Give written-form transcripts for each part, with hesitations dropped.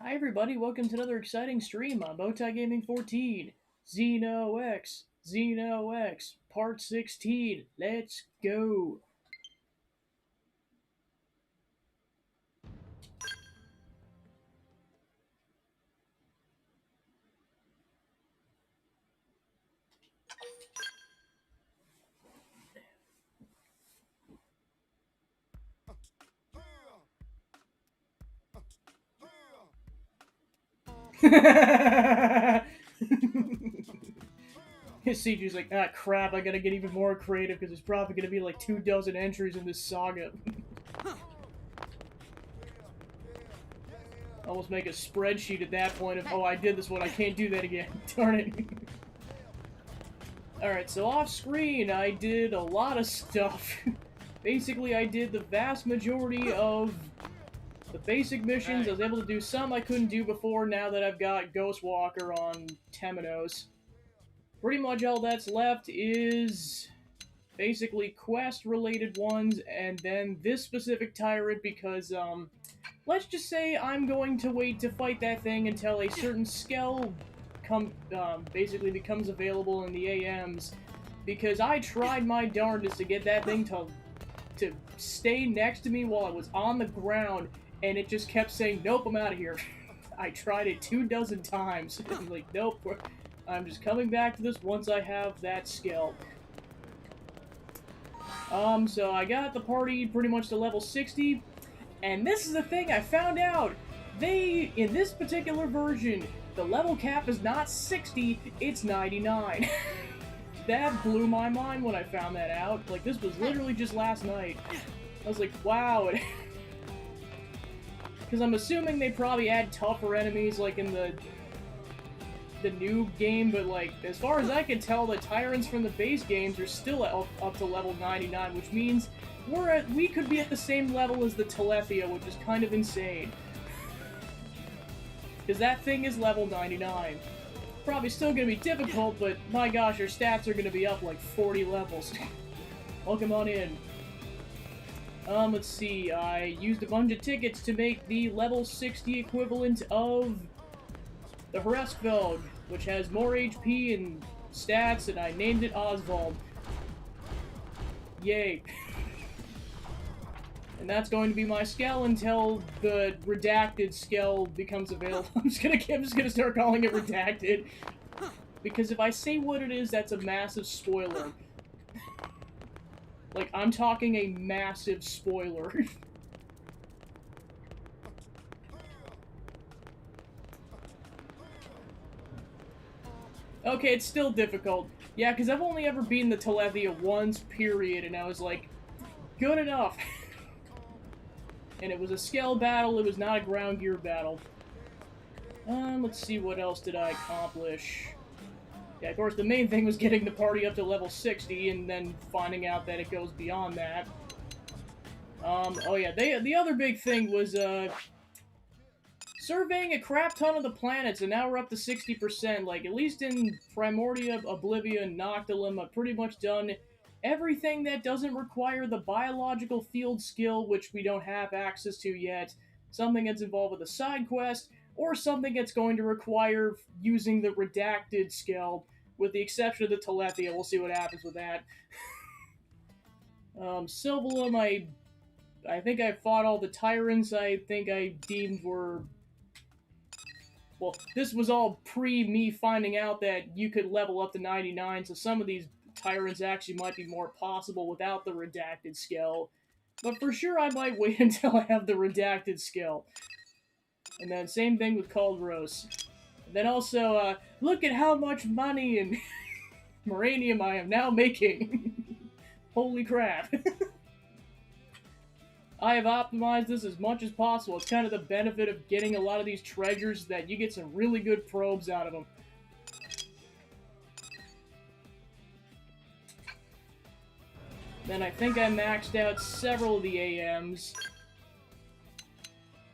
Hi everybody, welcome to another exciting stream on Bowtie Gaming 14. Xeno X, Part 16. Let's go. His CG's like, ah crap, I gotta get even more creative because there's probably gonna be like 24 entries in this saga. Almost make a spreadsheet at that point of, oh, I did this one, I can't do that again. Darn it. Alright, so off screen, I did a lot of stuff. Basically, I did the vast majority of the basic missions. I was able to do some I couldn't do before now that I've got Ghost Walker on Temenos. Pretty much all that's left is basically quest-related ones, and then this specific tyrant because, let's just say I'm going to wait to fight that thing until a certain skill basically becomes available in the AMs, because I tried my darndest to get that thing to stay next to me while I was on the ground, and it just kept saying, nope, I'm out of here. I tried it 24 times. I'm like, nope, I'm just coming back to this once I have that skill. So I got the party pretty much to level 60, and this is the thing I found out. In this particular version, the level cap is not 60, it's 99. That blew my mind when I found that out. Like, this was literally just last night. I was like, wow. Because I'm assuming they probably add tougher enemies, like, in the new game, but, like, as far as I can tell, the tyrants from the base games are still up to level 99, which means we could be at the same level as the Telethia, which is kind of insane. Because that thing is level 99. Probably still gonna be difficult, but my gosh, your stats are gonna be up like 40 levels. Welcome on in. Let's see, I used a bunch of tickets to make the level 60 equivalent of the Harassfeld, which has more HP and stats, and I named it Oswald. Yay. And that's going to be my skill until the redacted skill becomes available. I'm just gonna start calling it redacted. Because if I say what it is, that's a massive spoiler. Like, I'm talking a massive spoiler. Okay, it's still difficult. Yeah, because I've only ever beaten the Telethia once, period, and I was like, good enough. And it was a skill battle, it was not a ground gear battle. Let's see, what else did I accomplish? Yeah, of course, the main thing was getting the party up to level 60, and then finding out that it goes beyond that. Oh yeah, the other big thing was, surveying a crap ton of the planets, and now we're up to 60%. Like, at least in Primordia, Oblivion, and Noctilum, I've pretty much done everything that doesn't require the biological field skill, which we don't have access to yet, something that's involved with a side quest, or something that's going to require using the redacted skill, with the exception of the Telethia. We'll see what happens with that. Sylvalum, I think I fought all the tyrants I think I deemed were... Well, this was all pre-me finding out that you could level up to 99, so some of these tyrants actually might be more possible without the redacted skill. But for sure, I might wait until I have the redacted skill. And then same thing with Caldros. And then also, look at how much money and Moranium I am now making. Holy crap. I have optimized this as much as possible. It's kind of the benefit of getting a lot of these treasures, that you get some really good probes out of them. Then I think I maxed out several of the AMs.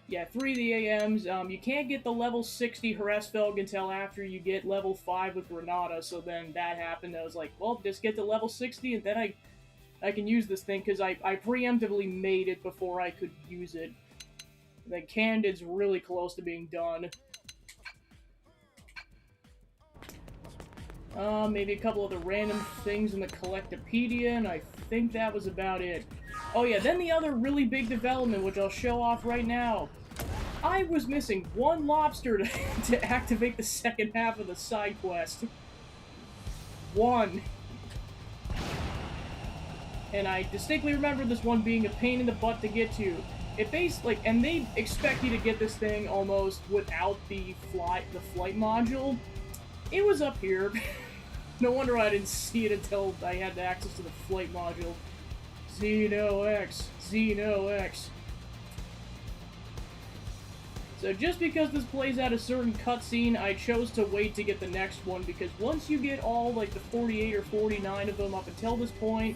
Yeah, 3 of the AMs. You can't get the level 60 Harassfelg until after you get level 5 with Granada, so then that happened. I was like, well, just get to level 60 and then I can use this thing, because I preemptively made it before I could use it. The Candid's really close to being done. Maybe a couple of the random things in the Collectopedia, and I think that was about it. Oh yeah, then the other really big development, which I'll show off right now. I was missing one lobster to activate the second half of the side quest. One. And I distinctly remember this one being a pain in the butt to get to. It and they expect you to get this thing almost without the flight module. It was up here. No wonder I didn't see it until I had access to the flight module. Xeno-X. So just because this plays out a certain cutscene, I chose to wait to get the next one, because once you get all, like, the 48 or 49 of them up until this point,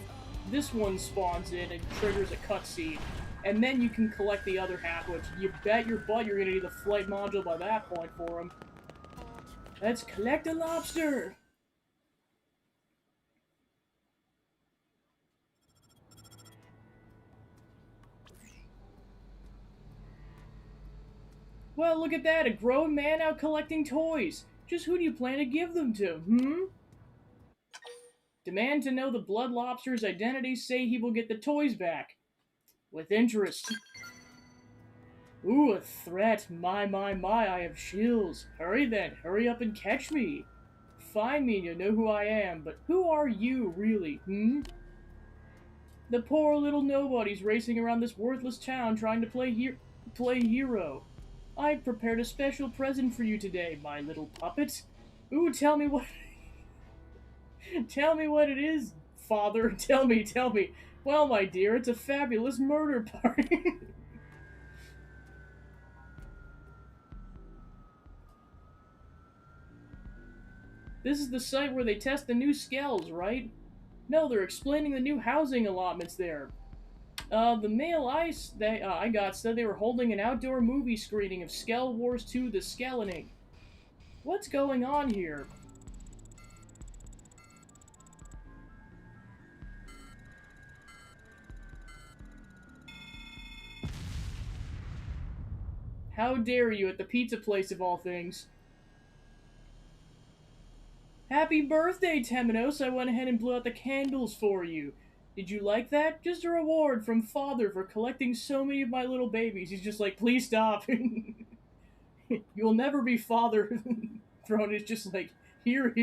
this one spawns in and triggers a cutscene. And then you can collect the other half, which you bet your butt you're gonna need the flight module by that point for them. Let's collect a lobster! Well, look at that, a grown man out collecting toys. Just who do you plan to give them to, Demand to know the blood lobster's identity, say he will get the toys back. With interest. Ooh, a threat. My, I have chills. Hurry then, hurry up and catch me. Find me and you'll know who I am, but who are you, really, The poor little nobodies racing around this worthless town trying to play hero. I've prepared a special present for you today, my little puppet. Ooh, tell me what... tell me what it is, father. Tell me. Well, my dear, it's a fabulous murder party. This is the site where they test the new skells, right? No, they're explaining the new housing allotments there. The mail I got said they were holding an outdoor movie screening of Skell Wars 2: The Skellening. What's going on here? How dare you at the pizza place of all things? Happy birthday, Temenos! I went ahead and blew out the candles for you. Did you like that? Just a reward from Father for collecting so many of my little babies. He's just like, please stop. You'll never be Father. Throne is just like, here.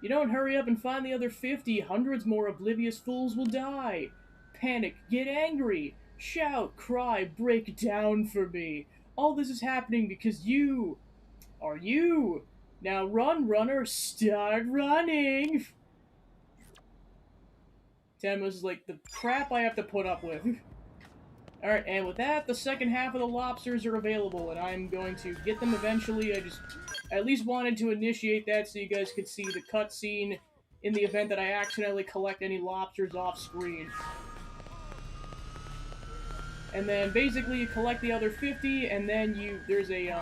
You don't hurry up and find the other 50, hundreds more oblivious fools will die. Panic, get angry, shout, cry, break down for me. All this is happening because you are you. Now run, runner, start running. Temenos is like, the crap I have to put up with. Alright, and with that, the second half of the lobsters are available, and I'm going to get them eventually. I just at least wanted to initiate that so you guys could see the cutscene in the event that I accidentally collect any lobsters off screen. And then basically you collect the other 50, and then there's a,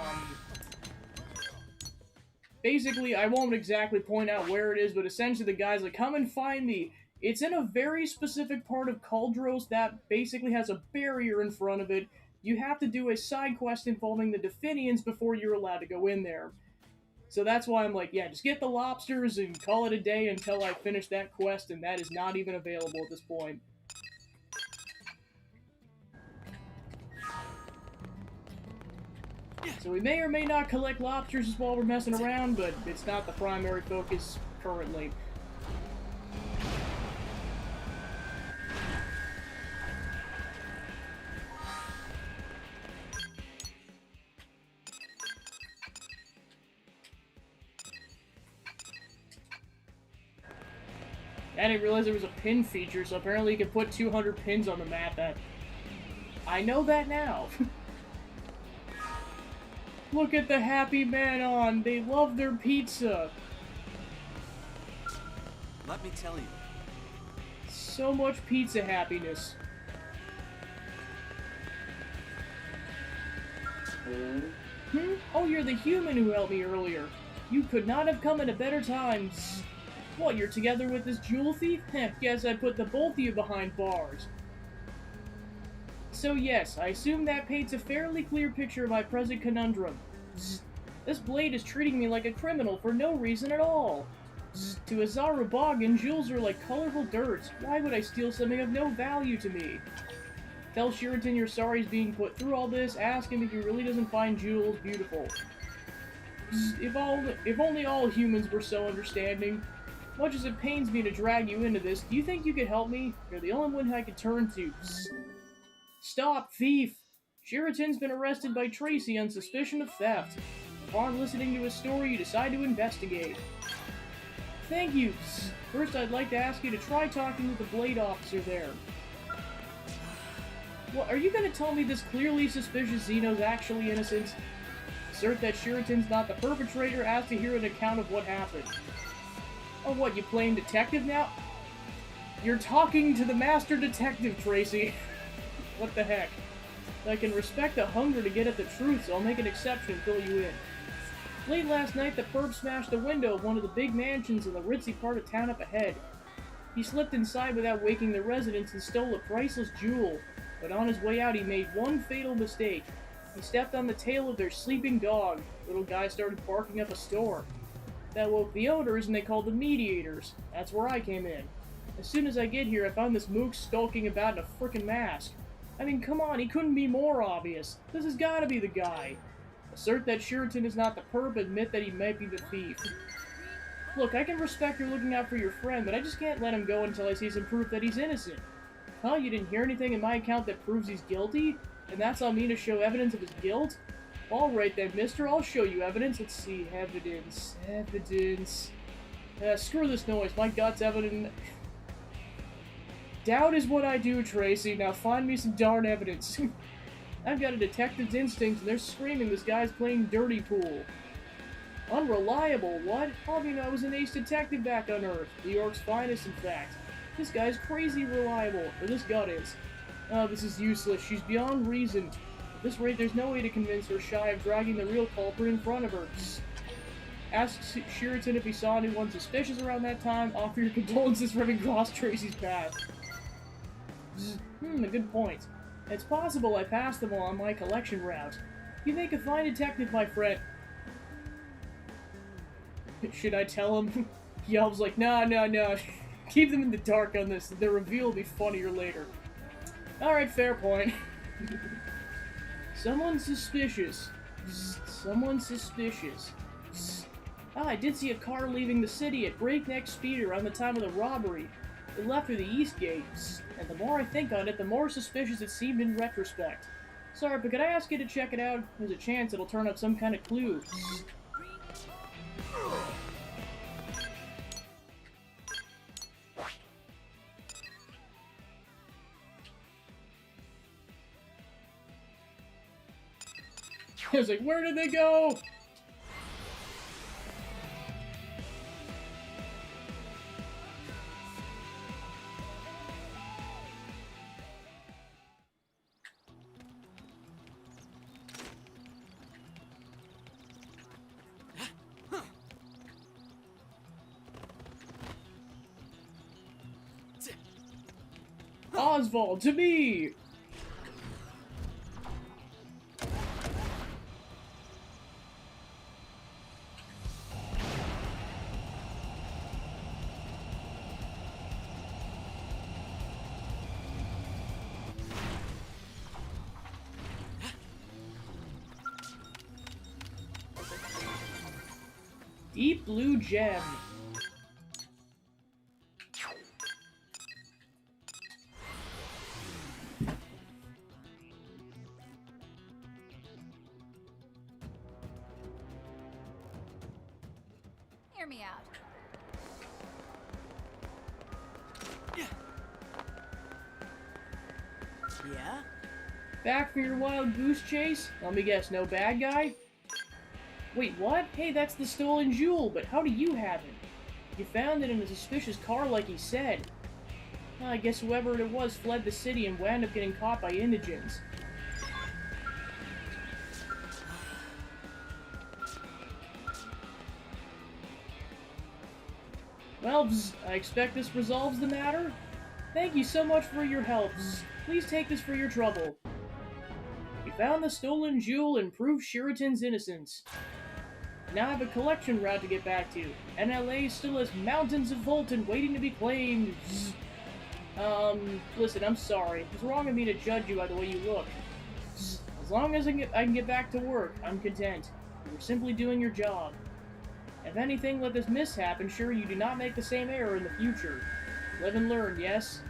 basically, I won't exactly point out where it is, but essentially the guy's like, come and find me. It's in a very specific part of Kaldros that basically has a barrier in front of it. You have to do a side quest involving the Definians before you're allowed to go in there. So that's why I'm like, yeah, just get the lobsters and call it a day until I finish that quest, and that is not even available at this point. So we may or may not collect lobsters while we're messing around, but it's not the primary focus currently. I didn't realize there was a pin feature, so apparently you can put 200 pins on the map. I know that now. Look at the happy man on. They love their pizza. Let me tell you. So much pizza happiness. Oh, you're the human who helped me earlier. You could not have come at a better time. What, you're together with this jewel thief? Heh, guess I put the both of you behind bars. So yes, I assume that paints a fairly clear picture of my present conundrum. This blade is treating me like a criminal for no reason at all. To a Zarubagan, jewels are like colorful dirt. Why would I steal something of no value to me? Tell Sheraton you're sorry he's being put through all this. Ask him if he really doesn't find jewels beautiful. If only all humans were so understanding. Much as it pains me to drag you into this, do you think you could help me? You're the only one I could turn to. Stop, thief! Sheraton's been arrested by Tracy on suspicion of theft. Upon listening to his story, you decide to investigate. Thank you. First, I'd like to ask you to try talking with the Blade officer there. Well, are you going to tell me this clearly suspicious Xeno's actually innocent? Assert that Sheraton's not the perpetrator, ask to hear an account of what happened. Oh, what, you playing detective now? You're talking to the master detective, Tracy. What the heck? I can respect the hunger to get at the truth, so I'll make an exception and fill you in. Late last night, the perp smashed the window of one of the big mansions in the ritzy part of town up ahead. He slipped inside without waking the residents and stole a priceless jewel, but on his way out he made one fatal mistake. He stepped on the tail of their sleeping dog. Little guy started barking up a storm. That woke the owners and they called the mediators. That's where I came in. As soon as I get here, I found this mook skulking about in a frickin' mask. I mean, come on, he couldn't be more obvious. This has gotta be the guy. Assert that Sheraton is not the perp, admit that he might be the thief. Look, I can respect you're looking out for your friend, but I just can't let him go until I see some proof that he's innocent. Huh? You didn't hear anything in my account that proves he's guilty? And that's on me to show evidence of his guilt? Alright then, mister, I'll show you evidence. Let's see, evidence. Screw this noise, my gut's evident. Doubt is what I do, Tracy. Now find me some darn evidence. I've got a detective's instinct, and they're screaming this guy's playing dirty pool. Unreliable, what? How do you know I was an ace detective back on Earth? New York's finest, in fact. This guy's crazy reliable, or this gut is. Oh, this is useless. She's beyond reason. At this rate, there's no way to convince her shy of dragging the real culprit in front of her. Ask Sheraton if he saw anyone suspicious around that time. Offer your condolences for having crossed Tracy's path. A good point. It's possible I passed them all on my collection route. You make a fine detective, my friend. Should I tell him? Yelp's like, no. Keep them in the dark on this. The reveal will be funnier later. Alright, fair point. Someone suspicious. Someone suspicious. I did see a car leaving the city at breakneck speed around the time of the robbery. It left through the east gate, and the more I think on it, the more suspicious it seemed in retrospect. Sorry, but could I ask you to check it out? There's a chance it'll turn up some kind of clue. I was like, where did they go? Oswald, to me! Deep blue gem. Hear me out. Yeah? Back for your wild goose chase? Let me guess, no bad guy? Wait, what? Hey, that's the stolen jewel, but how do you have it? You found it in a suspicious car like he said. I guess whoever it was fled the city and wound up getting caught by indigents. Well, I expect this resolves the matter? Thank you so much for your help. Please take this for your trouble. We found the stolen jewel and proved Shuritan's innocence. Now I have a collection route to get back to. NLA still has mountains of Volton waiting to be claimed. Listen, I'm sorry. It's wrong of me to judge you by the way you look. As long as I can get back to work, I'm content. You were simply doing your job. If anything, let this mishap ensure you do not make the same error in the future. Live and learn, yes?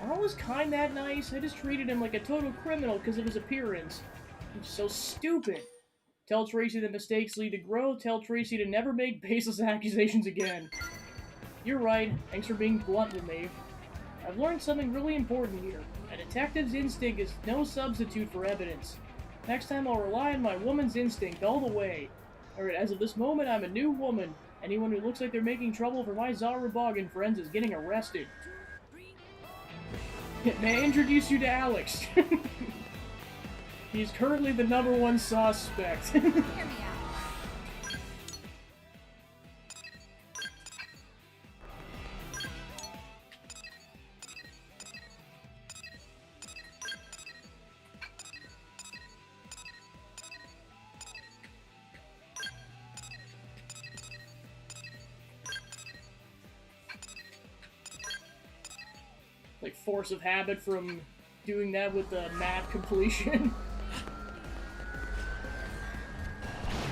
Arl was kind that nice. I just treated him like a total criminal because of his appearance. He's so stupid. Tell Tracy that mistakes lead to growth. Tell Tracy to never make baseless accusations again. You're right. Thanks for being blunt with me. I've learned something really important here. A detective's instinct is no substitute for evidence. Next time I'll rely on my woman's instinct all the way. Alright, as of this moment, I'm a new woman. Anyone who looks like they're making trouble for my Zarubogan friends is getting arrested. May I introduce you to Alex? He's currently the #1 suspect. Hear me out. Like, force of habit from doing that with the map completion.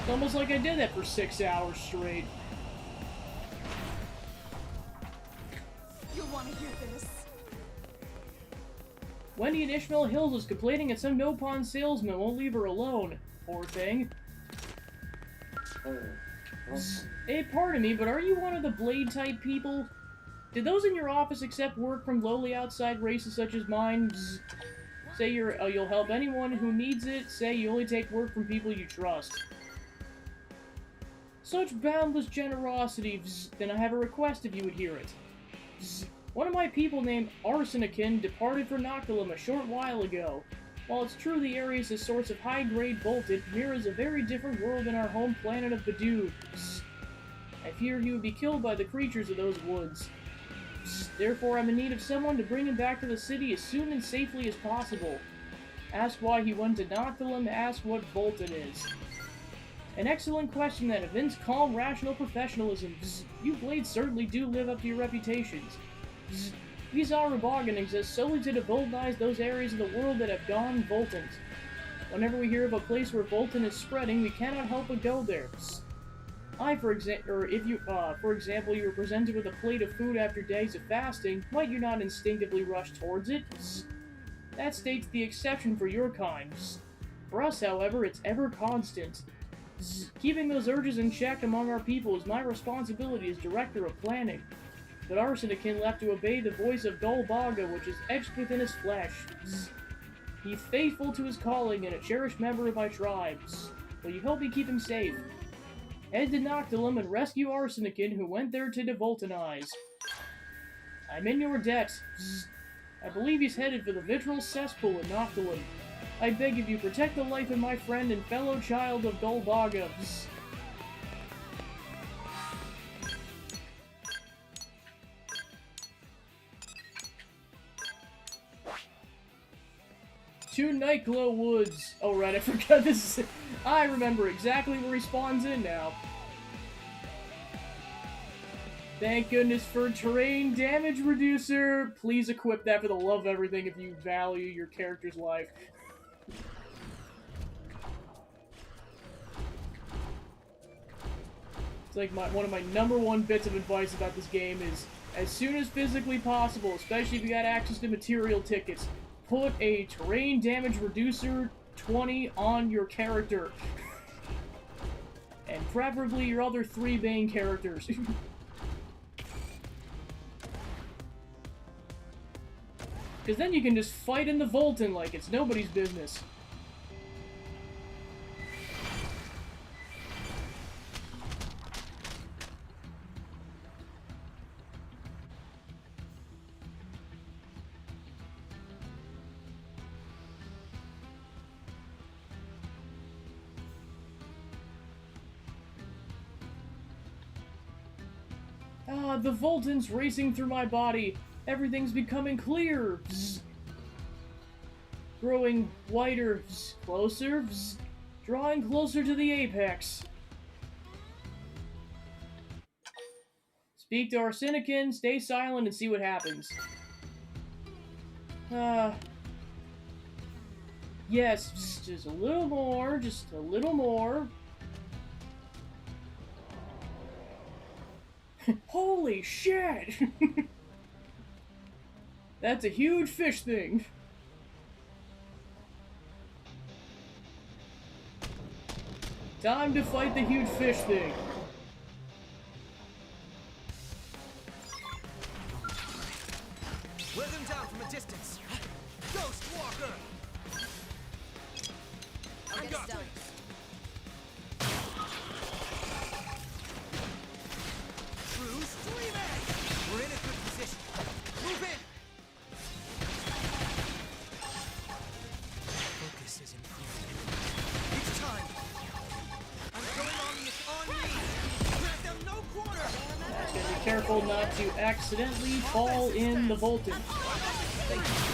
It's almost like I did that for 6 hours straight. You'll want to hear this. Wendy in Ishmael Hills is complaining that some no-pawn salesman won't leave her alone. Poor thing. Hey, pardon me, but are you one of the Blade-type people? Did those in your office accept work from lowly outside races such as mine? Say you'll help anyone who needs it. Say you only take work from people you trust. Such boundless generosity. Then I have a request if you would hear it. One of my people named Arsenikin departed for Noctilum a short while ago. While it's true the area is a source of high-grade Voltage, Mir is a very different world than our home planet of Badoo. I fear he would be killed by the creatures of those woods. Therefore, I'm in need of someone to bring him back to the city as soon and safely as possible. Ask why he went to Noctilum, ask what Volton is. An excellent question that evinces calm, rational professionalism. You Blades certainly do live up to your reputations. These Zarubogan exist solely to devoltinize those areas of the world that have gone Voltant. Whenever we hear of a place where Voltan is spreading, we cannot help but go there. For example, you were presented with a plate of food after days of fasting, might you not instinctively rush towards it? That states the exception for your kind. For us, however, it's ever constant. Keeping those urges in check among our people is my responsibility as Director of Planning. But Arsenikin left to obey the voice of Golbaga, which is etched within his flesh. He's faithful to his calling and a cherished member of my tribe. Will you help me keep him safe? Head to Noctilum and rescue Arsenikin, who went there to devoltinize. I'm in your debt. I believe he's headed for the Vitral Cesspool in Noctilum. I beg of you, protect the life of my friend and fellow child of Golbaga. To Nightglow Woods. Oh right, I forgot this is... I remember exactly where he spawns in now. Thank goodness for terrain damage reducer. Please equip that for the love of everything if you value your character's life. It's like one of my #1 bits of advice about this game is, as soon as physically possible, especially if you got access to material tickets, put a terrain damage reducer 20 on your character. And preferably your other 3 main characters. Because then you can just fight in the Voltan like it's nobody's business. Ah, the Volton's racing through my body. Everything's becoming clear. Bzz. Growing whiter. Bzz. Closer. Bzz. Drawing closer to the apex. Speak to Arsenican, stay silent, and see what happens. Yes, just a little more, just a little more. Holy shit! That's a huge fish thing. Time to fight the huge fish thing. Wear them down from a distance. Ghost Walker! I got it. True streaming! We're in a good position. Move in! Focus is improving. It's time. I'm going on me. Grant them no quarter! Gotta be careful not to accidentally fall in the Volton.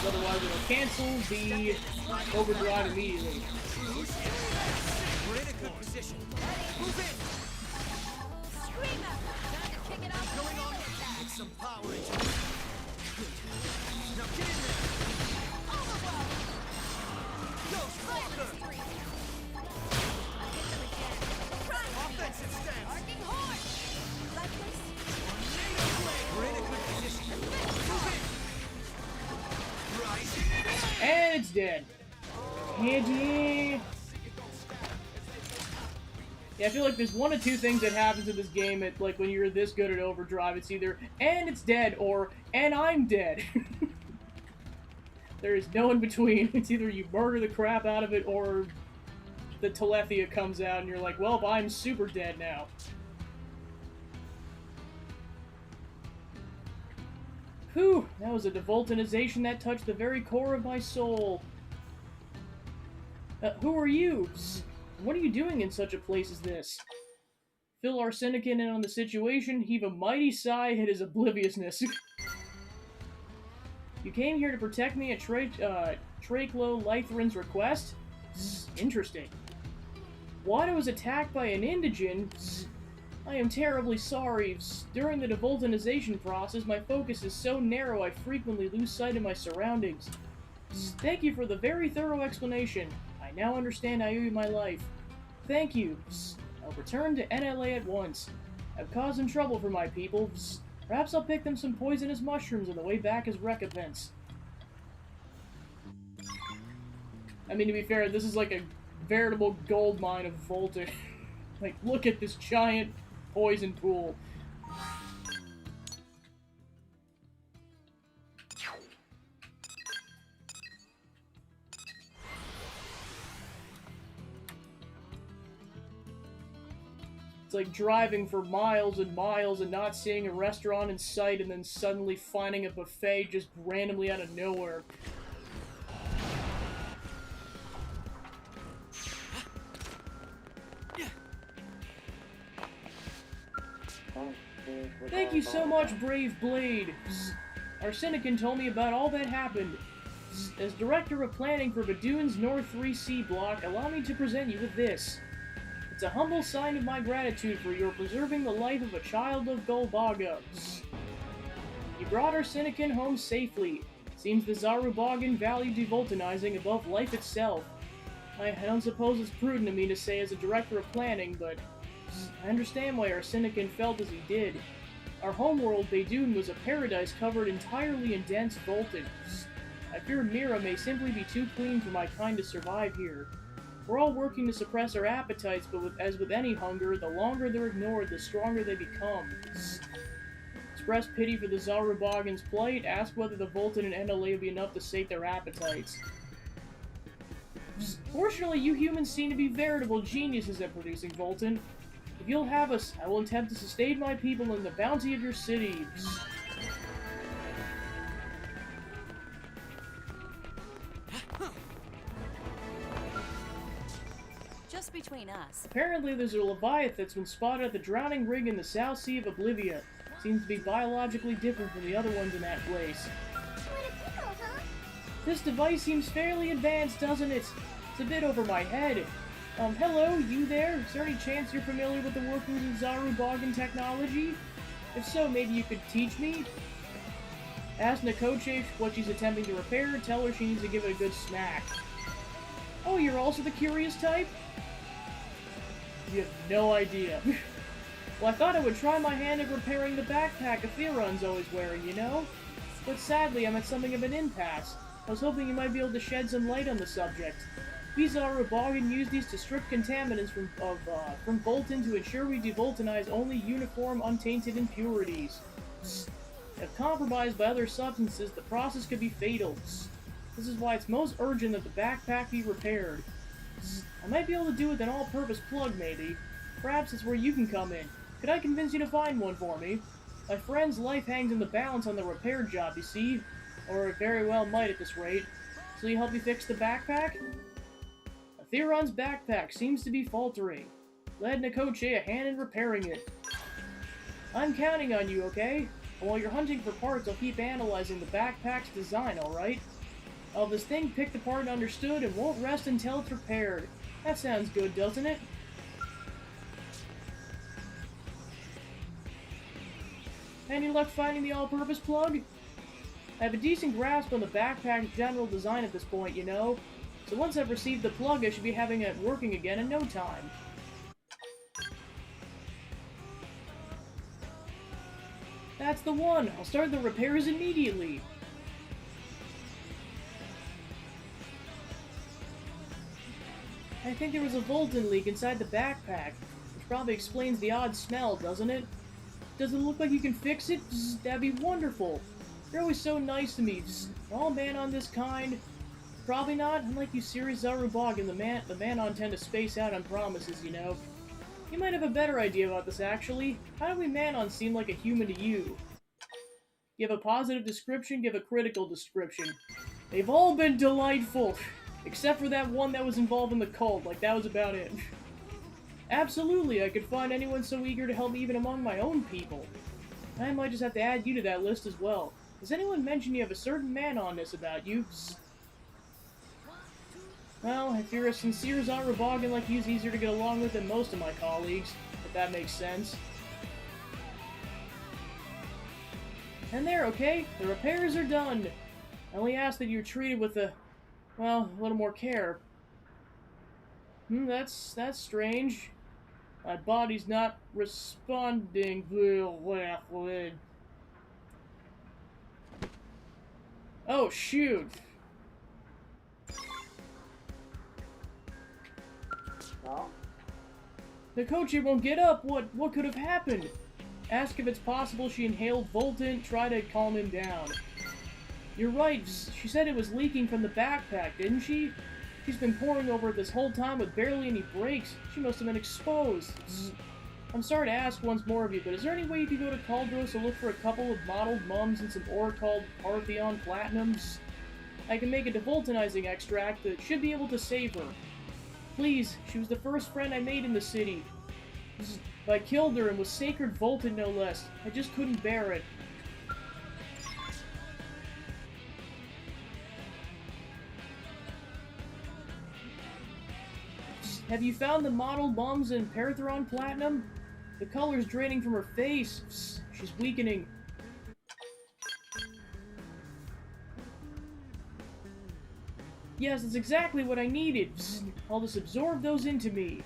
Otherwise it'll cancel the overdrive immediately. We're in a good position. Move in! Screamer! Time to kick it off. Going on. Get some power into it. Good. Now get in there. Overwhelm! Ghost Walker! Hit them again. Crime! Offensive stance. Arcing horn! Like this? We're in a good position. Move in. Rising. And it's dead. Candy. Yeah, I feel like there's one of two things that happens in this game at, like, when you're this good at overdrive. It's either, and it's dead, or, and I'm dead. There is no in between. It's either you murder the crap out of it, or the Telethia comes out and you're like, well, I'm super dead now. Whew, that was a devoltonization that touched the very core of my soul. Who are you? What are you doing in such a place as this? Fill Arsenican in on the situation, heave a mighty sigh at his obliviousness. You came here to protect me at Traclo Lythrin's request? Interesting. Wada was attacked by an indigen? I am terribly sorry. During the devoltonization process, my focus is so narrow I frequently lose sight of my surroundings. Thank you for the very thorough explanation. I now understand I owe you my life. Thank you. I'll return to NLA at once. I've caused some trouble for my people. Perhaps I'll pick them some poisonous mushrooms on the way back as recompense. I mean, to be fair, this is like a veritable gold mine of Volton. Like, look at this giant poison pool. It's like driving for miles and miles and not seeing a restaurant in sight and then suddenly finding a buffet just randomly out of nowhere. Thank you so much, Brave Blade. Arsenican told me about all that happened. As Director of Planning for Badoon's North 3C block, allow me to present you with this. It's a humble sign of my gratitude for your preserving the life of a child of Golbaga. You brought Arsenican home safely. Seems the Zarubagan valued devoltonizing above life itself. I don't suppose it's prudent of me to say as a Director of Planning, but I understand why Arsenican felt as he did. Our homeworld, Badoon, was a paradise covered entirely in dense Volton. I fear Mira may simply be too clean for my kind to survive here. We're all working to suppress our appetites, but as with any hunger, the longer they're ignored, the stronger they become. Express pity for the Zarubagan's plight, ask whether the Volton and NLA will be enough to sate their appetites. Fortunately, you humans seem to be veritable geniuses at producing Volton. If you'll have us, I will attempt to sustain my people in the bounty of your city. Just between us. Apparently there's a Leviathan that's been spotted at the drowning rig in the South Sea of Oblivia. seems to be biologically different from the other ones in that place. What a pickle, huh? This device seems fairly advanced, doesn't it? It's a bit over my head. Hello, you there? Is there any chance you're familiar with the workings of Zarubagan technology? If so, maybe you could teach me? Ask Nikoche what she's attempting to repair, tell her she needs to give it a good smack. Oh, you're also the curious type? You have no idea. Well, I thought I would try my hand at repairing the backpack Atheron's always wearing, you know? But sadly, I'm at something of an impasse. I was hoping you might be able to shed some light on the subject. We Zarubagan use these to strip contaminants from Volton to ensure we devoltinize only uniform, untainted impurities. If compromised by other substances, the process could be fatal. This is why it's most urgent that the backpack be repaired. I might be able to do with an all-purpose plug, maybe. Perhaps it's where you can come in. Could I convince you to find one for me? My friend's life hangs in the balance on the repair job, you see? Or it very well might at this rate. So you help me fix the backpack? Atheron's backpack seems to be faltering. Lend Nikoche a hand in repairing it. I'm counting on you, okay? And while you're hunting for parts, I'll keep analyzing the backpack's design, alright? I'll have this thing picked apart and understood and won't rest until it's repaired. That sounds good, doesn't it? Any luck finding the all-purpose plug? I have a decent grasp on the backpack's general design at this point, you know? So once I've received the plug, I should be having it working again in no time. That's the one! I'll start the repairs immediately! I think there was a Volton leak inside the backpack, which probably explains the odd smell, doesn't it? Does it look like you can fix it? That'd be wonderful! You're always so nice to me. All man on this kind. Probably not. Unlike you serious Zarubagan, the man on tend to space out on promises, you know. You might have a better idea about this, actually. How do we man-on seem like a human to you? Give a positive description, give a critical description. They've all been delightful. Except for that one that was involved in the cult. Like, that was about it. Absolutely, I could find anyone so eager to help me even among my own people. I might just have to add you to that list as well. Has anyone mentioned you have a certain man-on-ness about you? Well, if you're a sincere Zarubagan like you, it's easier to get along with than most of my colleagues, if that makes sense. And there, okay? The repairs are done. I only ask that you're treated with a little more care. That's strange. My body's not responding. Oh, shoot. Nikoche won't get up. What could have happened? Ask if it's possible she inhaled Volton. Try to calm him down. You're right. She said it was leaking from the backpack, didn't she? She's been poring over it this whole time with barely any breaks. She must have been exposed. I'm sorry to ask once more of you, but is there any way you could go to Caldros to look for a couple of mottled mums and some ore called Partheon Platinums? I can make a devoltonizing extract that should be able to save her. Please, she was the first friend I made in the city. I killed her and with sacred Volton no less. I just couldn't bear it. Have you found the mottled mums in Partheon Platinum? The color's draining from her face. She's weakening. Yes, that's exactly what I needed. I'll just absorb those into me.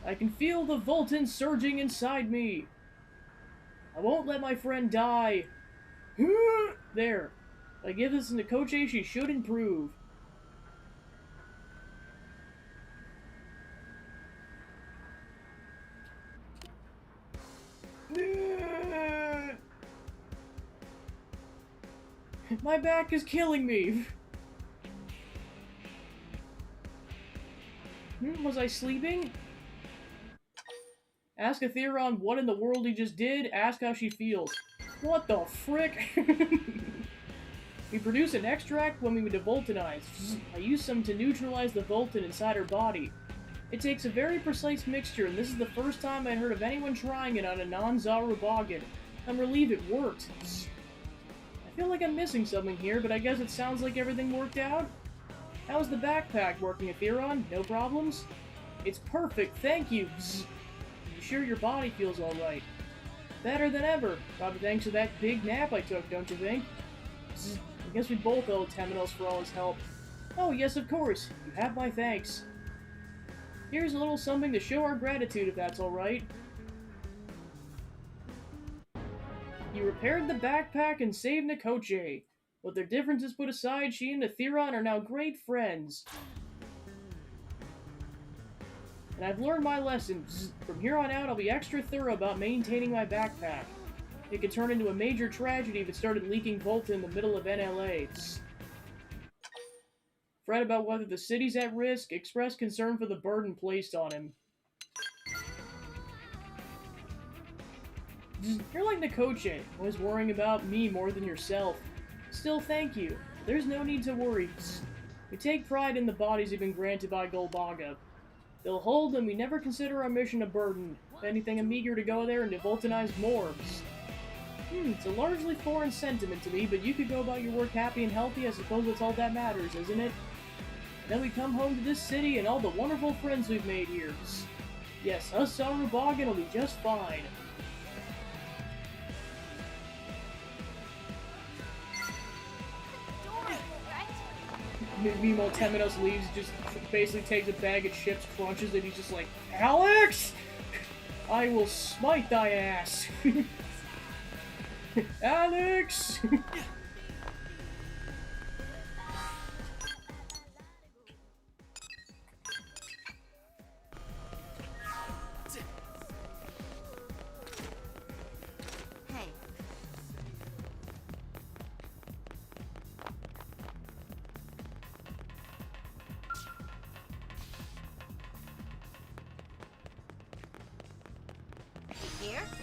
I can feel the Volton surging inside me. I won't let my friend die. There. If I give this to Nikoche, she should improve. My back is killing me. Was I sleeping? Ask Atheron what in the world he just did. Ask how she feels. What the frick? We produce an extract when we devoltinize. I use some to neutralize the Volton inside her body. It takes a very precise mixture, and this is the first time I'd heard of anyone trying it on a non-Zarubagan. I'm relieved it worked. Zzz. I feel like I'm missing something here, but I guess it sounds like everything worked out? How's the backpack working, Atheron? No problems? It's perfect, thank you! Zzz. You sure your body feels alright? Better than ever, probably thanks to that big nap I took, don't you think? Zzz. I guess we both owe Temenos for all his help. Oh, yes, of course. You have my thanks. Here's a little something to show our gratitude, if that's alright. You repaired the backpack and saved Nikoche. With their differences put aside, she and Atheron are now great friends. And I've learned my lesson. From here on out, I'll be extra thorough about maintaining my backpack. It could turn into a major tragedy if it started leaking Volta in the middle of NLA. Fret about whether the city's at risk, express concern for the burden placed on him. You're like Nikoche, always worrying about me more than yourself. Still, thank you. There's no need to worry. We take pride in the bodies you've been granted by Golbaga. They'll hold and we never consider our mission a burden. If anything, I'm eager to go there and devoltanize more. It's a largely foreign sentiment to me, but you could go about your work happy and healthy. I suppose that's all that matters, isn't it? Then we come home to this city and all the wonderful friends we've made here. Yes, us Zarubagan will be just fine. Meanwhile, Temenos leaves, just basically takes a bag of chips, crunches it, he's just like, Alex! I will smite thy ass! Alex!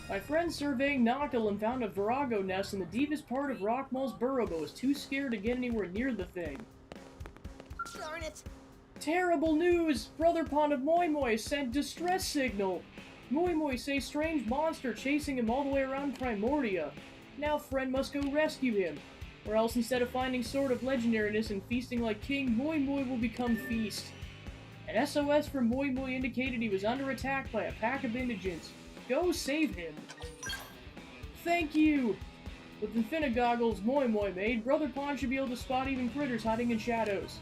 My friend surveying Noctil and found a Virago nest in the deepest part of Rockmall's burrow, but was too scared to get anywhere near the thing. Darn it! Terrible news! Brother Pond of Moi Moi sent distress signal! Moi Moi say strange monster chasing him all the way around Primordia. Now friend must go rescue him, or else instead of finding Sword of Legendariness and feasting like king, Moi Moi will become feast. An SOS from Moi Moi indicated he was under attack by a pack of indigents. Go save him! Thank you! With Infinigoggles Moi Moi made, Brother Pond should be able to spot even critters hiding in shadows.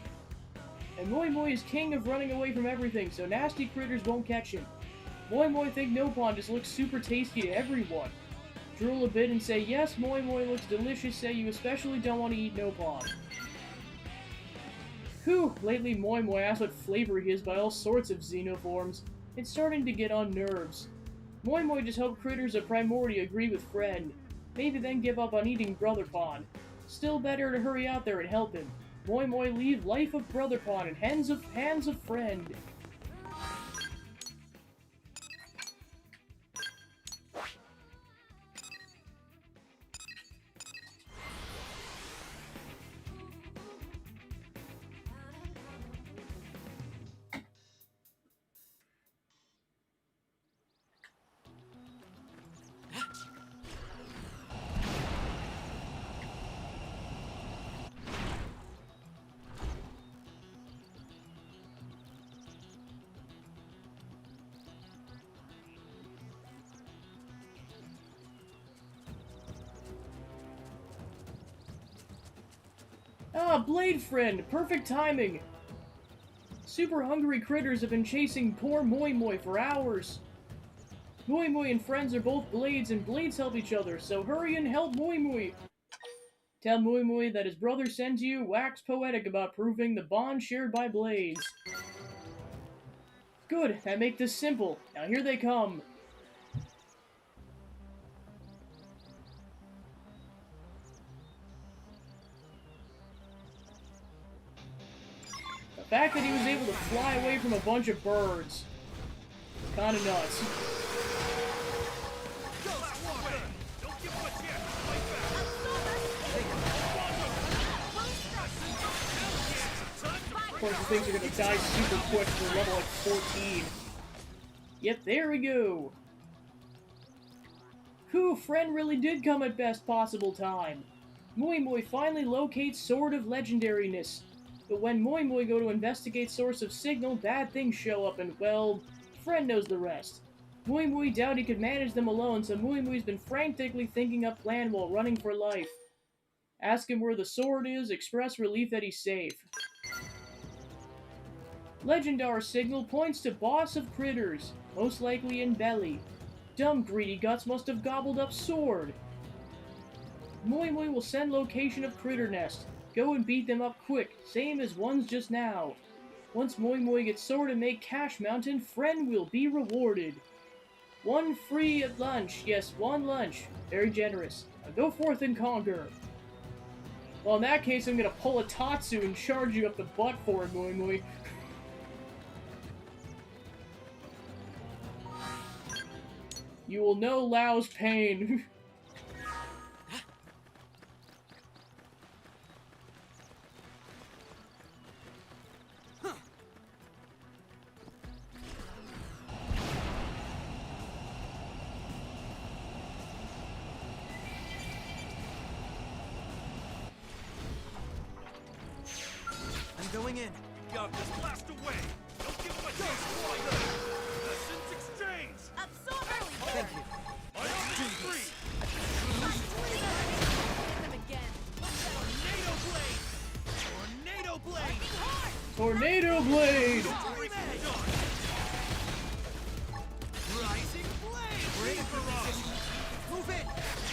And Moi Moi is king of running away from everything, so nasty critters won't catch him. Moi Moi think No Pond just looks super tasty to everyone. Drool a bit and say, yes, Moi Moi looks delicious, say you especially don't want to eat No Pond. Whew, lately Moi Moi asks what flavor he is by all sorts of xenoforms. It's starting to get on nerves. Moi Moi just hope critters of Primordia agree with friend. Maybe then give up on eating Brother Pond. Still better to hurry out there and help him. Moi Moi leave life of Brother Pond in hands of friend. Ah, Blade Friend! Perfect timing! Super hungry critters have been chasing poor Moi Moi for hours. Moi Moi and friends are both blades, and blades help each other, so hurry and help Moi Moi! Tell Moi Moi that his brother sends you, wax poetic about proving the bond shared by blades. Good, I make this simple. Now here they come. The fact that he was able to fly away from a bunch of birds. Kinda nuts. Of course, the things are gonna die super quick for level like 14. Yep, there we go. Whew, friend really did come at best possible time. Moi Moi finally locates Sword of Legendariness. But when Moi Moi go to investigate source of signal, bad things show up and, well, friend knows the rest. Moi Moi doubt he could manage them alone, so Moi Moi's been frantically thinking up plan while running for life. Ask him where the sword is, express relief that he's safe. Legendar signal points to boss of critters, most likely in belly. Dumb greedy guts must have gobbled up sword. Moi Moi will send location of critter nest. Go and beat them up quick, same as ones just now. Once Moi Moi gets sword and make Cash Mountain, friend will be rewarded. One free at lunch, yes, one lunch. Very generous. Now go forth and conquer. Well, in that case, I'm gonna pull a Tatsu and charge you up the butt for it, Moi Moi. You will know Lao's pain. I'm going in. Got this blast away! Don't give him a chance to fly there! Essence exchange! Absorb early Thank bird. you. I am free! Hit them again. Tornado blade! Tornado blade! Working hard. Tornado Blade! Dream edge! Rising blade! We're in for us! Move it!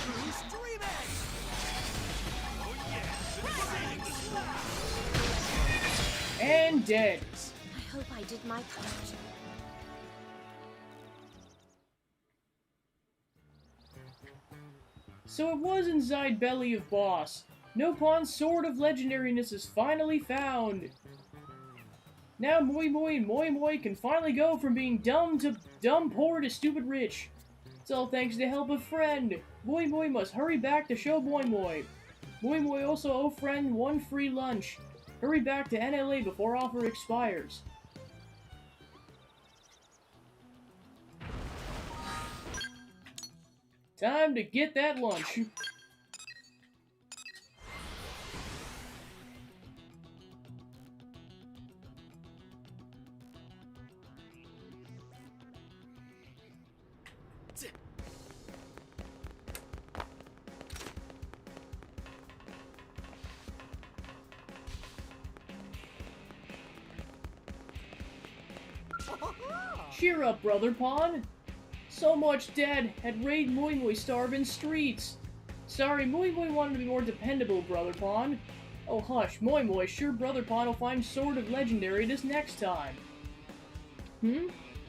True stream edge! Oh yeah! Saving the And dead. I hope I did my part. So it was inside belly of boss. Nopon's Sword of Legendariness is finally found. Now Moi Moi and Moi Moi can finally go from being dumb poor to stupid rich. It's all thanks to the help of friend. Moi Moi must hurry back to show Moi Moi. Moi Moi also owe friend one free lunch. Hurry back to NLA before offer expires. Time to get that lunch. Cheer up, Brother Pawn. So much dead, had raid Moi Moi starving streets. Sorry, Moi Moi wanted to be more dependable, Brother Pawn. Oh hush, Moi Moi, sure Brother Pawn will find Sword of Legendary this next time.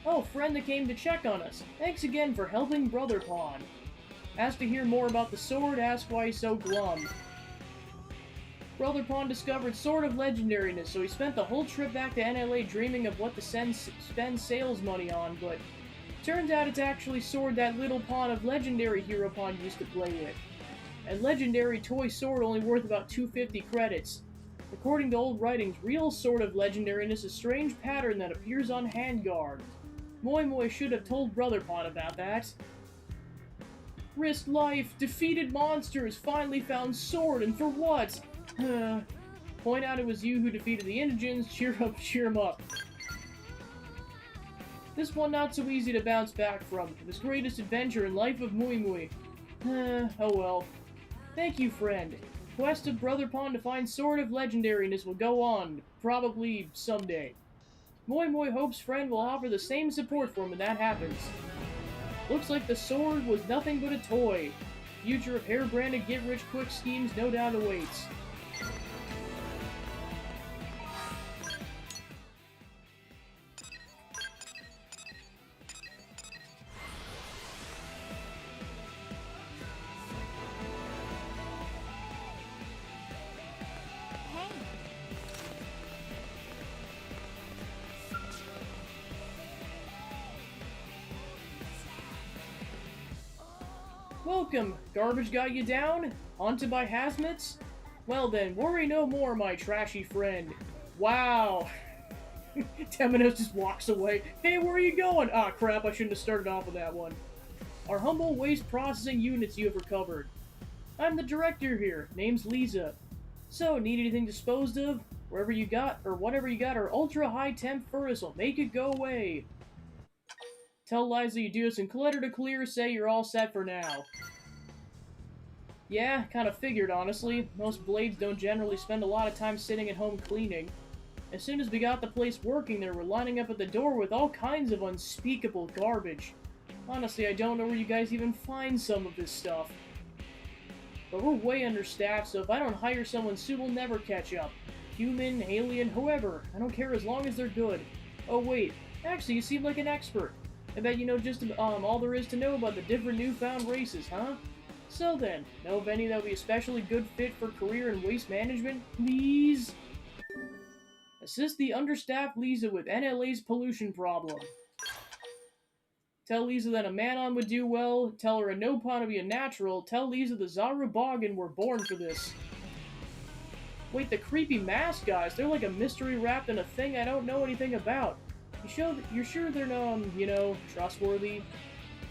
Oh, friend that came to check on us. Thanks again for helping Brother Pawn. Asked to hear more about the sword, ask why he's so glum. Brother Pawn discovered Sword of Legendariness, so he spent the whole trip back to NLA dreaming of what to spend sales money on, but turns out it's actually sword that little pawn of Legendary Hero Pawn used to play with. And Legendary toy sword only worth about 250 credits. According to old writings, real Sword of Legendariness is a strange pattern that appears on handguard. Moi Moi should have told Brother Pawn about that. Risked life, defeated monsters, finally found sword, and for what? Point out it was you who defeated the indigents, cheer him up. This one not so easy to bounce back from. His greatest adventure in life of Moi Moi. Oh well. Thank you, friend. Quest of Brother Pawn to find Sword of Legendariness will go on, probably someday. Moi Moi hopes friend will offer the same support for him when that happens. Looks like the sword was nothing but a toy. Future of hair-branded get-rich-quick schemes no doubt awaits. Welcome! Garbage got you down? Haunted by hazmats? Well then, worry no more, my trashy friend. Wow. Temenos just walks away. Hey, where are you going? Ah, crap, I shouldn't have started off with that one. Our humble waste processing units you have recovered. I'm the director here. Name's Lisa. So, need anything disposed of? Wherever you got, or whatever you got, our ultra-high temp furnace will make it go away. Tell Liza you do us in clutter to clear, say you're all set for now. Yeah, kinda figured, honestly. Most blades don't generally spend a lot of time sitting at home cleaning. As soon as we got the place working, they were lining up at the door with all kinds of unspeakable garbage. Honestly, I don't know where you guys even find some of this stuff. But we're way understaffed, so if I don't hire someone soon, we'll never catch up. Human, alien, whoever. I don't care as long as they're good. Oh wait, actually you seem like an expert. I bet you know just all there is to know about the different newfound races, huh? So then, know of any that would be especially good fit for career in waste management, please? Assist the understaffed Lisa with NLA's pollution problem. Tell Lisa that a Manon would do well. Tell her a Nopon would be a natural. Tell Lisa the Zarubogan were born for this. Wait, the creepy mask guys, they're like a mystery wrapped in a thing I don't know anything about. You're sure they're, trustworthy?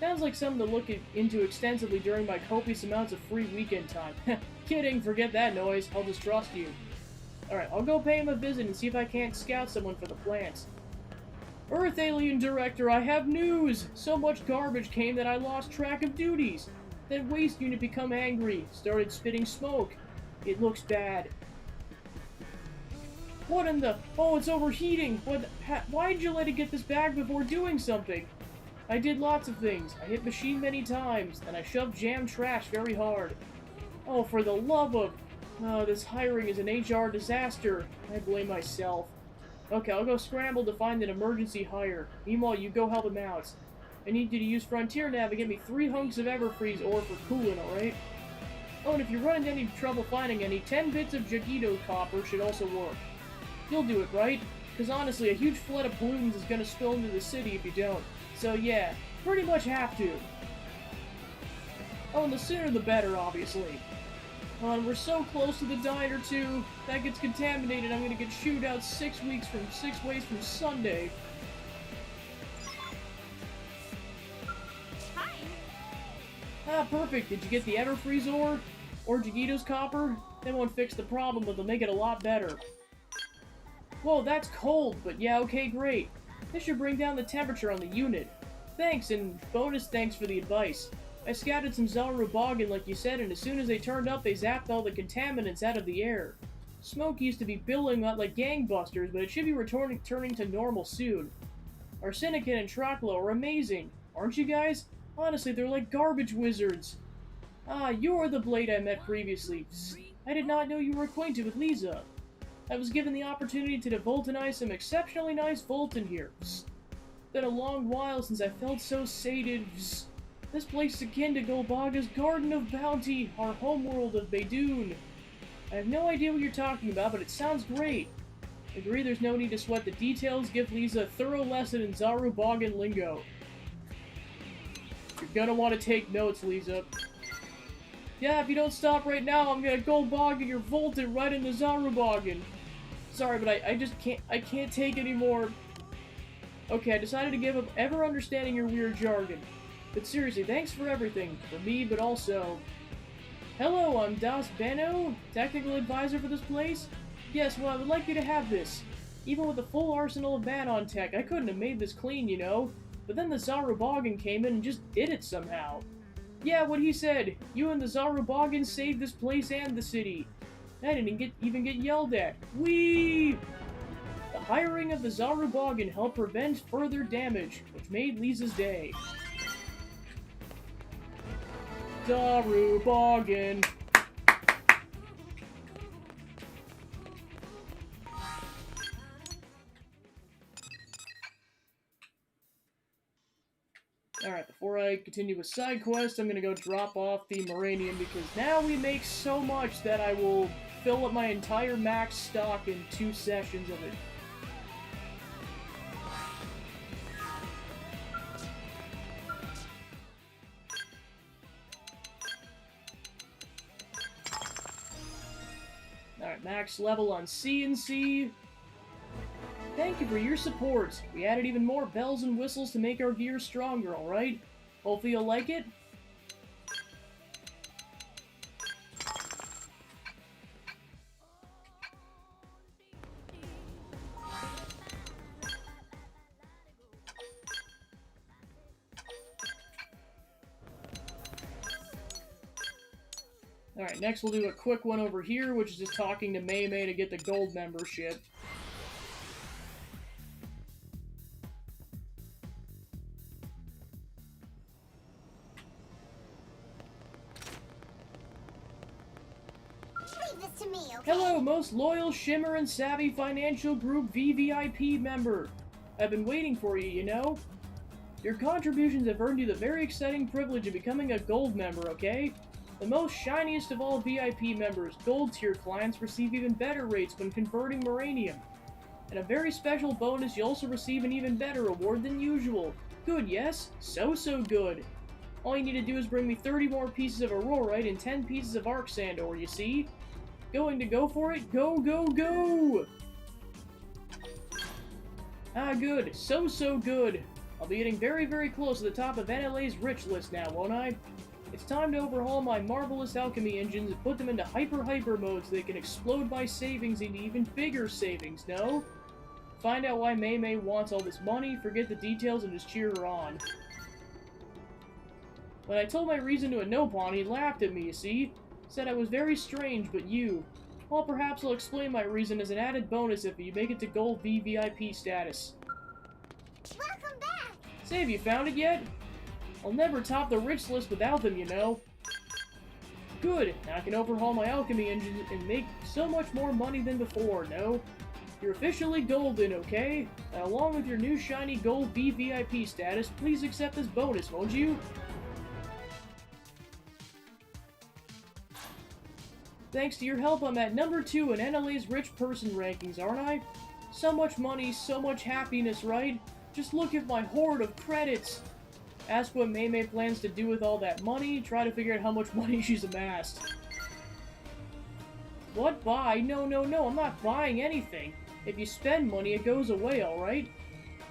Sounds like something to look into extensively during my copious amounts of free weekend time. Kidding, forget that noise, I'll just trust you. Alright, I'll go pay him a visit and see if I can't scout someone for the plants. Earth Alien Director, I have news! So much garbage came that I lost track of duties. That waste unit become angry, started spitting smoke. It looks bad. What in the... Oh, it's overheating! Why'd you let it get this bad before doing something? I did lots of things. I hit machine many times, and I shoved jam trash very hard. Oh, for the love of... this hiring is an HR disaster. I blame myself. Okay, I'll go scramble to find an emergency hire. Meanwhile, you go help him out. I need you to use Frontier Nav and get me 3 hunks of Everfreeze ore for coolant, alright? Oh, and if you run into any trouble finding any, 10 bits of Jagito copper should also work. You'll do it, right? Because honestly, a huge flood of pollutants is going to spill into the city if you don't. So yeah, pretty much have to. Oh, and the sooner the better, obviously. We're so close to the diner, too. If that gets contaminated, I'm gonna get chewed out 6 ways from Sunday. Hi. Ah, perfect. Did you get the Everfreeze ore? Or Jagito's copper? They won't fix the problem, but they'll make it a lot better. Whoa, that's cold, but yeah, okay, great. This should bring down the temperature on the unit. Thanks, and bonus thanks for the advice. I scouted some Zarubogan like you said, and as soon as they turned up, they zapped all the contaminants out of the air. Smoke used to be billowing out like gangbusters, but it should be returning to normal soon. Arsenican and Troclo are amazing, aren't you guys? Honestly, they're like garbage wizards. Ah, you're the Blade I met previously. Psst. I did not know you were acquainted with Lisa. I was given the opportunity to devulcanize some exceptionally nice Volton here. Psst. Been a long while since I felt so sated. Psst. This place is akin to Golbaga's Garden of Bounty, our homeworld of Beidoon. I have no idea what you're talking about, but it sounds great. Agree there's no need to sweat the details, give Lisa a thorough lesson in Zarubogan lingo. You're gonna want to take notes, Lisa. Yeah, if you don't stop right now, I'm gonna Golbaga your Volton right into Zarubogan. Sorry, but I can't take anymore. Okay, I decided to give up ever understanding your weird jargon. But seriously, thanks for everything. For me, but also... Hello, I'm Das Benno, technical advisor for this place? Yes, well, I would like you to have this. Even with a full arsenal of Manon tech, I couldn't have made this clean, you know? But then the Zarubogan came in and just did it somehow. Yeah, what he said. You and the Zarubogan saved this place and the city. I didn't even get yelled at. Whee! The hiring of the Zarubogan helped prevent further damage, which made Lisa's day. Zarubogan. Alright, before I continue with side quests, I'm gonna go drop off the Moranium because now we make so much that I will fill up my entire max stock in 2 sessions of it. Alright, max level on C and C. Thank you for your support. We added even more bells and whistles to make our gear stronger, alright? Hopefully you'll like it. Alright, next we'll do a quick one over here, which is just talking to Mei Mei to get the gold membership. Leave this to me, okay? Hello, most loyal, shimmer, and savvy financial group VVIP member. I've been waiting for you, you know? Your contributions have earned you the very exciting privilege of becoming a gold member, okay? The most shiniest of all VIP members, gold tier clients receive even better rates when converting Moranium. And a very special bonus, you also receive an even better award than usual. Good, yes? So good. All you need to do is bring me 30 more pieces of Aurorite and 10 pieces of Arc Sandor, you see? Going to go for it? Go, go, go! Ah, good. So good. I'll be getting very close to the top of NLA's rich list now, won't I? It's time to overhaul my marvelous alchemy engines and put them into hyper mode so they can explode my savings into even bigger savings, no? Find out why Mei Mei wants all this money, forget the details, and just cheer her on. When I told my reason to a Nopon, he laughed at me, you see? Said I was very strange, but you... Well, perhaps I'll explain my reason as an added bonus if you make it to Gold VVIP status. Welcome back! Say, have you found it yet? I'll never top the rich list without them, you know. Good, now I can overhaul my alchemy engine and make so much more money than before, no? You're officially golden, okay? And along with your new shiny gold VVIP status, please accept this bonus, won't you? Thanks to your help, I'm at number 2 in NLA's rich person rankings, aren't I? So much money, so much happiness, right? Just look at my hoard of credits! Ask what Mei Mei plans to do with all that money, try to figure out how much money she's amassed. What buy? No, I'm not buying anything. If you spend money, it goes away, alright?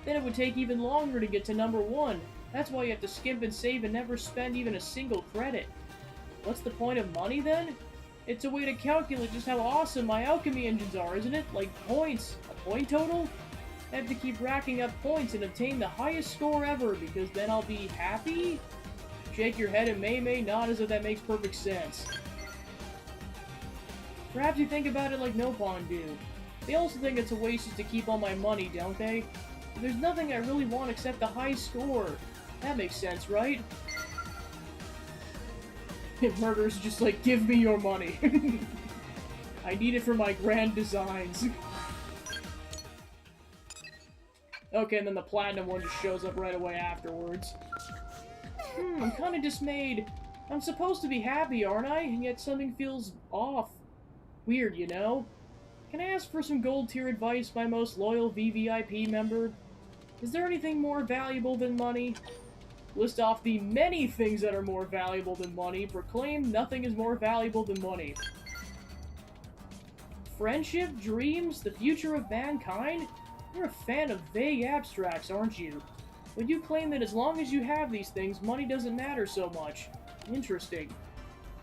Then it would take even longer to get to number 1. That's why you have to skimp and save and never spend even a single credit. What's the point of money, then? It's a way to calculate just how awesome my alchemy engines are, isn't it? Like points. A point total? I have to keep racking up points and obtain the highest score ever, because then I'll be happy? Shake your head and Mei Mei nod as if that makes perfect sense. Perhaps you think about it like Nopon do. They also think it's a waste just to keep all my money, don't they? But there's nothing I really want except the high score. That makes sense, right? Murder's just like, give me your money. I need it for my grand designs. Okay, and then the platinum one just shows up right away afterwards. I'm kinda dismayed. I'm supposed to be happy, aren't I? And yet something feels off. Weird, you know? Can I ask for some gold tier advice, my most loyal VVIP member? Is there anything more valuable than money? List off the many things that are more valuable than money. Proclaim nothing is more valuable than money. Friendship? Dreams? The future of mankind? You're a fan of vague abstracts, aren't you? Would you claim that as long as you have these things, money doesn't matter so much? Interesting.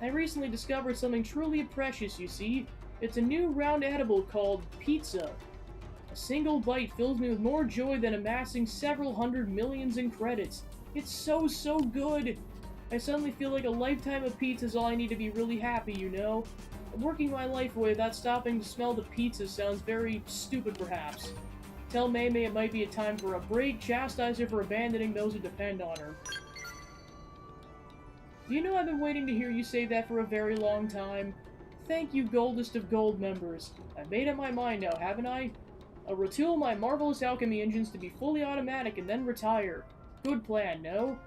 I recently discovered something truly precious, you see. It's a new round edible called pizza. A single bite fills me with more joy than amassing several hundred millions in credits. It's so good! I suddenly feel like a lifetime of pizza is all I need to be really happy, you know? Working my life away without stopping to smell the pizza sounds very stupid, perhaps. Tell Mei Mei it might be a time for a break, chastise her for abandoning those who depend on her. Do you know I've been waiting to hear you say that for a very long time? Thank you, goldest of gold members. I've made up my mind now, haven't I? I'll retool my marvelous alchemy engines to be fully automatic and then retire. Good plan, no?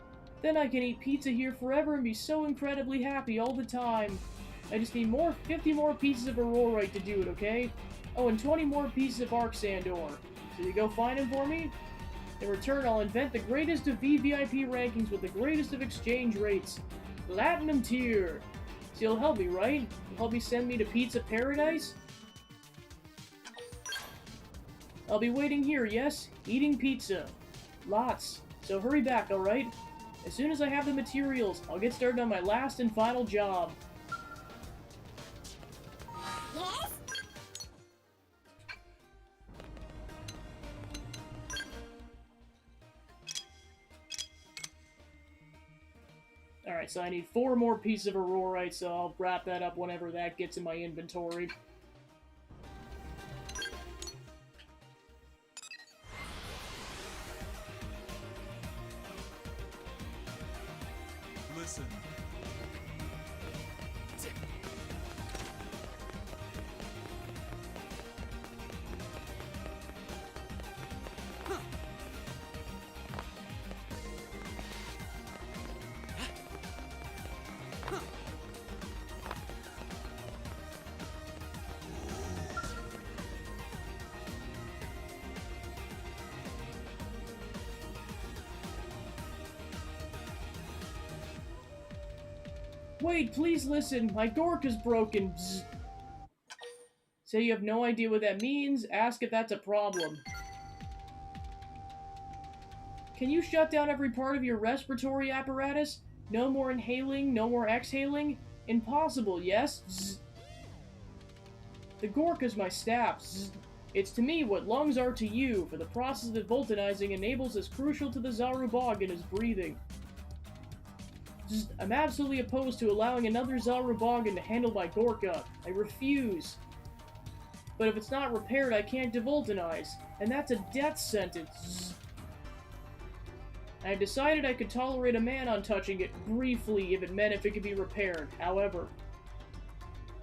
Then I can eat pizza here forever and be so incredibly happy all the time. I just need 50 more pieces of Aurorite to do it, okay? Oh, and 20 more pieces of Arc Sandor. So you go find them for me? In return, I'll invent the greatest of VVIP rankings with the greatest of exchange rates. Platinum tier! So you'll help me, right? You'll help me send me to Pizza Paradise? I'll be waiting here, yes? Eating pizza. Lots. So hurry back, alright? As soon as I have the materials, I'll get started on my last and final job. Yes? Alright, so I need 4 more pieces of aurorite, so I'll wrap that up whenever that gets in my inventory. Listen. Wait, please listen. My Gorka's broken. Bzz. Say you have no idea what that means? Ask if that's a problem. Can you shut down every part of your respiratory apparatus? No more inhaling, no more exhaling? Impossible, yes? Bzz. The Gorka's my staff. Bzz. It's to me what lungs are to you, for the process of voltanizing enables as crucial to the Zarubogan as breathing. I'm absolutely opposed to allowing another Zarubogan to handle my Gorka. I refuse. But if it's not repaired, I can't devoltanize, and that's a death sentence. I decided I could tolerate a man on touching it briefly if it could be repaired. However,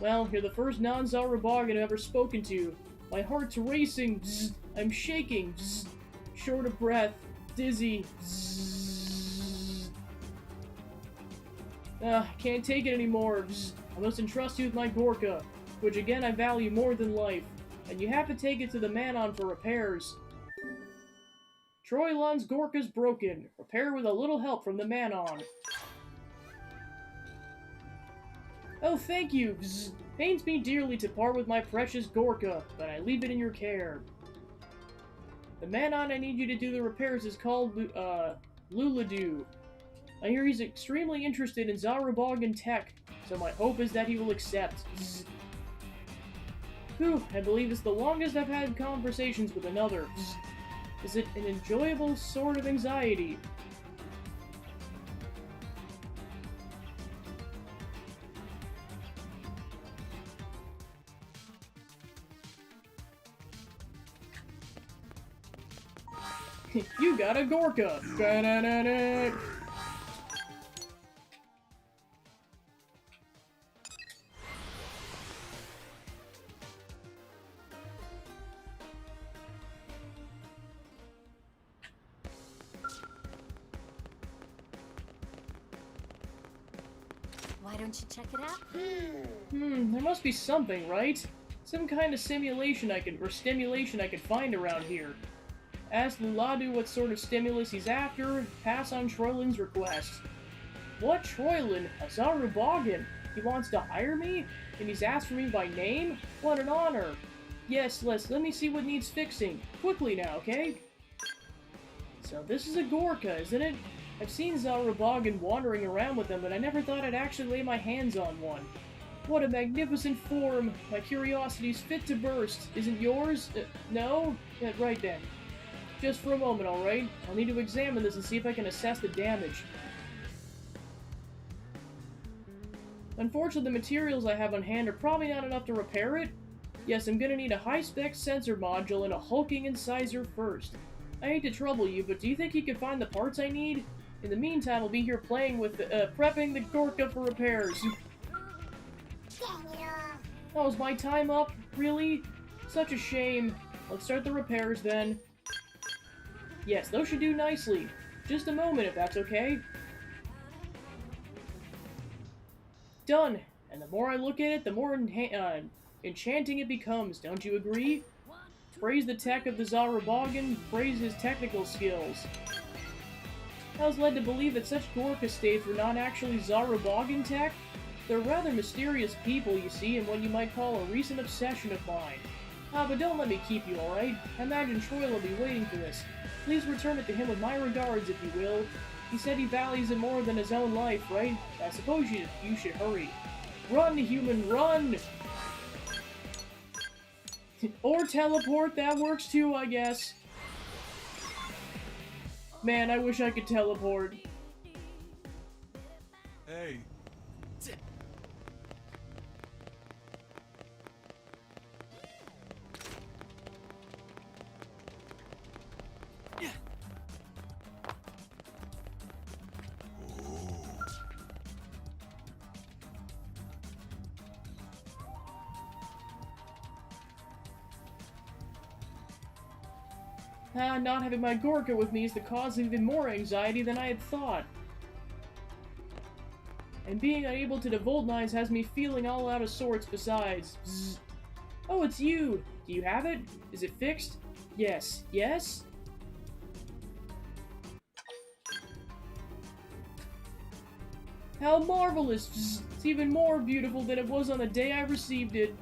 well, you're the first non-Zarubogan I've ever spoken to. My heart's racing. I'm shaking. Short of breath. Dizzy. Can't take it anymore. I must entrust you with my Gorka, which again I value more than life, and you have to take it to the Manon for repairs. Troilon's Gorka's broken. Repair with a little help from the Manon. Oh, thank you. Pains me dearly to part with my precious Gorka, but I leave it in your care. The Manon I need you to do the repairs is called, Luladu. I hear he's extremely interested in Zarubogan tech, so my hope is that he will accept. Whew, I believe it's the longest I've had conversations with another. Is it an enjoyable sort of anxiety? You got a Gorka! Da-da-da-da. Why don't you check it out? There must be something, right? Some kind of stimulation I could find around here. Ask Luladu what sort of stimulus he's after, pass on Troilin's request. What Troilin? A Zarubogan? He wants to hire me? And he's asked for me by name? What an honor! Yes, let me see what needs fixing. Quickly now, okay? So this is a Gorka, isn't it? I've seen Zarubogan wandering around with them, but I never thought I'd actually lay my hands on one. What a magnificent form! My curiosity's fit to burst. Isn't yours? No? Right then. Just for a moment, alright? I'll need to examine this and see if I can assess the damage. Unfortunately, the materials I have on hand are probably not enough to repair it. Yes, I'm gonna need a high-spec sensor module and a hulking incisor first. I hate to trouble you, but do you think you can find the parts I need? In the meantime, I'll be here playing with, prepping the Gorka for repairs. Oh, is my time up? Really? Such a shame. Let's start the repairs then. Yes, those should do nicely. Just a moment, if that's okay. Done. And the more I look at it, the more enchanting it becomes, don't you agree? Praise the tech of the Zarubogan, praise his technical skills. I was led to believe that such Gorka states were not actually Zarubogan tech. They're rather mysterious people, you see, and what you might call a recent obsession of mine. Ah, but don't let me keep you, alright? I imagine Troy will be waiting for this. Please return it to him with my regards, if you will. He said he values it more than his own life, right? I suppose you should hurry. Run, human, run! Or teleport, that works too, I guess. Man, I wish I could teleport. Hey. Not having my Gorka with me is the cause of even more anxiety than I had thought. And being unable to devultinize has me feeling all out of sorts besides. Bzz. Oh, it's you! Do you have it? Is it fixed? Yes. Yes? How marvelous! Bzz. It's even more beautiful than it was on the day I received it.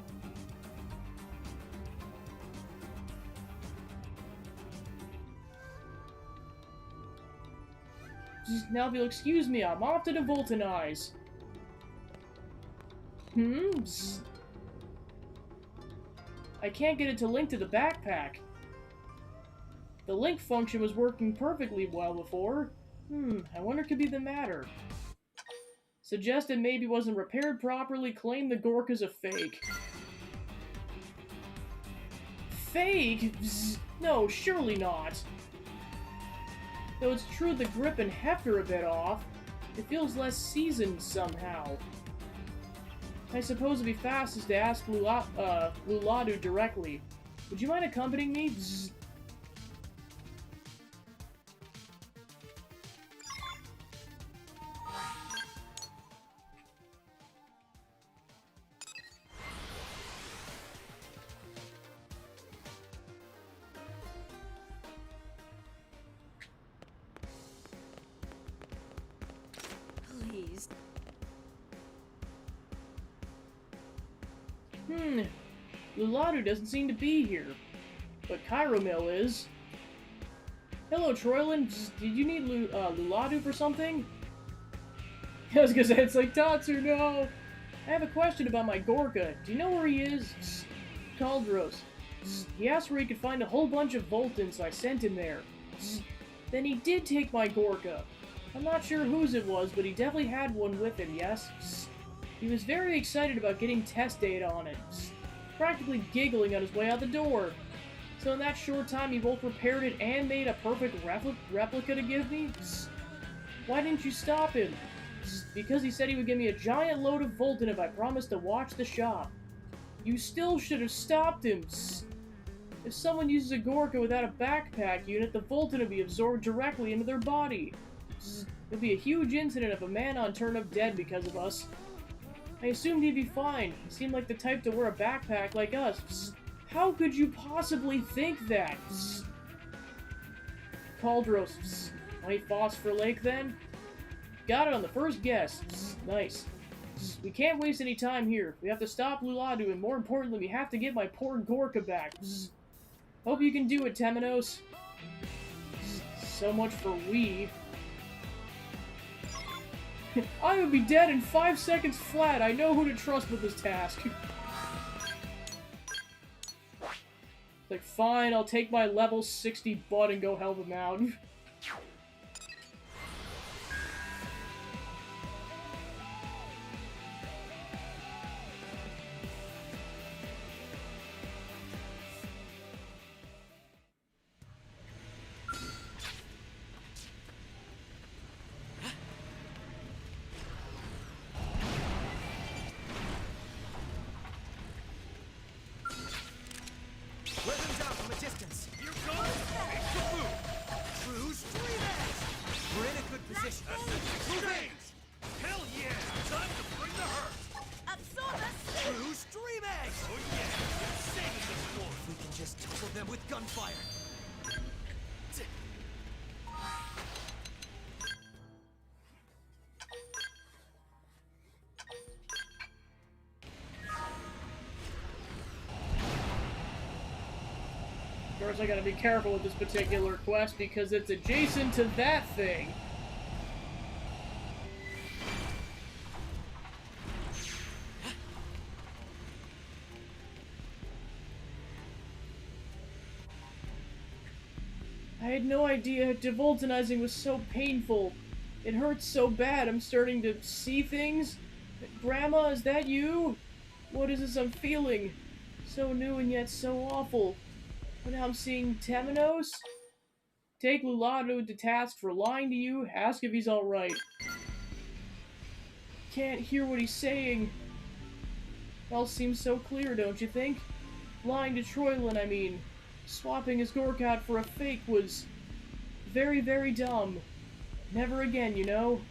Now if you'll excuse me, I'm off to devultinize. Bzz. I can't get it to link to the backpack. The link function was working perfectly well before. I wonder what could be the matter. Suggested maybe wasn't repaired properly, claimed the Gorka's a fake. Fake? Bzz. No, surely not. Though it's true the grip and heft are a bit off, it feels less seasoned somehow. I suppose it'd be fastest to ask Luladu directly. Would you mind accompanying me? Bzz. Please. Luladu doesn't seem to be here. But Kyromil is. Hello, Troyland. Did you need Luladu for something? I was gonna say, it's like, Tatsu, no! I have a question about my Gorka. Do you know where he is? Kaldros. He asked where he could find a whole bunch of Voltons, so I sent him there. Then he did take my Gorka. I'm not sure whose it was, but he definitely had one with him, yes? He was very excited about getting test data on it, practically giggling on his way out the door. So in that short time, he both repaired it and made a perfect replica to give me? Why didn't you stop him? Because he said he would give me a giant load of Volton if I promised to watch the shop. You still should have stopped him. If someone uses a Gorka without a backpack unit, the Volton would be absorbed directly into their body. It'd be a huge incident if a man turned up dead because of us. I assumed he'd be fine. He seemed like the type to wear a backpack like us. How could you possibly think that? Kaldros. White Phosphor Lake, then? Got it on the first guess. Nice. We can't waste any time here. We have to stop Luladu, and more importantly, we have to get my poor Gorka back. Hope you can do it, Temenos. So much for we. I would be dead in 5 seconds flat. I know who to trust with this task. Like, fine, I'll take my level 60 butt and go help him out. Wear them down from a distance. You go! Make the move! True stream edge! We're in a good position. Exchange! Hell yeah! Time to bring the hurt! Absorb us! True stream edge! Oh yeah! You're saving this one! We can just topple them with gunfire. Of course, I gotta be careful with this particular quest because it's adjacent to that thing. I had no idea devulcanizing was so painful. It hurts so bad, I'm starting to see things. Grandma, is that you? What is this I'm feeling? So new and yet so awful. But now I'm seeing Temenos? Take Lulado to task for lying to you, ask if he's alright. Can't hear what he's saying. It all seems so clear, don't you think? Lying to Troylan, I mean. Swapping his Gorkat for a fake was very, very dumb. Never again, you know?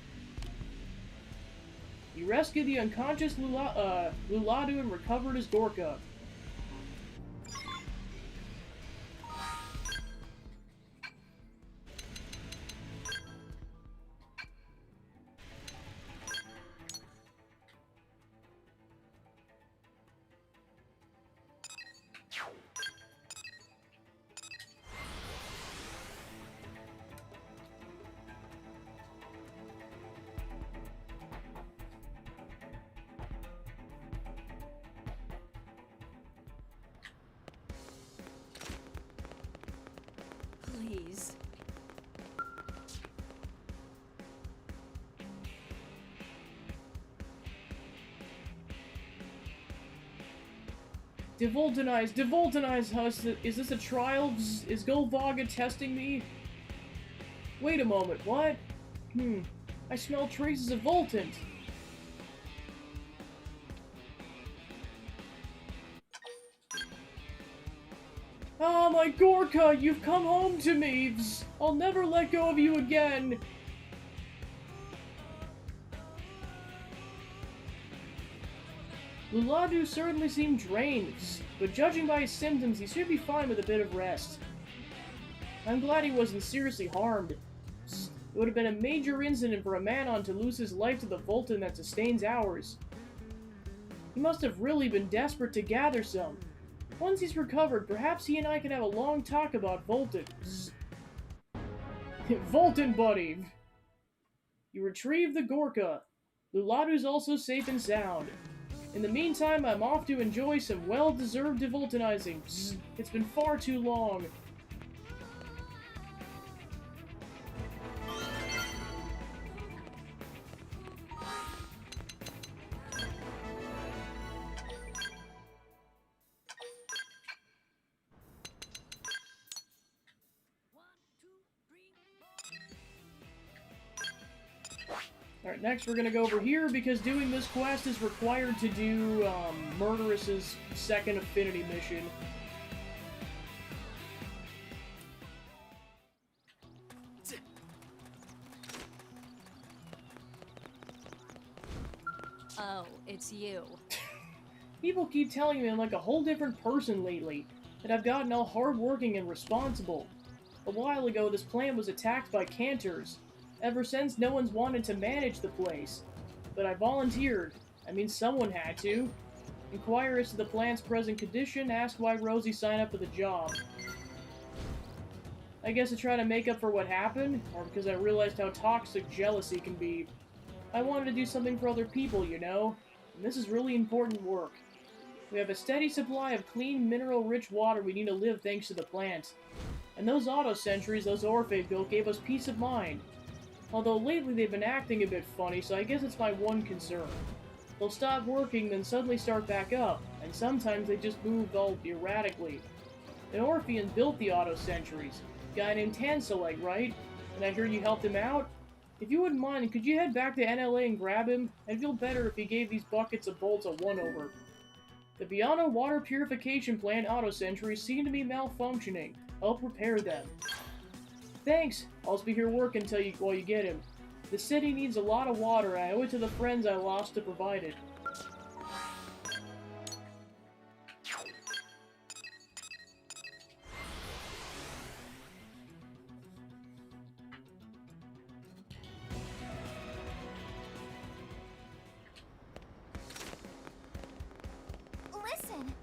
He rescued the unconscious Lulado and recovered his Gorka. Please. Devulcanize us! Is this a trial? Is Golvaga testing me? Wait a moment, what? I smell traces of Voltant. Ah, my Gorka, you've come home to me! I'll never let go of you again! Luladu certainly seemed drained, but judging by his symptoms, he should be fine with a bit of rest. I'm glad he wasn't seriously harmed. It would have been a major incident for a Manon to lose his life to the Voltan that sustains ours. He must have really been desperate to gather some. Once he's recovered, perhaps he and I can have a long talk about Voltan. Voltan, buddy! You retrieved the Gorka. Luladu's also safe and sound. In the meantime, I'm off to enjoy some well-deserved devulcanizing. It's been far too long. Alright, next we're gonna go over here because doing this quest is required to do Murderous's second affinity mission. Oh, it's you. People keep telling me I'm like a whole different person lately, that I've gotten all hardworking and responsible. A while ago, this plant was attacked by cantors. Ever since, no one's wanted to manage the place. But I volunteered. I mean, someone had to. Inquire as to the plant's present condition, ask why Rosie signed up for the job. I guess to try to make up for what happened, or because I realized how toxic jealousy can be. I wanted to do something for other people, you know? And this is really important work. We have a steady supply of clean, mineral-rich water we need to live thanks to the plant. And those auto-sentries those Orphe built gave us peace of mind. Although lately they've been acting a bit funny, so I guess it's my one concern. They'll stop working, then suddenly start back up, and sometimes they just move all erratically. An Orphean built the auto-sentries. A guy named Tanseleg, right? And I hear you helped him out? If you wouldn't mind, could you head back to NLA and grab him? I'd feel better if he gave these buckets of bolts a one-over. The Biano water purification plant auto-sentries seem to be malfunctioning. Help repair them. Thanks! I'll just be here working while you get him. The city needs a lot of water, and I owe it to the friends I lost to provide it. Listen!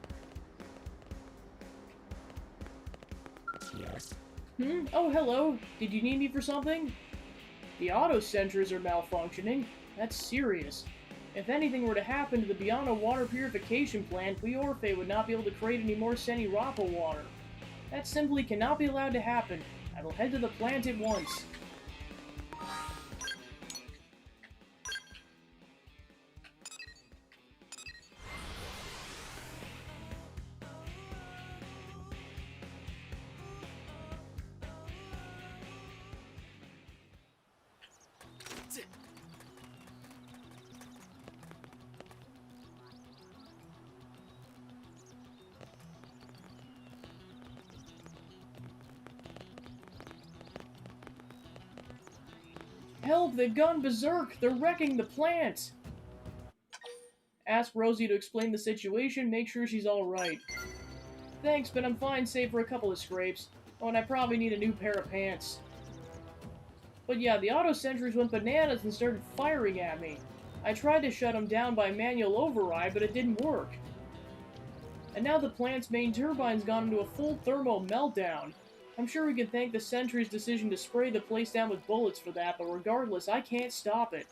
Oh, hello. Did you need me for something? The auto sentries are malfunctioning. That's serious. If anything were to happen to the Biana water purification plant, Orphe would not be able to create any more Seni Rappa water. That simply cannot be allowed to happen. I will head to the plant at once. Help! They've gone berserk! They're wrecking the plant! Ask Rosie to explain the situation, make sure she's alright. Thanks, but I'm fine save for a couple of scrapes. Oh, and I probably need a new pair of pants. But yeah, the auto sentries went bananas and started firing at me. I tried to shut them down by manual override, but it didn't work. And now the plant's main turbine's gone into a full thermo meltdown. I'm sure we can thank the Sentry's decision to spray the place down with bullets for that, but regardless, I can't stop it.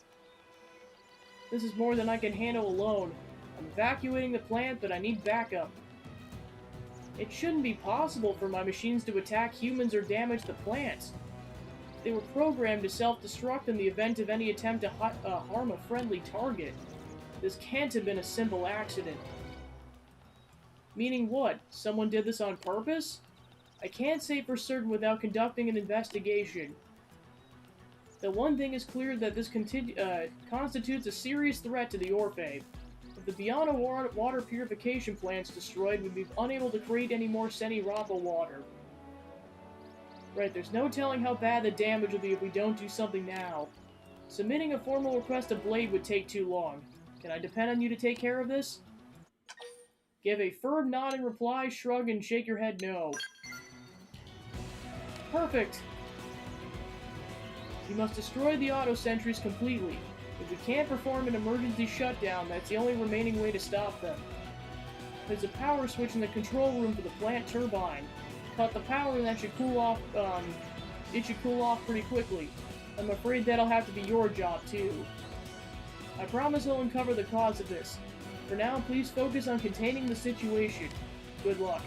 This is more than I can handle alone. I'm evacuating the plant, but I need backup. It shouldn't be possible for my machines to attack humans or damage the plants. They were programmed to self-destruct in the event of any attempt to harm a friendly target. This can't have been a simple accident. Meaning what? Someone did this on purpose? I can't say for certain without conducting an investigation. The one thing is clear that this constitutes a serious threat to the Orphe. If the Biana water purification plant's destroyed, we'd be unable to create any more Seni Rappa water. Right, there's no telling how bad the damage will be if we don't do something now. Submitting a formal request to Blade would take too long. Can I depend on you to take care of this? Give a firm nod in reply, shrug, and shake your head no. Perfect! You must destroy the auto sentries completely. If we can't perform an emergency shutdown, that's the only remaining way to stop them. There's a power switch in the control room for the plant turbine. Cut the power and that should cool off, it should cool off pretty quickly. I'm afraid that'll have to be your job, too. I promise I'll uncover the cause of this. For now, please focus on containing the situation. Good luck.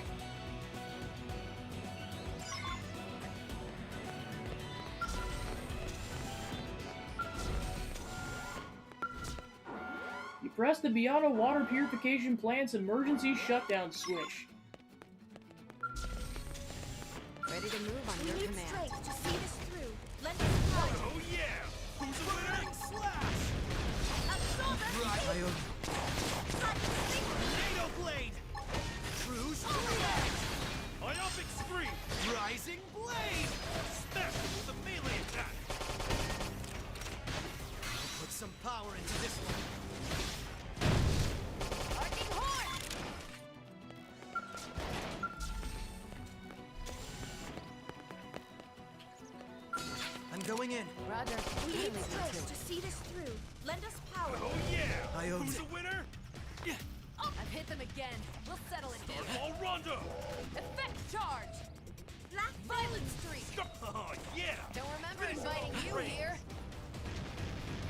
You press the Biana water purification plant's emergency shutdown switch. Ready to move on your command. Strength to see this through. Lend us power. Oh yeah! Who's a winner? Slash! Right. Xenoblade! True React! Iopic Scream! Rising Blade! Smash it with a melee attack! Put some power into this one. Arcing horn! I'm going in. Roger. We need strength to see this through. Lend us power. Oh yeah! I own Who's it. a winner? Oh, I've hit them again. We'll settle it here. All Rondo! Effect charge! Black violent streak! Oh yeah! Don't remember inviting you here.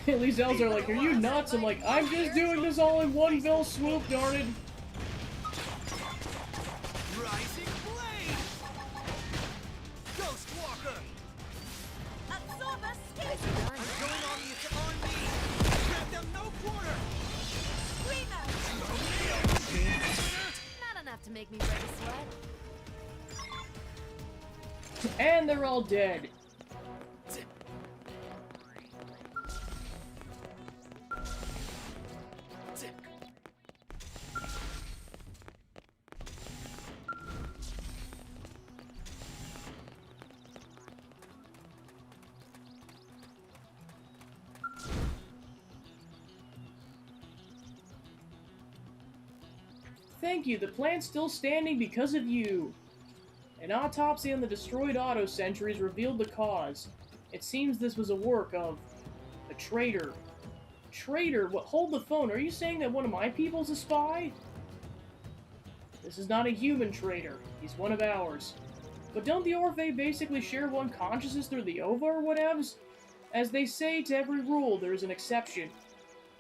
These elves are like, are you nuts? I'm like, I'm just doing this all in one fell swoop, darn it. Rising Blade! Ghost Walker! Absorber skin! I'm going on you to on me! Grab them no quarter! Screamer! Not enough to make me break a sweat. And they're all dead. Thank you, the plant's still standing because of you. An autopsy on the destroyed auto sentries revealed the cause. It seems this was a work of a traitor. Traitor? What? Hold the phone. Are you saying that one of my people's a spy? This is not a human traitor. He's one of ours. But don't the Orphe basically share one consciousness through the Ova or whatevs? As they say, to every rule there is an exception.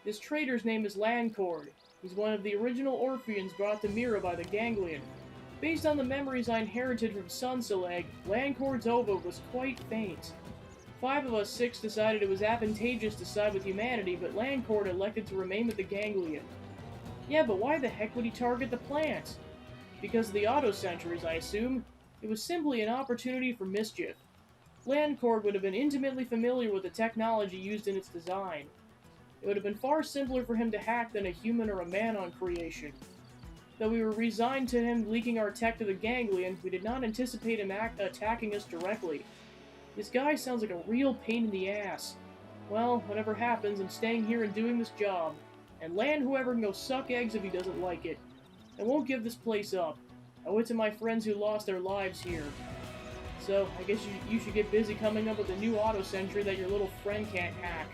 This traitor's name is Landcord. He's one of the original Orpheans brought to Mira by the Ganglion. Based on the memories I inherited from Sunseleg, Landcord's Ova was quite faint. 5 of us 6 decided it was advantageous to side with humanity, but Landcord elected to remain with the Ganglion. Yeah, but why the heck would he target the plant? Because of the auto-sentries, I assume. It was simply an opportunity for mischief. Landcord would have been intimately familiar with the technology used in its design. It would have been far simpler for him to hack than a human or a man on creation. Though we were resigned to him leaking our tech to the Ganglion, we did not anticipate him attacking us directly. This guy sounds like a real pain in the ass. Well, whatever happens, I'm staying here and doing this job. And land whoever can go suck eggs if he doesn't like it. I won't give this place up. I owe it to my friends who lost their lives here. So, I guess you should get busy coming up with a new auto-sentry that your little friend can't hack.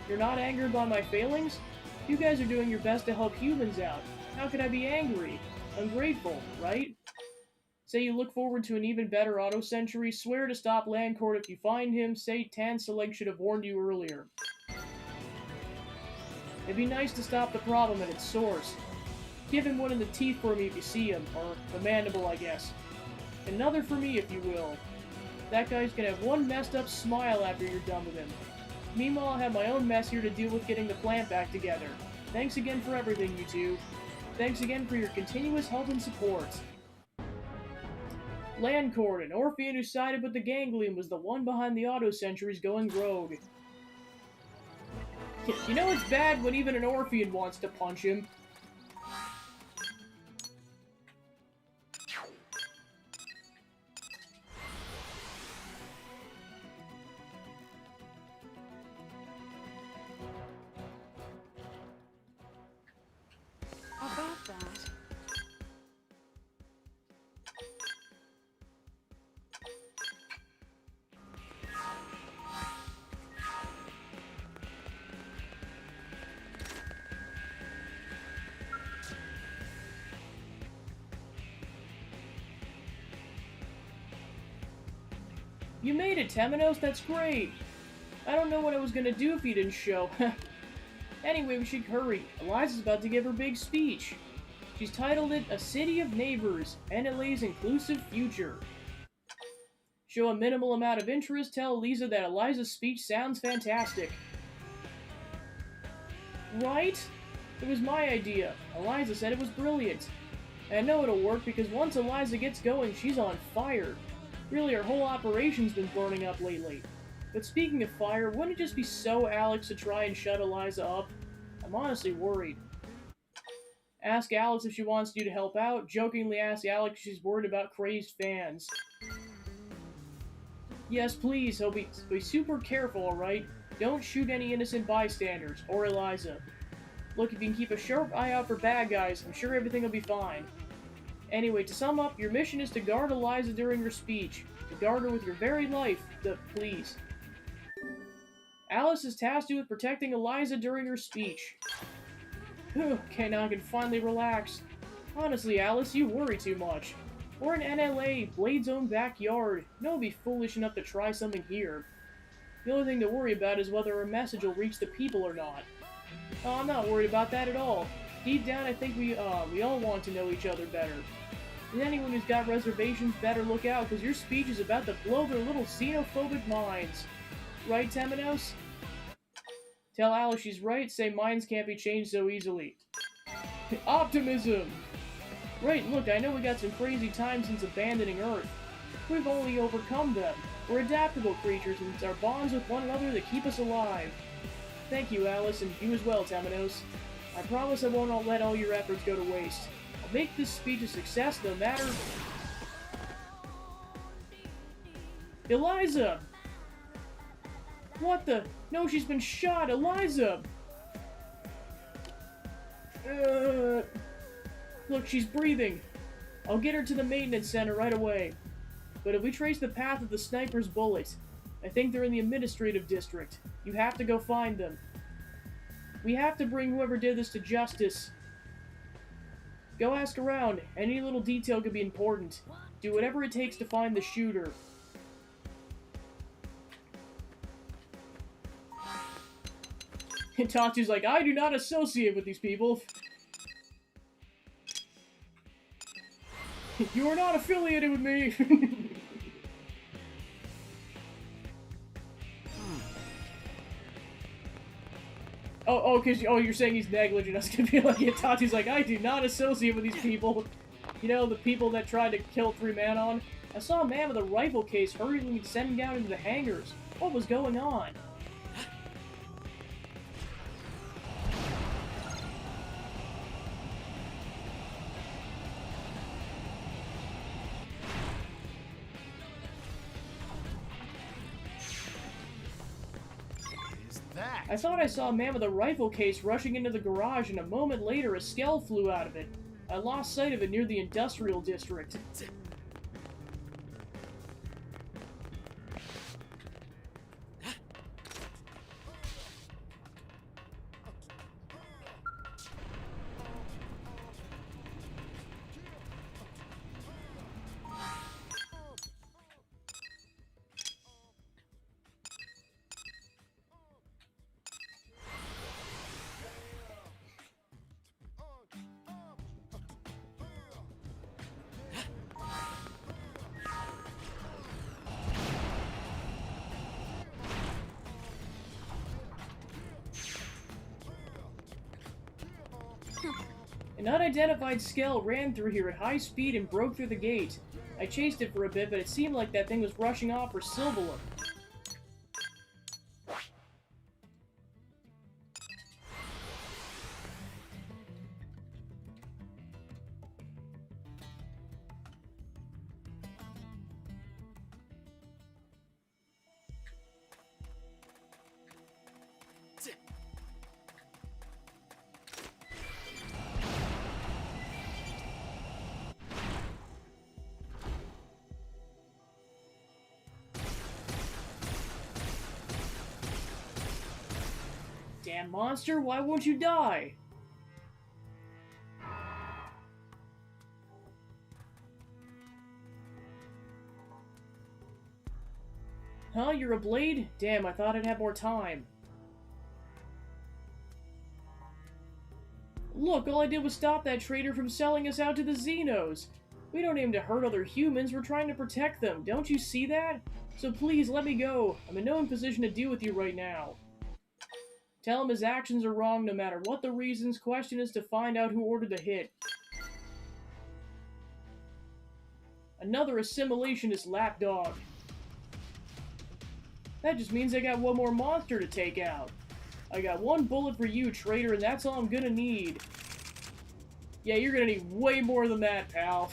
You're not angered by my failings? You guys are doing your best to help humans out. How could I be angry? Ungrateful, right? Say you look forward to an even better auto-sentry, swear to stop Landcord if you find him, say Tanseleg should have warned you earlier. It'd be nice to stop the problem at its source. Give him one in the teeth for me if you see him, or the mandible, I guess. Another for me, if you will. That guy's gonna have one messed up smile after you're done with him. Meanwhile, I'll have my own mess here to deal with getting the plant back together. Thanks again for everything, you two. Thanks again for your continuous help and support. Landcord, an Orphean who sided with the Ganglion, was the one behind the auto-sentries going rogue. You know it's bad when even an Orphean wants to punch him. About that. You made it, Temenos, that's great! I don't know what I was gonna do if you didn't show. Anyway, we should hurry. Eliza's about to give her big speech. She's titled it A City of Neighbors, NLA's Inclusive Future. Show a minimal amount of interest, tell Eliza that Eliza's speech sounds fantastic. Right? It was my idea. Eliza said it was brilliant. And I know it'll work because once Eliza gets going, she's on fire. Really, our whole operation's been burning up lately. But speaking of fire, wouldn't it just be so Alex to try and shut Eliza up? I'm honestly worried. Ask Alex if she wants you to help out. Jokingly ask Alex if she's worried about crazed fans. Yes, please, he'll be super careful, alright? Don't shoot any innocent bystanders, or Eliza. Look, if you can keep a sharp eye out for bad guys, I'm sure everything will be fine. Anyway, to sum up, your mission is to guard Eliza during her speech. To guard her with your very life, please. Alice has tasked you with protecting Eliza during her speech. Okay, now I can finally relax. Honestly, Alice, you worry too much. We're in NLA, Blade's own backyard. No one would be foolish enough to try something here. The only thing to worry about is whether our message will reach the people or not. Oh, I'm not worried about that at all. Deep down, I think we all want to know each other better. And anyone who's got reservations better look out, because your speech is about to blow their little xenophobic minds. Right, Temenos? Tell Alice she's right, say minds can't be changed so easily. Optimism! Right, look, I know we got some crazy times since abandoning Earth. We've only overcome them. We're adaptable creatures, and it's our bonds with one another that keep us alive. Thank you, Alice, and you as well, Temenos. I promise I won't let all your efforts go to waste. I'll make this speech a success no matter... Eliza! What the? No, she's been shot! Eliza! Look, she's breathing. I'll get her to the maintenance center right away. But if we trace the path of the sniper's bullet, I think they're in the administrative district. You have to go find them. We have to bring whoever did this to justice. Go ask around. Any little detail could be important. Do whatever it takes to find the shooter. And Tatsu's like, I do not associate with these people. You are not affiliated with me. You're saying he's negligent. I was gonna be like, Itachi's like, I do not associate with these people. You know, the people that tried to kill 3 Man on? I saw a man with a rifle case hurriedly descending down into the hangars. What was going on? I thought I saw a man with a rifle case rushing into the garage, and a moment later a skell flew out of it. I lost sight of it near the industrial district. An unidentified skell ran through here at high speed and broke through the gate. I chased it for a bit, but it seemed like that thing was rushing off for Silverlum. Damn monster, why won't you die? Huh, you're a blade? Damn, I thought I'd have more time. Look, all I did was stop that traitor from selling us out to the Xenos. We don't aim to hurt other humans, we're trying to protect them. Don't you see that? So please, let me go. I'm in no position to deal with you right now. Tell him his actions are wrong no matter what the reasons. Question is to find out who ordered the hit. Another assimilationist lapdog. That just means I got one more monster to take out. I got 1 bullet for you, traitor, and that's all I'm gonna need. Yeah, you're gonna need way more than that, pal.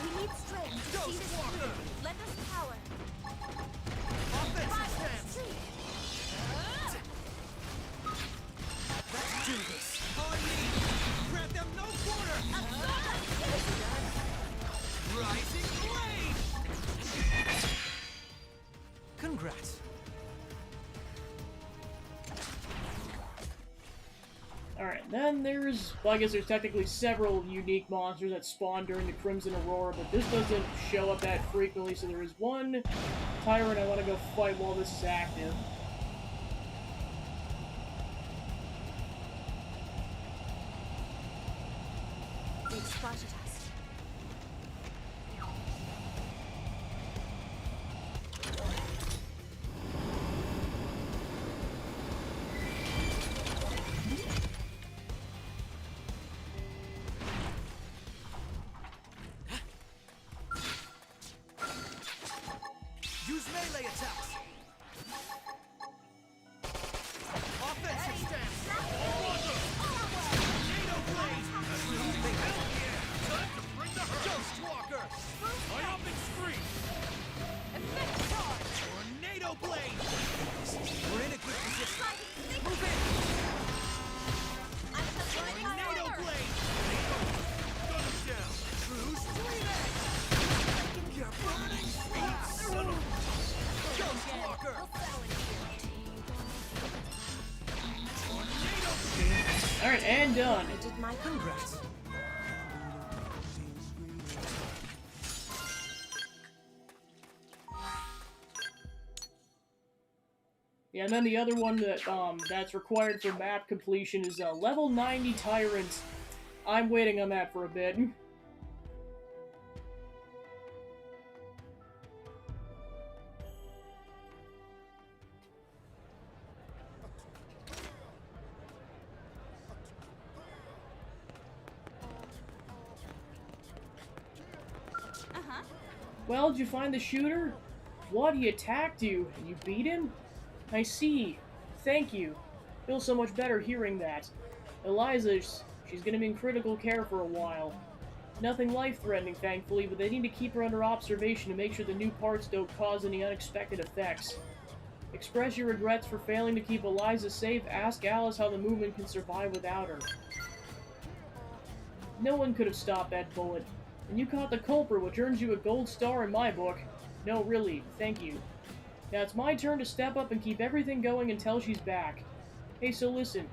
We need strength to see this happen. Lend us power. Offensive stance. Let's do this. On me. Grant them no quarter. Rising blade. Congrats. Alright, then there's... Well, I guess there's technically several unique monsters that spawn during the Crimson Aurora, but this doesn't show up that frequently, so there is one tyrant I want to go fight while this is active. The exposure test. Use melee attacks. Offensive stance. Xenoblade. Hell yeah. Alright, and done. I did my Congrats. Yeah, and then the other one that that's required for map completion is level 90 Tyrant. I'm waiting on that for a bit. Well, did you find the shooter? What, he attacked you, and you beat him? I see. Thank you. Feels so much better hearing that. Eliza, she's gonna be in critical care for a while. Nothing life-threatening, thankfully, but they need to keep her under observation to make sure the new parts don't cause any unexpected effects. Express your regrets for failing to keep Eliza safe. Ask Alice how the movement can survive without her. No one could have stopped that bullet. And you caught the culprit, which earns you a gold star in my book. No, really, thank you. Now it's my turn to step up and keep everything going until she's back. Hey, so listen,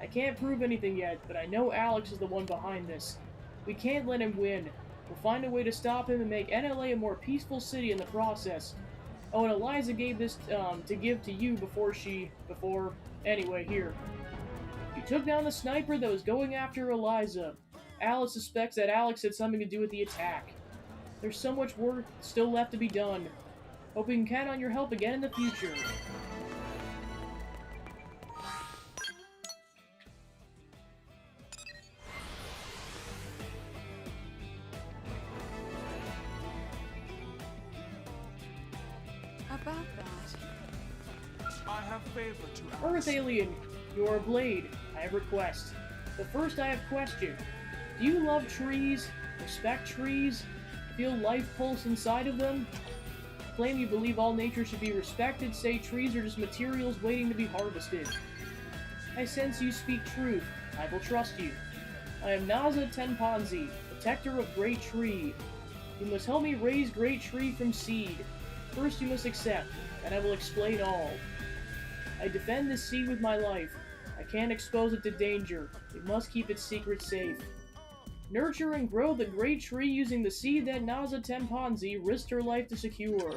I can't prove anything yet, but I know Alex is the one behind this. We can't let him win. We'll find a way to stop him and make NLA a more peaceful city in the process. Oh, and Eliza gave this to give to you anyway, here. You took down the sniper that was going after Eliza. Alice suspects that Alex had something to do with the attack. There's so much work still left to be done. Hope we can count on your help again in the future. About that. I have favor to ask. Earth Alien, you're a blade. I have request. But first I have question. Do you love trees? Respect trees? Feel life pulse inside of them? Claim you believe all nature should be respected, say trees are just materials waiting to be harvested. I sense you speak truth. I will trust you. I am Naza Tenpanzi, protector of Great Tree. You must help me raise Great Tree from seed. First you must accept, and I will explain all. I defend this seed with my life. I can't expose it to danger. We must keep its secret safe. Nurture and grow the great tree using the seed that Naza Tempanzi risked her life to secure.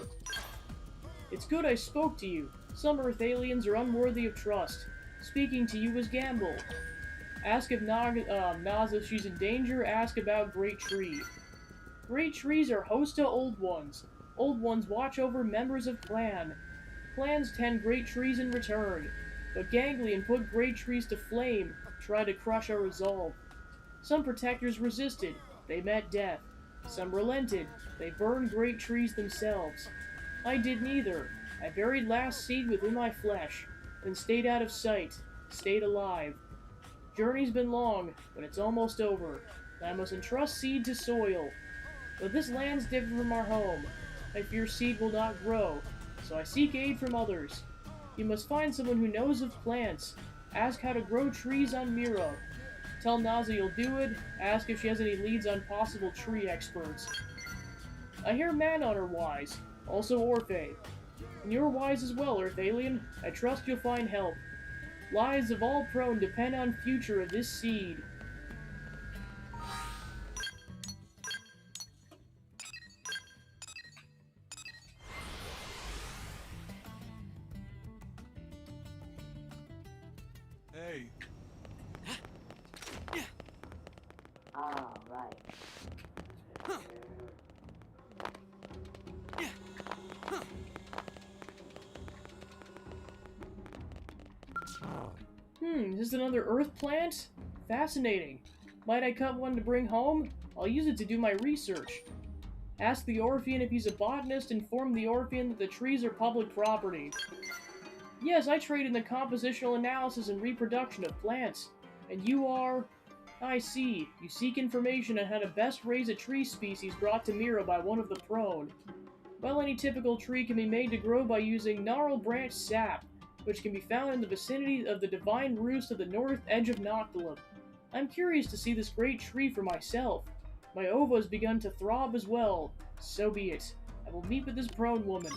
It's good I spoke to you. Some Earth aliens are unworthy of trust. Speaking to you is gamble. Ask if Naza if she's in danger. Ask about Great Tree. Great trees are host to old ones. Old ones watch over members of clan. Clans tend great trees in return. But Ganglion put great trees to flame, tried to crush our resolve. Some protectors resisted, they met death. Some relented, they burned great trees themselves. I did neither. I buried last seed within my flesh, then stayed out of sight, stayed alive. Journey's been long, but it's almost over. I must entrust seed to soil. But this land's different from our home. I fear seed will not grow, so I seek aid from others. You must find someone who knows of plants. Ask how to grow trees on Mira. Tell Naza you'll do it. Ask if she has any leads on possible tree experts. I hear Manon are wise. Also Orphe. And you're wise as well, Earth Alien. I trust you'll find help. Lives of all prone depend on future of this seed. Hey. All right. Is this another Earth plant? Fascinating. Might I cut one to bring home? I'll use it to do my research. Ask the Orphean if he's a botanist. Inform the Orphean that the trees are public property. Yes, I trade in the compositional analysis and reproduction of plants. And you are... I see. You seek information on how to best raise a tree species brought to Mira by one of the prone. Well, any typical tree can be made to grow by using gnarled branch sap, which can be found in the vicinity of the Divine Roost of the north edge of Noctilum. I'm curious to see this great tree for myself. My ova has begun to throb as well. So be it. I will meet with this prone woman.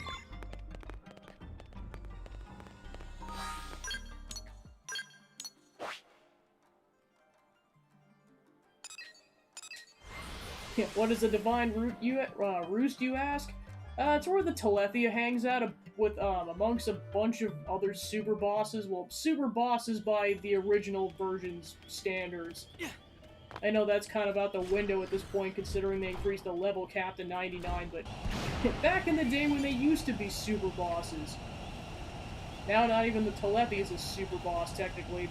What is a divine roost, you ask? It's where the Telethia hangs out with amongst a bunch of other super bosses. Well, super bosses by the original version's standards. I know that's kind of out the window at this point, considering they increased the level cap to 99, but back in the day when they used to be super bosses. Now not even the Telethia is a super boss, technically.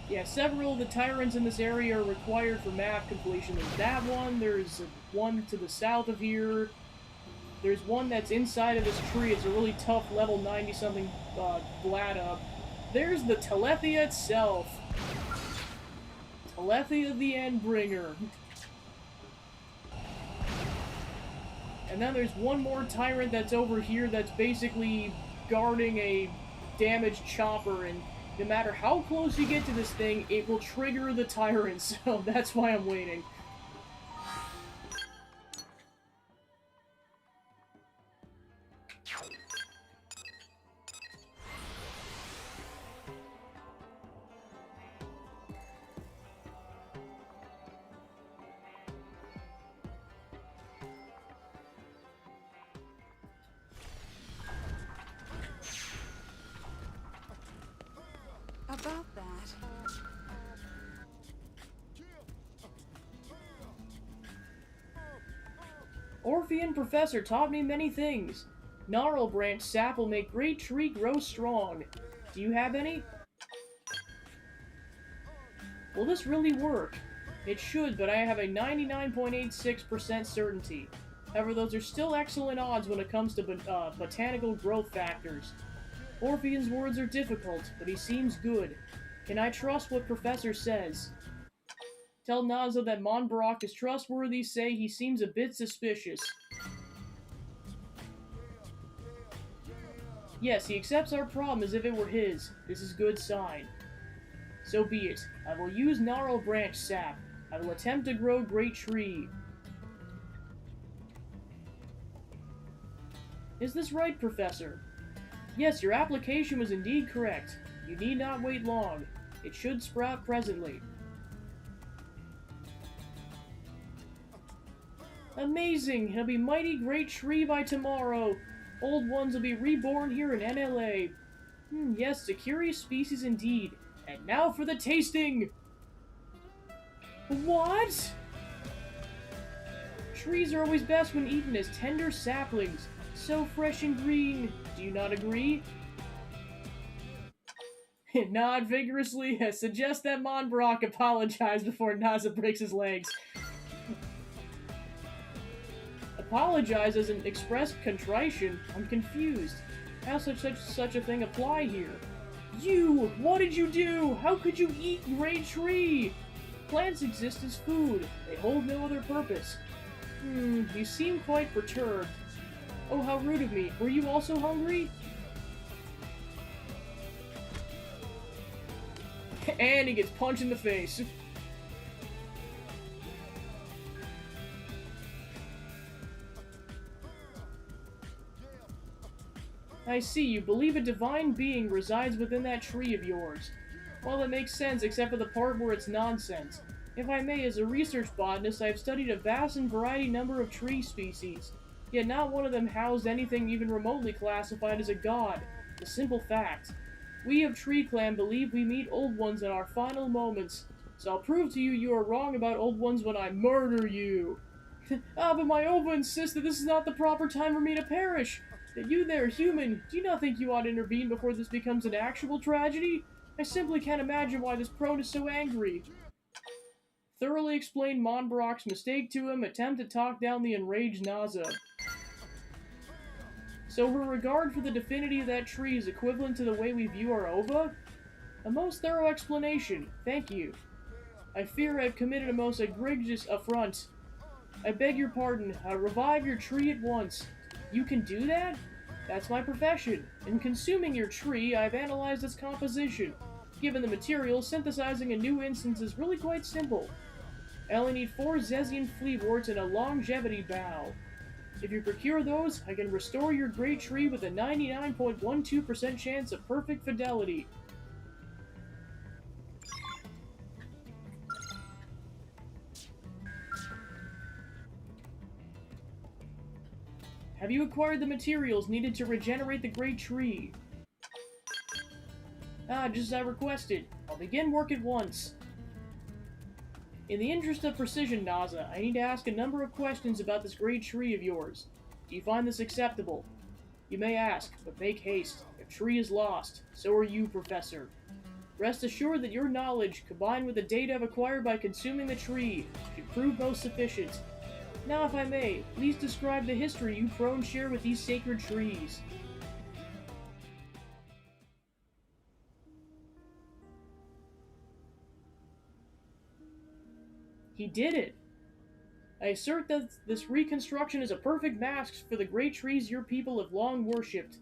Yeah, several of the tyrants in this area are required for map completion. There's that one, there's one to the south of here, there's one that's inside of this tree. It's a really tough level 90-something Glada. There's the Telethia itself. Telethia the Endbringer. And then there's one more tyrant that's over here that's basically guarding a damaged chopper, and no matter how close you get to this thing, it will trigger the tyrant, so that's why I'm waiting. About that. Orphean Professor taught me many things. Gnarl branch sap will make great tree grow strong. Do you have any? Will this really work? It should, but I have a 99.86% certainty. However, those are still excellent odds when it comes to botanical growth factors. Orphean's words are difficult, but he seems good. Can I trust what Professor says? Tell Nazo that Monbarak is trustworthy, say he seems a bit suspicious. Yes, he accepts our problem as if it were his. This is good sign. So be it. I will use gnarl branch sap. I will attempt to grow great tree. Is this right, Professor? Yes, your application was indeed correct. You need not wait long. It should sprout presently. Amazing! It'll be mighty great tree by tomorrow. Old ones will be reborn here in NLA. Yes, a curious species indeed. And now for the tasting! What? Trees are always best when eaten as tender saplings. So fresh and green. Do you not agree? Nod vigorously. Suggest that Monbarak apologize before Naza breaks his legs. Apologize as an express contrition? I'm confused. How such a thing apply here? You! What did you do? How could you eat great tree? Plants exist as food. They hold no other purpose. You seem quite perturbed. Oh, how rude of me. Were you also hungry? And he gets punched in the face. I see, you believe a divine being resides within that tree of yours. Well, it makes sense, except for the part where it's nonsense. If I may, as a research botanist, I have studied a vast and variety number of tree species. Yet not one of them housed anything even remotely classified as a god. A simple fact. We of Tree Clan believe we meet old ones in our final moments. So I'll prove to you you are wrong about old ones when I murder you. But my Ova insists that this is not the proper time for me to perish. That you there, human, do you not think you ought to intervene before this becomes an actual tragedy? I simply can't imagine why this prone is so angry. Thoroughly explain Monbarak's mistake to him, attempt to talk down the enraged Naza. So her regard for the divinity of that tree is equivalent to the way we view our Ova? A most thorough explanation, thank you. I fear I've committed a most egregious affront. I beg your pardon, revive your tree at once. You can do that? That's my profession. In consuming your tree, I've analyzed its composition. Given the material, synthesizing a new instance is really quite simple. I only need 4 Zezian fleaworts and a longevity bough. If you procure those, I can restore your great tree with a 99.12% chance of perfect fidelity. Have you acquired the materials needed to regenerate the great tree? Ah, just as I requested. I'll begin work at once. In the interest of precision, Naza, I need to ask a number of questions about this great tree of yours. Do you find this acceptable? You may ask, but make haste. If tree is lost, so are you, Professor. Rest assured that your knowledge, combined with the data I've acquired by consuming the tree, should prove most sufficient. Now, if I may, please describe the history you prone share with these sacred trees. He did it! I assert that this reconstruction is a perfect mask for the great trees your people have long worshipped.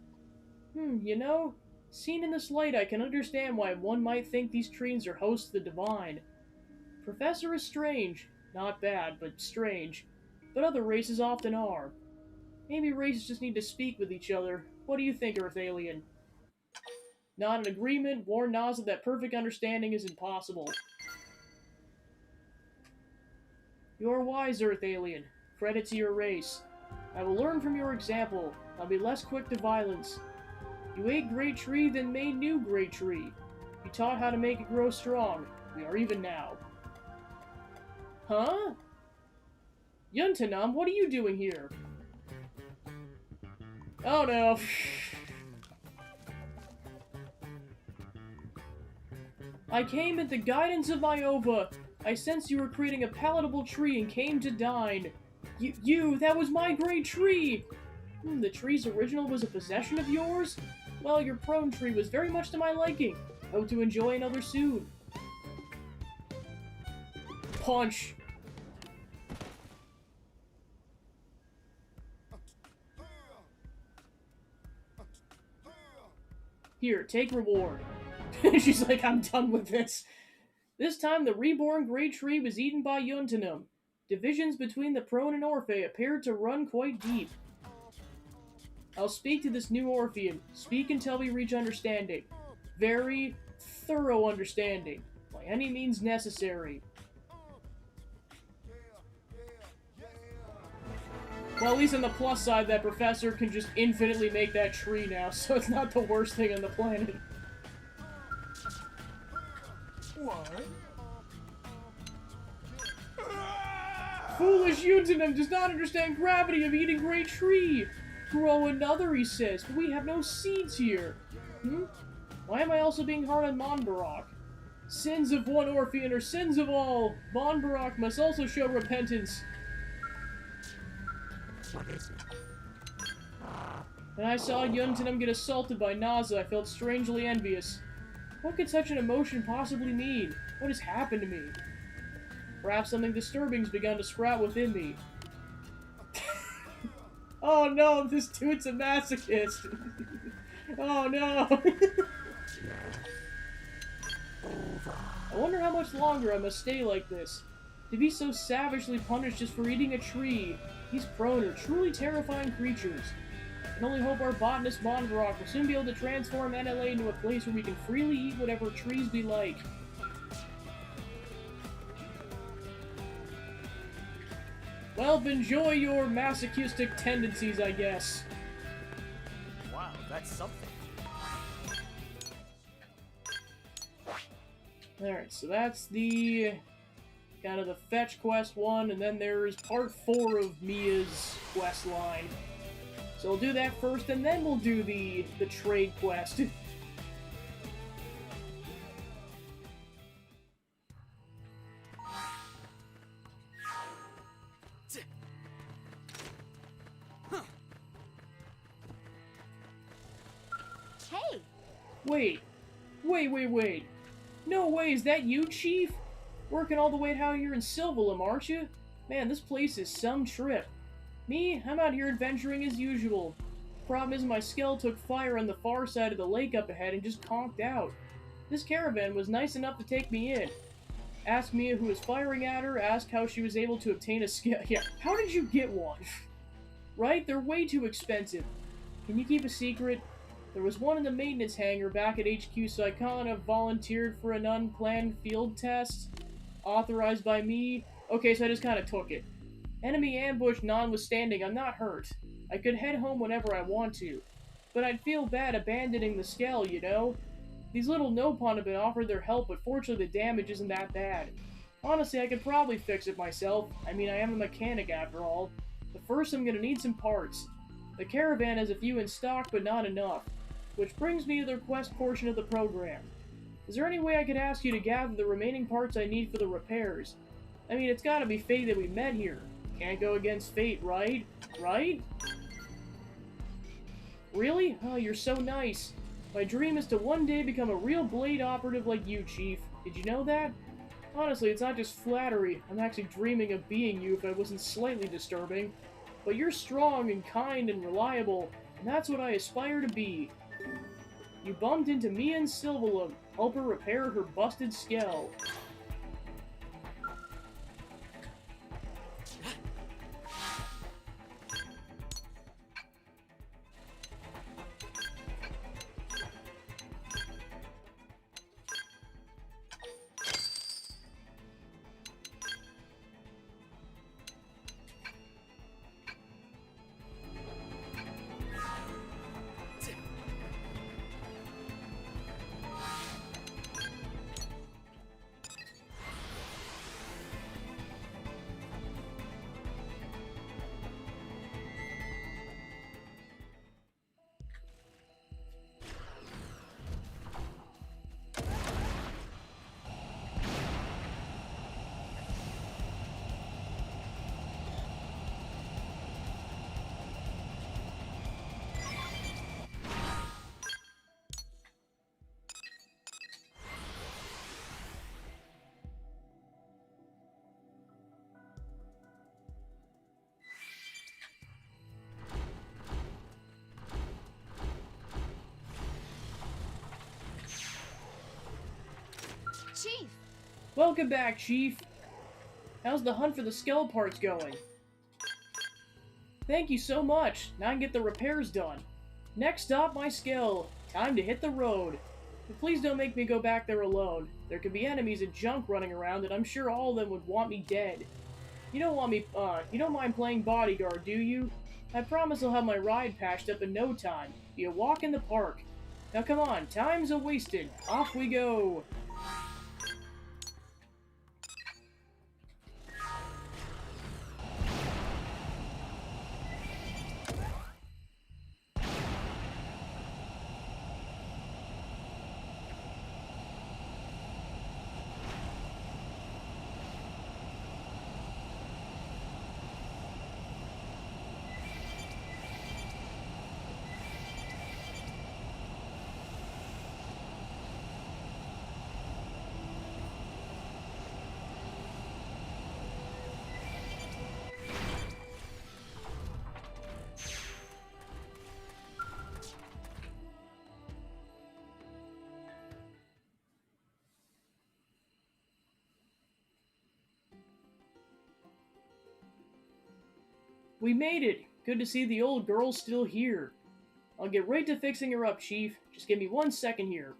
You know, seen in this light, I can understand why one might think these trees are hosts of the divine. Professor is strange. Not bad, but strange. But other races often are. Maybe races just need to speak with each other. What do you think, Earth Alien? Not an agreement, warn Naza that perfect understanding is impossible. You are wise, Earth Alien. Credit to your race. I will learn from your example. I'll be less quick to violence. You ate great tree, then made new great tree. You taught how to make it grow strong. We are even now. Huh? Yuntanam, what are you doing here? Oh no. I came at the guidance of Iova. I sensed you were creating a palatable tree and came to dine. That was my great tree! The tree's original was a possession of yours? Well, your prone tree was very much to my liking. Hope to enjoy another soon. Punch! Here, take reward. She's like, I'm done with this. This time, the reborn great tree was eaten by Yuntanum. Divisions between the prone and Orphe appeared to run quite deep. I'll speak to this new Orphean. Speak until we reach understanding. Very thorough understanding. By any means necessary. Well, at least on the plus side, that professor can just infinitely make that tree now, so it's not the worst thing on the planet. What? Foolish Yuntanum does not understand gravity of eating great tree. Grow another, he says, but we have no seeds here. Why am I also being hard on Monbarak? Sins of one Orphean are sins of all. Monbarak must also show repentance. When I saw Yuntanum get assaulted by Naza, I felt strangely envious. What could such an emotion possibly mean? What has happened to me? Perhaps something disturbing's begun to sprout within me. Oh no, this dude's a masochist! Oh no! I wonder how much longer I must stay like this. To be so savagely punished just for eating a tree. These prone are truly terrifying creatures. I can only hope our botanist Monbarak will soon be able to transform NLA into a place where we can freely eat whatever trees we like. Well, enjoy your masochistic tendencies, I guess. Wow, that's something. Alright, so that's the kind of the fetch quest one, and then there's part 4 of Mia's quest line. So we'll do that first, and then we'll do the trade quest. Hey! Wait. No way, is that you, Chief? Working all the way out here in Silvalum, aren't you? Man, this place is some trip. Me, I'm out here adventuring as usual. Problem is my skull took fire on the far side of the lake up ahead and just conked out. This caravan was nice enough to take me in. Ask Mia who was firing at her, ask how she was able to obtain a skill. Yeah, how did you get one? Right? They're way too expensive. Can you keep a secret? There was one in the maintenance hangar back at HQ, so I kind of volunteered for an unplanned field test. Authorized by me. Okay, so I just kind of took it. Enemy ambush notwithstanding, I'm not hurt. I could head home whenever I want to. But I'd feel bad abandoning the Skell, you know? These little Nopon have been offered their help, but fortunately the damage isn't that bad. Honestly, I could probably fix it myself. I mean, I am a mechanic after all. But first I'm gonna need some parts. The caravan has a few in stock, but not enough. Which brings me to the request portion of the program. Is there any way I could ask you to gather the remaining parts I need for the repairs? I mean, it's gotta be fate that we met here. Can't go against fate, right? Right? Really? Oh, you're so nice. My dream is to one day become a real blade operative like you, Chief. Did you know that? Honestly, it's not just flattery. I'm actually dreaming of being you if I wasn't slightly disturbing. But you're strong and kind and reliable, and that's what I aspire to be. You bumped into Mia and Silvalum. Help her repair her busted Skell. Chief! Welcome back, Chief. How's the hunt for the Skell parts going? Thank you so much. Now I can get the repairs done. Next stop, my Skell. Time to hit the road. But please don't make me go back there alone. There could be enemies and junk running around, and I'm sure all of them would want me dead. You don't mind playing bodyguard, do you? I promise I'll have my ride patched up in no time. Be a walk in the park. Now come on, time's a-wasted. Off we go. We made it! Good to see the old girl's still here. I'll get right to fixing her up, Chief. Just give me 1 second here.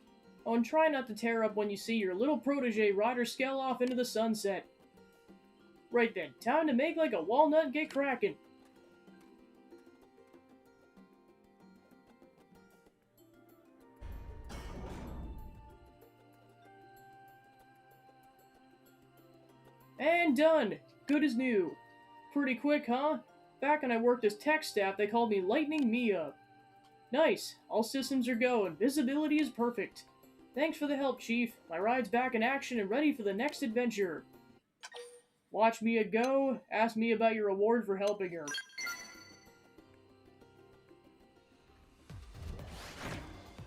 Oh, and try not to tear up when you see your little protege ride her Skell off into the sunset. Right then, time to make like a walnut and get cracking. And done! Good as new. Pretty quick, huh? Back when I worked as tech staff, they called me Lightning Mia. Nice. All systems are go, and visibility is perfect. Thanks for the help, Chief. My ride's back in action and ready for the next adventure. Watch Mia go. Ask me about your reward for helping her.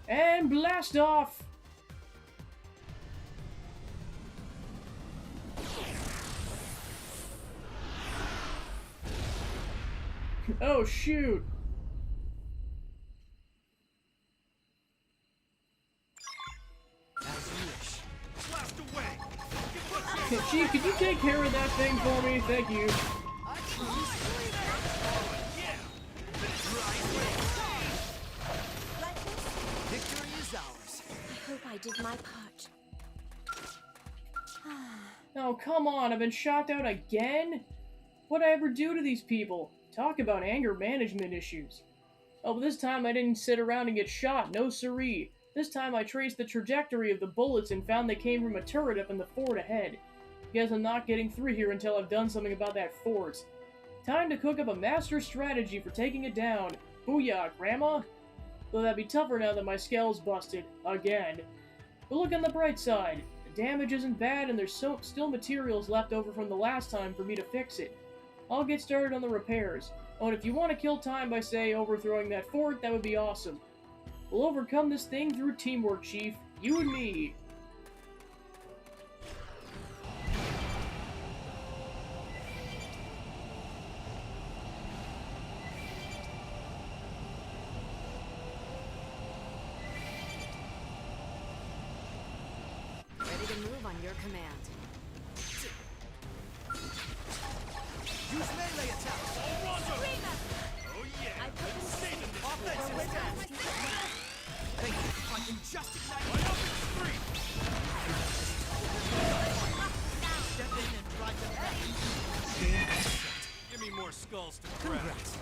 And blast off! Oh, shoot! As you wish. Blast away! Give us a Chief, could you take care of that thing for me? Thank you. I can use yeah! hope I did my part. Oh, come on, I've been shocked out again? What'd I ever do to these people? Talk about anger management issues. Oh, but this time I didn't sit around and get shot, no siree. This time I traced the trajectory of the bullets and found they came from a turret up in the fort ahead. Guess I'm not getting through here until I've done something about that fort. Time to cook up a master strategy for taking it down. Booyah, Grandma! Though that'd be tougher now that my skull's busted. Again. But look on the bright side. The damage isn't bad and there's still materials left over from the last time for me to fix it. I'll get started on the repairs. Oh, and if you want to kill time by, say, overthrowing that fort, that would be awesome. We'll overcome this thing through teamwork, Chief. You and me. Ready to move on your command. Use melee attack. Oh yeah! I put them Saving this Offensive stance. Thank you. I can just ignite. Myopic scream! Step in and drive them back. Give me more skulls to crack. Congrats.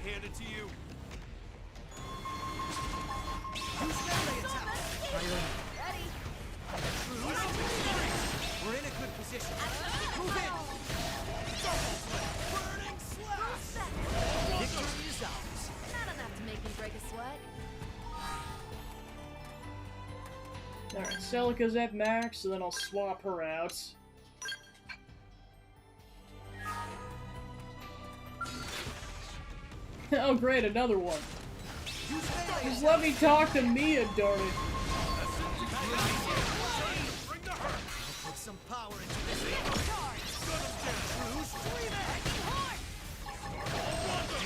Handed to you. Use melee attack. Ready. We're in a good position. Move in. Burning slash! Victory is ours. Not enough to make me break a sweat. Alright, Celica's at max, so then I'll swap her out. Oh great, another one. Just let me talk to Mia, darn it. Bring the hurt! Put some power into this.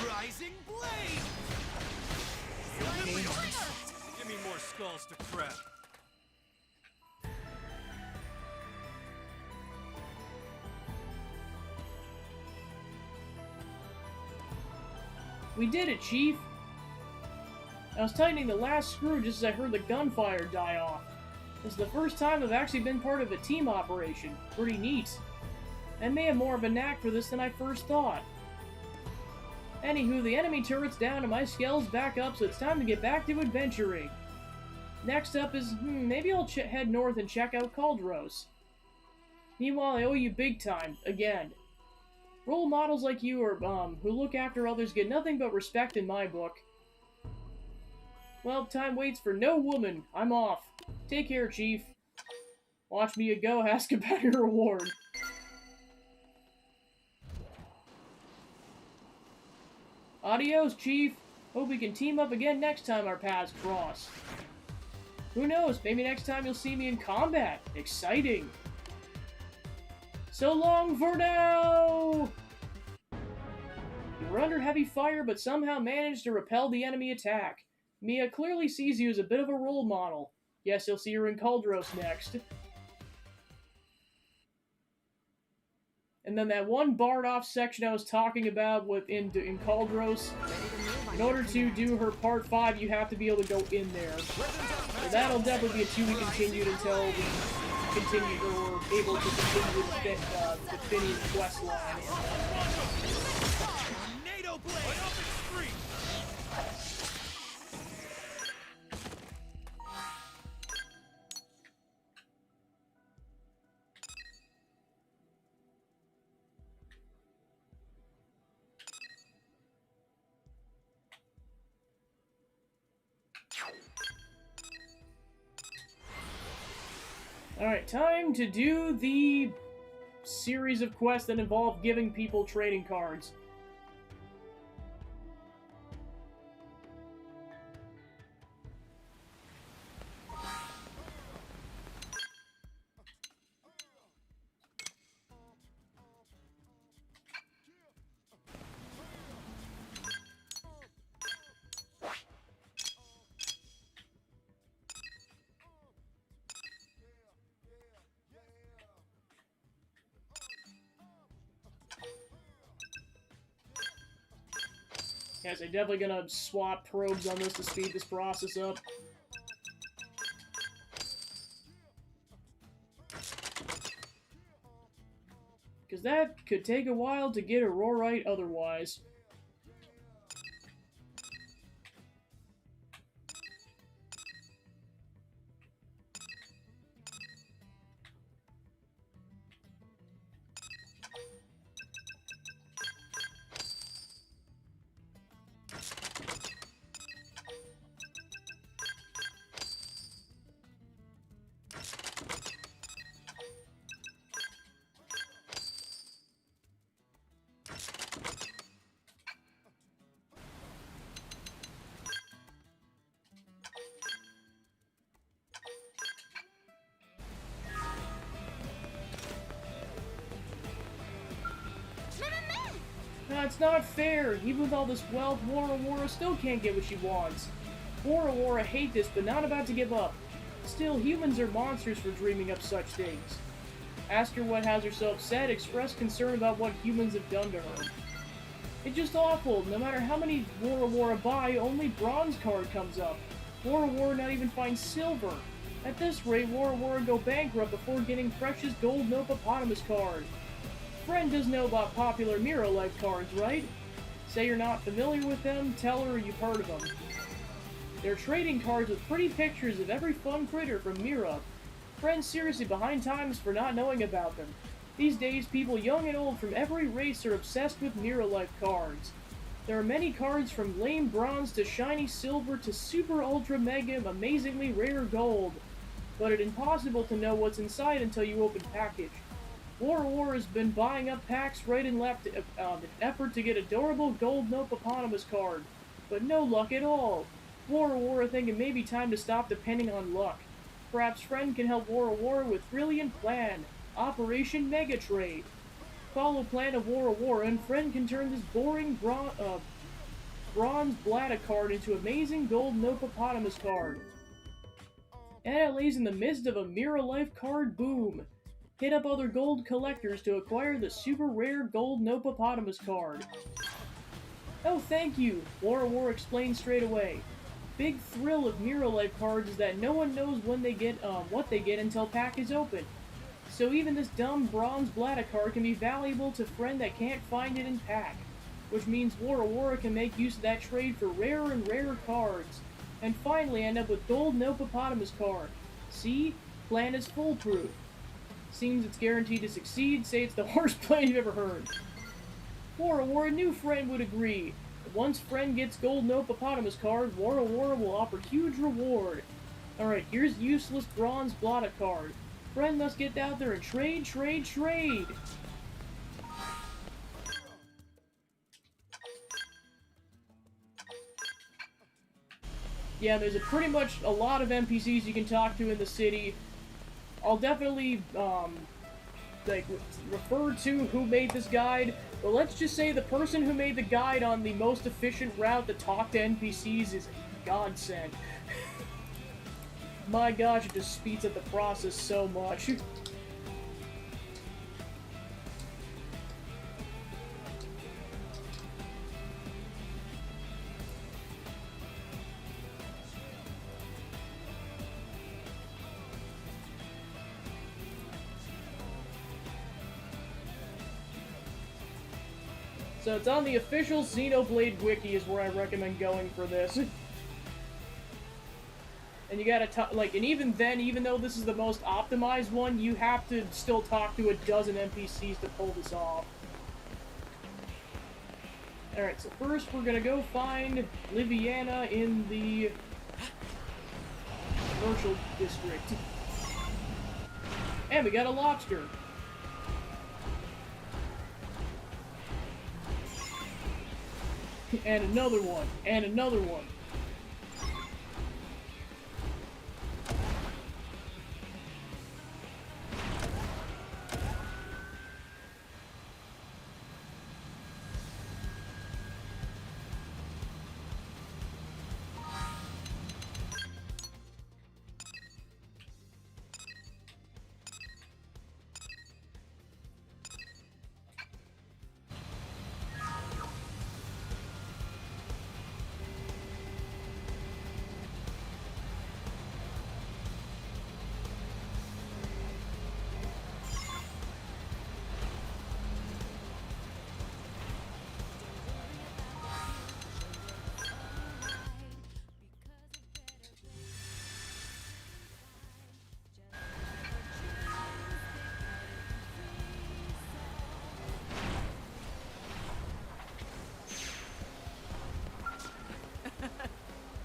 Rising blade. Give me more skulls to crack. We did it, Chief! I was tightening the last screw just as I heard the gunfire die off. This is the first time I've actually been part of a team operation. Pretty neat. I may have more of a knack for this than I first thought. Anywho, the enemy turret's down and my skill's back up, so it's time to get back to adventuring. Next up is, maybe I'll head north and check out Caldros. Meanwhile, I owe you big time, again. Role models like you or, who look after others get nothing but respect in my book. Well, time waits for no woman. I'm off. Take care, Chief. Watch me go, ask about your reward. Adios, Chief. Hope we can team up again next time our paths cross. Who knows, maybe next time you'll see me in combat. Exciting. So long for now! You were under heavy fire, but somehow managed to repel the enemy attack. Mia clearly sees you as a bit of a role model. Guess you'll see her in Caldros next. And then that one barred-off section I was talking about in Caldros, in order to do her part 5, you have to be able to go in there. So that'll definitely be a to-be continued until we continue, or we're able to continue the Phineas quest line. Tornado blade! Myopic scream! Alright, time to do the series of quests that involve giving people trading cards. Yes, I'm definitely gonna swap probes on this to speed this process up. Because that could take a while to get Aurorite otherwise. No, it's not fair. Even with all this wealth, Wara still can't get what she wants. Wara hate this, but not about to give up. Still, humans are monsters for dreaming up such things. Ask her what has her so upset, express concern about what humans have done to her. It's just awful. No matter how many Wara buy, only bronze card comes up. Wara not even finds silver. At this rate, Wara go bankrupt before getting precious gold Nopopotamus card. Friend does know about popular Mira Life cards, right? Say you're not familiar with them, tell her you've heard of them. They're trading cards with pretty pictures of every fun critter from Mira. Friend's seriously behind times for not knowing about them. These days, people young and old from every race are obsessed with Mira Life cards. There are many cards from lame bronze to shiny silver to super ultra mega amazingly rare gold. But it's impossible to know what's inside until you open package. Wara has been buying up packs right and left in an effort to get adorable gold Nopopotamus card, but no luck at all. Wara think it may be time to stop depending on luck. Perhaps Friend can help Wara with brilliant plan, Operation Mega Trade. Follow plan of Wara and Friend can turn this boring bronze Blada card into amazing gold Nopopotamus card. And it lays in the midst of a Mira Life card boom. Hit up other gold collectors to acquire the super rare gold Nopopotamus card. Oh, thank you, Wara explained straight away. Big thrill of Mira Life cards is that no one knows when they get what they get until pack is open. So even this dumb bronze Blada card can be valuable to friend that can't find it in pack, which means Wara can make use of that trade for rarer and rarer cards, and finally end up with gold Nopopotamus card. See? Plan is foolproof. Seems it's guaranteed to succeed, say it's the worst plan you've ever heard. Wara knew Friend would agree. But once Friend gets gold Nopopotamus card, Wara will offer huge reward. Alright, here's useless bronze Blada card. Friend must get out there and trade. Yeah, there's pretty much a lot of NPCs you can talk to in the city. I'll definitely, refer to who made this guide, but let's just say the person who made the guide on the most efficient route to talk to NPCs is a godsend. My gosh, it just speeds up the process so much. So it's on the official Xenoblade wiki is where I recommend going for this. And you gotta and even then, even though this is the most optimized one, you have to still talk to a dozen NPCs to pull this off. Alright, so first we're gonna go find Liviana in the commercial district. And we got a lobster. And another one, and another one.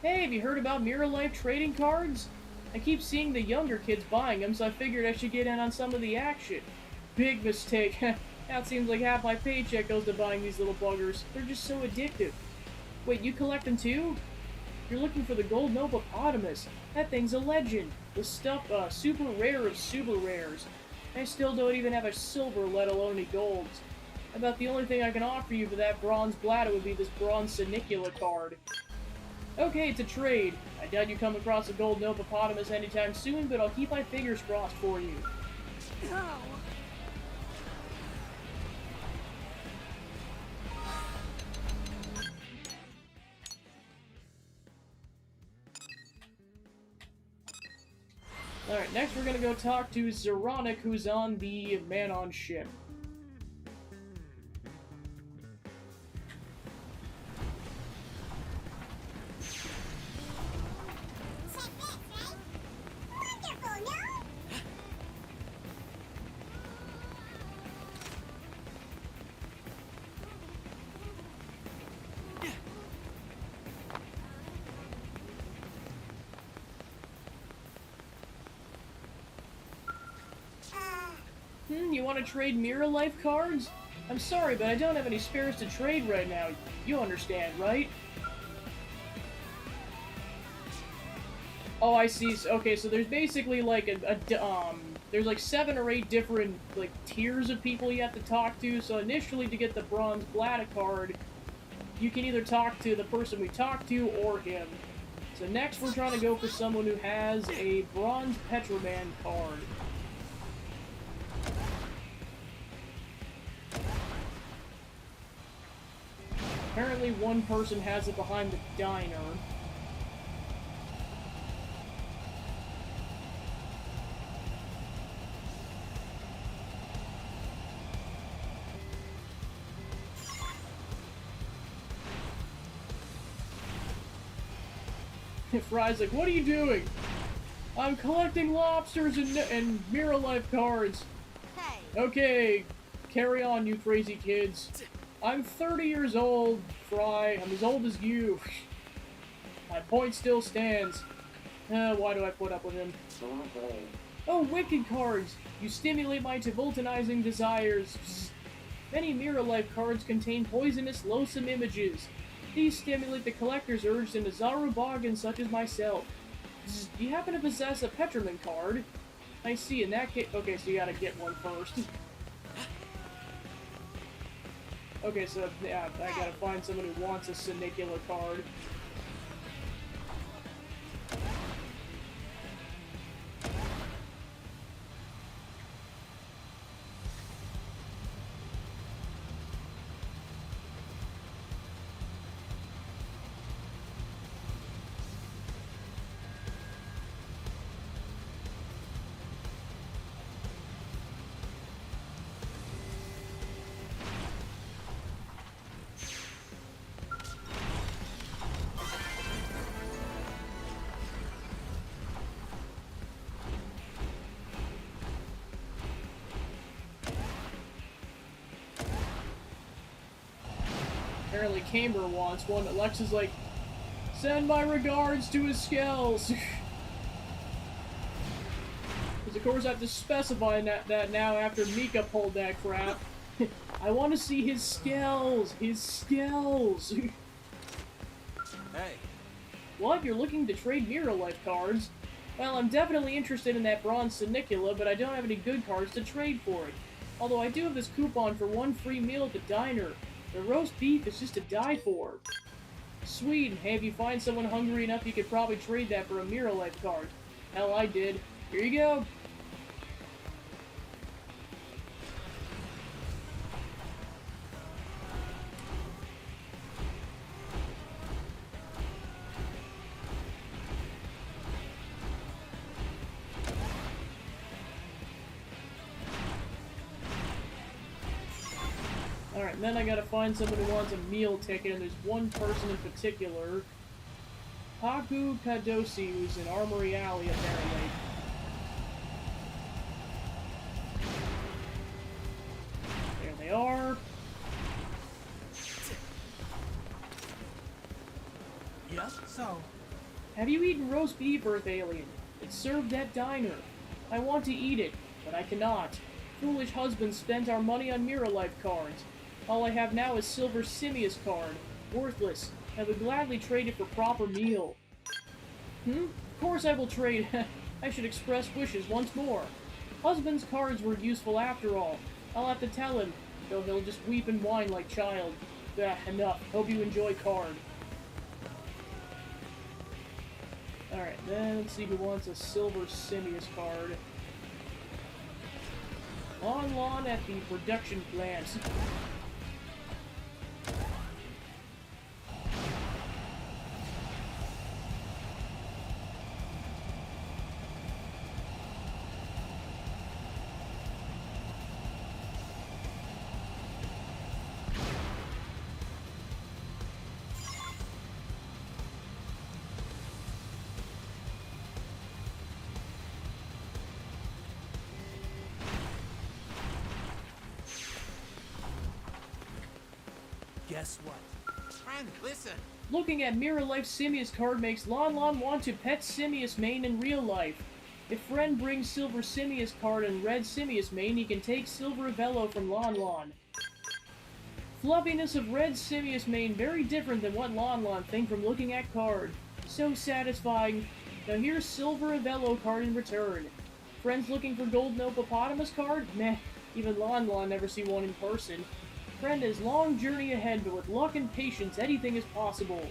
Hey, have you heard about Mirror Life trading cards? I keep seeing the younger kids buying them, so I figured I should get in on some of the action. Big mistake. That seems like half my paycheck goes to buying these little buggers. They're just so addictive. Wait, you collect them too? You're looking for the gold hippopotamus. That thing's a legend. The stuff, super rare of super rares. I still don't even have a silver, let alone any golds. About the only thing I can offer you for that bronze bladder would be this bronze Senicula card. Okay, it's a trade. I doubt you come across a gold hippopotamus anytime soon, but I'll keep my fingers crossed for you. Alright, next we're gonna go talk to Xeronic, who's on the Manon ship. You want to trade Mirror Life cards? I'm sorry, but I don't have any spares to trade right now. You understand, right? Oh, I see. Okay, so there's basically like there's like 7 or 8 different like tiers of people you have to talk to. So initially, to get the bronze bladder card, you can either talk to the person we talked to or him. So next, we're trying to go for someone who has a bronze Petroman card. Apparently one person has it behind the diner. Fry's like, what are you doing? I'm collecting lobsters and Mirror Life cards. Hey. Okay, carry on, you crazy kids. I'm 30 years old, Fry. I'm as old as you. My point still stands. Why do I put up with him? Oh, wicked cards! You stimulate my Tevoltanizing desires. Many Mirror Life cards contain poisonous, loathsome images. These stimulate the collector's urge into Zaruboggans such as myself. Do you happen to possess a Petroman card? I see, in that case... Okay, so you gotta get one first. Okay, so yeah, I gotta find someone who wants a Senicula card. Apparently Camber wants one. Alexa's like, send my regards to his skells. Because of course I have to specify that now after Mika pulled that crap. I want to see his skells. His skells. Hey. What? You're looking to trade Mirror Life cards? Well, I'm definitely interested in that bronze Senicula, but I don't have any good cards to trade for it. Although I do have this coupon for 1 free meal at the diner. The roast beef is just to die for. Sweet. Hey, if you find someone hungry enough, you could probably trade that for a Mirror Life card. Hell, I did. Here you go. Alright, then I gotta find someone who wants a meal ticket, and there's one person in particular. Haku Kadosi, who's in Armory Alley, apparently. There they are. Yep. So, Have you eaten roast beef, Earth Alien? It's served at diner. I want to eat it, but I cannot. Foolish husband spent our money on Mirror Life cards. All I have now is Silver Simius card. Worthless. I would gladly trade it for proper meal. Of course I will trade. I should express wishes once more. Husband's cards were useful after all. I'll have to tell him, though he'll just weep and whine like child. Enough. Hope you enjoy card. Alright, then let's see who wants a Silver Simius card. Lon at the production plant. Guess what? Friend, listen. Looking at Mirror Life Simius card makes Lon want to pet Simius main in real life. If friend brings Silver Simius card and Red Simius main, he can take Silver Velo from Lon. Fluffiness of Red Simius main very different than what Lon think from looking at card. So satisfying. Now here's Silver Velo card in return. Friends looking for Gold Hippopotamus card? Meh, even Lon never see one in person. Friend has long journey ahead, but with luck and patience, anything is possible.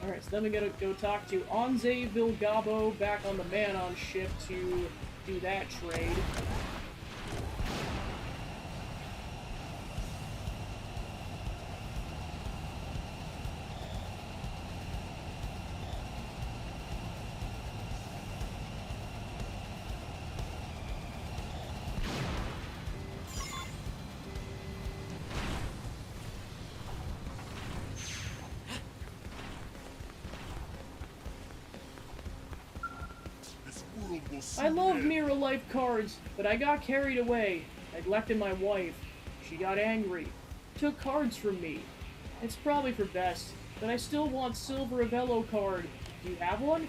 Alright, so then we gotta go talk to Onze Vilgabo back on the Manon ship to do that trade. I love Mirror Life cards, but I got carried away. Neglected my wife. She got angry. Took cards from me. It's probably for best, but I still want Silver Velo card. Do you have one?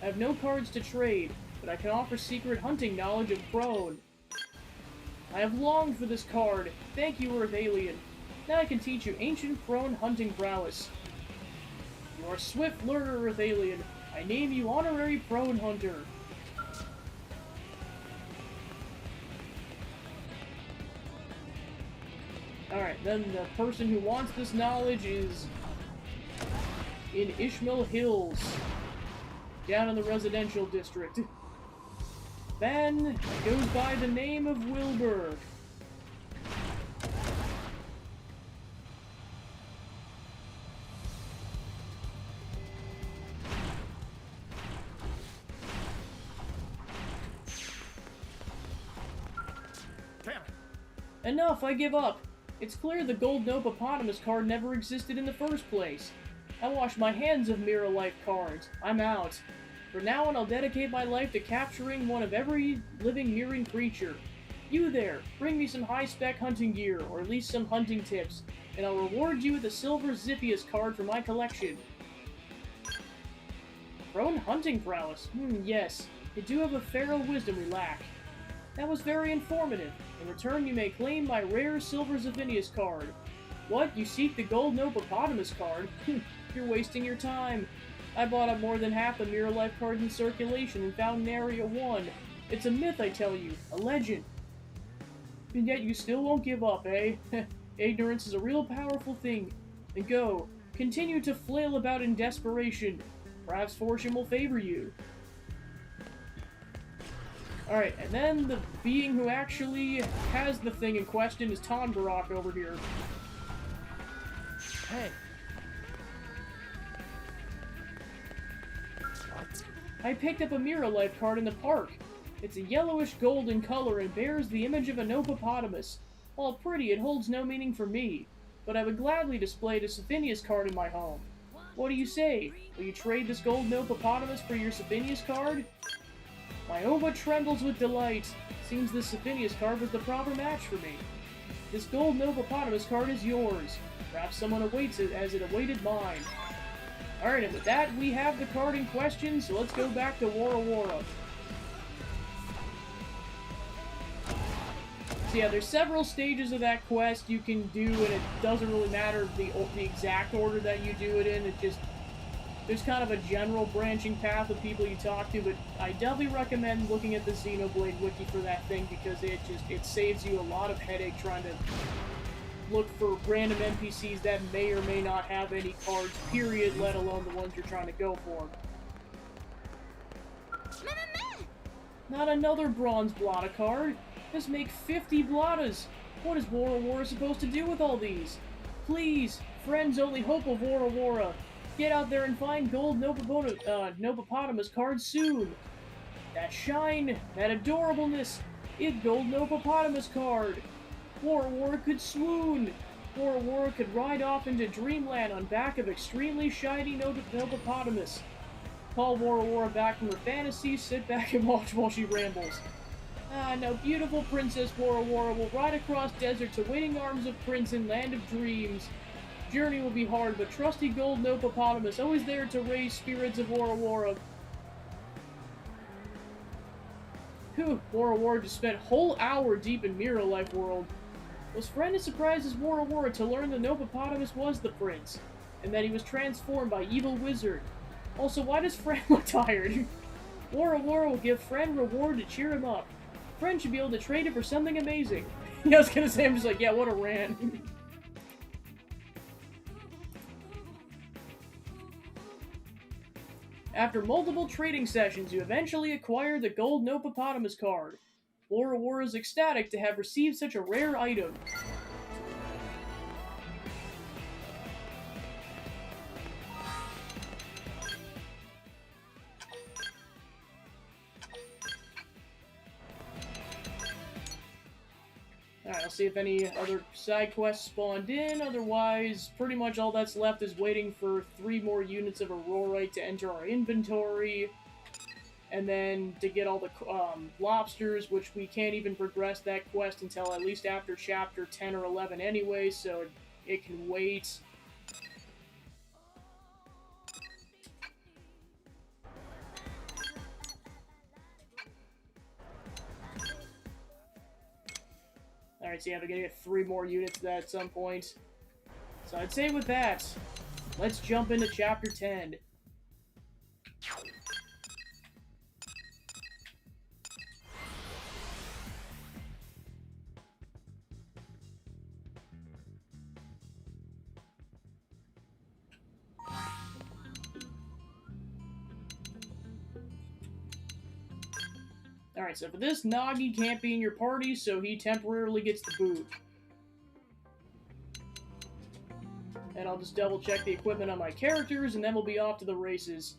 I have no cards to trade, but I can offer secret hunting knowledge of prone. I have longed for this card. Thank you, Earth Alien. Now I can teach you ancient prone hunting prowess. You are a swift learner, Earth Alien. I name you Honorary Prone Hunter. Alright, then the person who wants this knowledge is in Ishmael Hills, down in the residential district. Then goes by the name of Wilbur. Damn it. Enough, I give up. It's clear the Gold Hippopotamus card never existed in the first place. I wash my hands of Mirror Life cards. I'm out. From now on, I'll dedicate my life to capturing one of every living mirroring creature. You there, bring me some high-spec hunting gear, or at least some hunting tips, and I'll reward you with a Silver Zippius card for my collection. Prone hunting prowess? Yes. You do have a feral wisdom we lack. That was very informative. In return, you may claim my rare Silver Zivinius card. What? You seek the Gold Hippopotamus card? You're wasting your time. I bought up more than half the Mirror Life cards in circulation and found Area 1. It's a myth, I tell you. A legend. And yet you still won't give up, eh? Ignorance is a real powerful thing. And go. Continue to flail about in desperation. Perhaps fortune will favor you. Alright, and then the being who actually has the thing in question is Tongarok over here. Hey. I picked up a Mirror Life card in the park. It's a yellowish gold in color and bears the image of an hippopotamus. While pretty, it holds no meaning for me, but I would gladly display the Sifinius card in my home. What do you say? Will you trade this gold hippopotamus for your Sifinius card? My Ova trembles with delight. Seems this Sifinius card was the proper match for me. This gold hippopotamus card is yours. Perhaps someone awaits it as it awaited mine. Alright, and with that, we have the card in question, so let's go back to Wara Wara. So yeah, there's several stages of that quest you can do, and it doesn't really matter the exact order that you do it in. It just, there's kind of a general branching path of people you talk to, but I definitely recommend looking at the Xenoblade wiki for that thing, because it saves you a lot of headache trying to look for random NPCs that may or may not have any cards, period, let alone the ones you're trying to go for. Not another bronze blotta card. Just make 50 blottas. What is Wara Wara supposed to do with all these? Please, friends only hope of Wara Wara. Get out there and find gold Nopopotamus cards soon. That shine, that adorableness, it gold Nopopotamus card. Wara Wara could swoon. Wara Wara could ride off into dreamland on back of extremely shiny Nopopotamus. Call Wara Wara back from her fantasy, sit back and watch while she rambles. Ah, now beautiful Princess Wara Wara will ride across desert to waiting arms of Prince in land of dreams. Journey will be hard, but trusty gold Nopopotamus always there to raise spirits of Wara Wara. Whew, Wara Wara just spent whole hour deep in Mirror Life World. Was friend as surprised as Wara Wara to learn the Nopopotamus was the prince, and that he was transformed by evil wizard. Also, why does Friend look tired? Wara Wara will give Friend reward to cheer him up. Friend should be able to trade it for something amazing. Yeah, I was gonna say, I'm just like, yeah, what a rant. After multiple trading sessions, you eventually acquire the gold Nopopotamus card. Wara Wara is ecstatic to have received such a rare item. Alright, I'll see if any other side quests spawned in. Otherwise, pretty much all that's left is waiting for 3 more units of Aurorite to enter our inventory. And then to get all the lobsters, which we can't even progress that quest until at least after chapter 10 or 11 anyway, so it can wait. Alright, so yeah, we're gonna get 3 more units of that at some point. So I'd say with that, let's jump into chapter 10. Alright, so for this, Nagi can't be in your party, so he temporarily gets the boot. And I'll just double check the equipment on my characters, and then we'll be off to the races.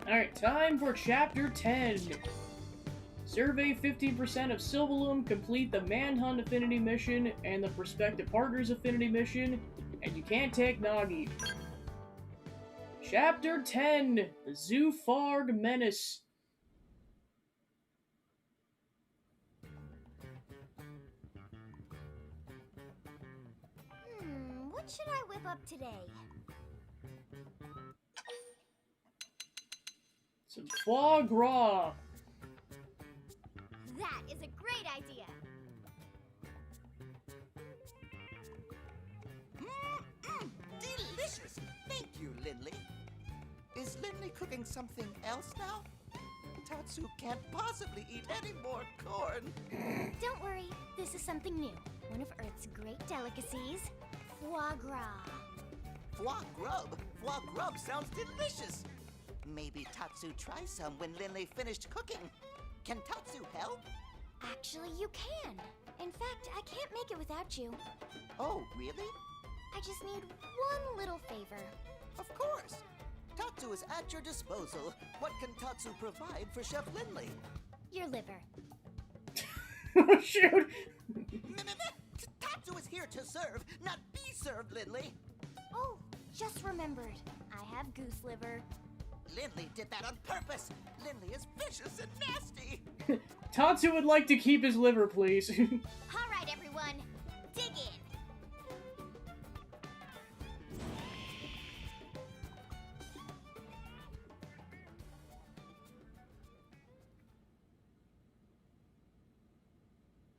Alright, time for Chapter 10. Survey 15% of Silverloom, complete the Manhunt Affinity Mission and the Prospective Partners Affinity Mission, and you can't take Nagi. Chapter 10, the Zoofarg Menace. What should I whip up today? Some foie gras. That is a great idea. Delicious! Thank you, Lindley. Is Lindley cooking something else now? Tatsu can't possibly eat any more corn. Don't worry, this is something new. One of Earth's great delicacies, foie gras. Foie grub? Foie grub sounds delicious. Maybe Tatsu tries some when Lindley finished cooking. Can Tatsu help? Actually, you can. In fact, I can't make it without you. Oh, really? I just need one little favor. Of course. Tatsu is at your disposal. What can Tatsu provide for Chef Lindley? Your liver. Oh, shoot! Tatsu is here to serve, not be served, Lindley. Oh, just remembered. I have goose liver. Lindley did that on purpose. Lindley is vicious and nasty. Tatsu would like to keep his liver, please. All right, everyone, dig in.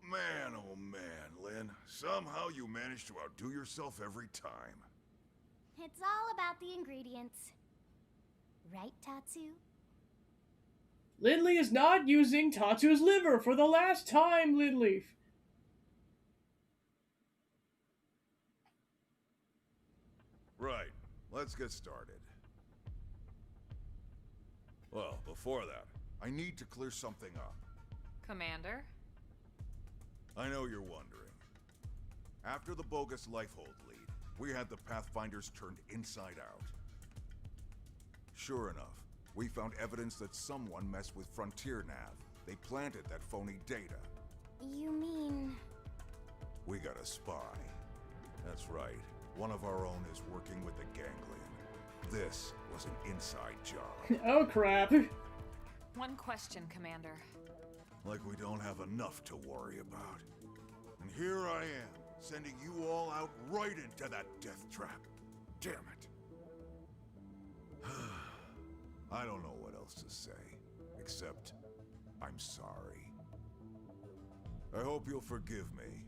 Man, oh man, Lynn. Somehow you manage to outdo yourself every time. It's all about the ingredients. Right, Tatsu? Lindley is not using Tatsu's liver for the last time, Lindley. Right, let's get started. Well, before that, I need to clear something up. Commander? I know you're wondering. After the bogus Lifehold lead, we had the Pathfinders turned inside out. Sure enough, we found evidence that someone messed with Frontier Nav. They planted that phony data. You mean... We got a spy. That's right. One of our own is working with the Ganglion. This was an inside job. Oh, crap. One question, Commander. Like we don't have enough to worry about. And here I am, sending you all out right into that death trap. Damn it. I don't know what else to say, except I'm sorry. I hope you'll forgive me.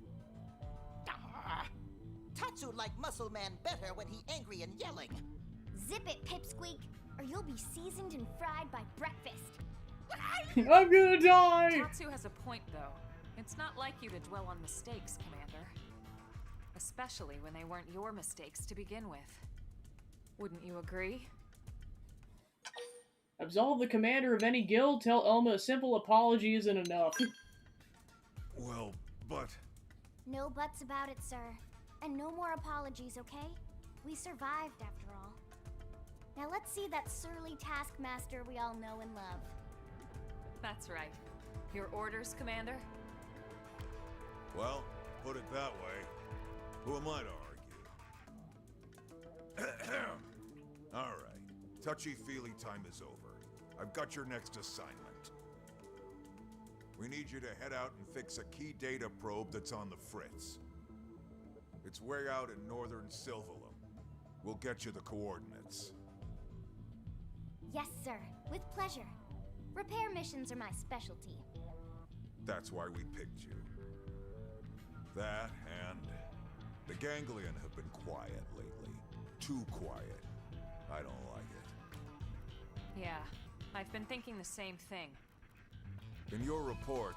Tatsu liked Muscle Man better when he angry and yelling. Zip it, Pipsqueak, or you'll be seasoned and fried by breakfast. I'm gonna die! Tatsu has a point, though. It's not like you to dwell on mistakes, Commander. Especially when they weren't your mistakes to begin with. Wouldn't you agree? Absolve the commander of any guild, tell Elma a simple apology isn't enough. Well, but... No buts about it, sir. And no more apologies, okay? We survived, after all. Now let's see that surly taskmaster we all know and love. That's right. Your orders, Commander? Well, put it that way. Who am I to argue? Alright. Touchy-feely time is over. I've got your next assignment. We need you to head out and fix a key data probe that's on the fritz. It's way out in northern Silverloom. We'll get you the coordinates. Yes, sir. With pleasure. Repair missions are my specialty. That's why we picked you. That and... the Ganglion have been quiet lately. Too quiet. I don't like it. Yeah, I've been thinking the same thing. In your report,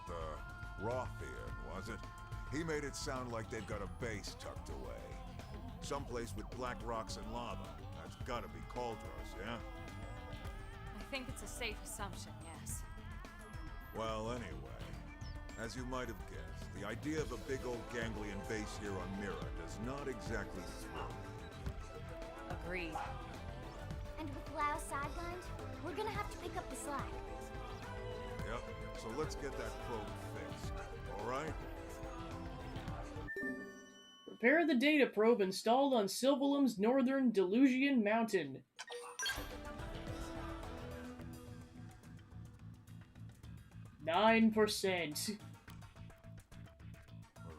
Rothian, was it? He made it sound like they've got a base tucked away. Someplace with black rocks and lava. That's gotta be Cauldros, yeah? I think it's a safe assumption, yes. Well, anyway, as you might have guessed, the idea of a big old ganglion base here on Mira does not exactly thrill me. Agreed. And with Lao sidelined, we're gonna have to pick up the slack. Yep, so let's get that probe fixed, alright? Prepare the data probe installed on Sylvalum's northern Delusian mountain. %.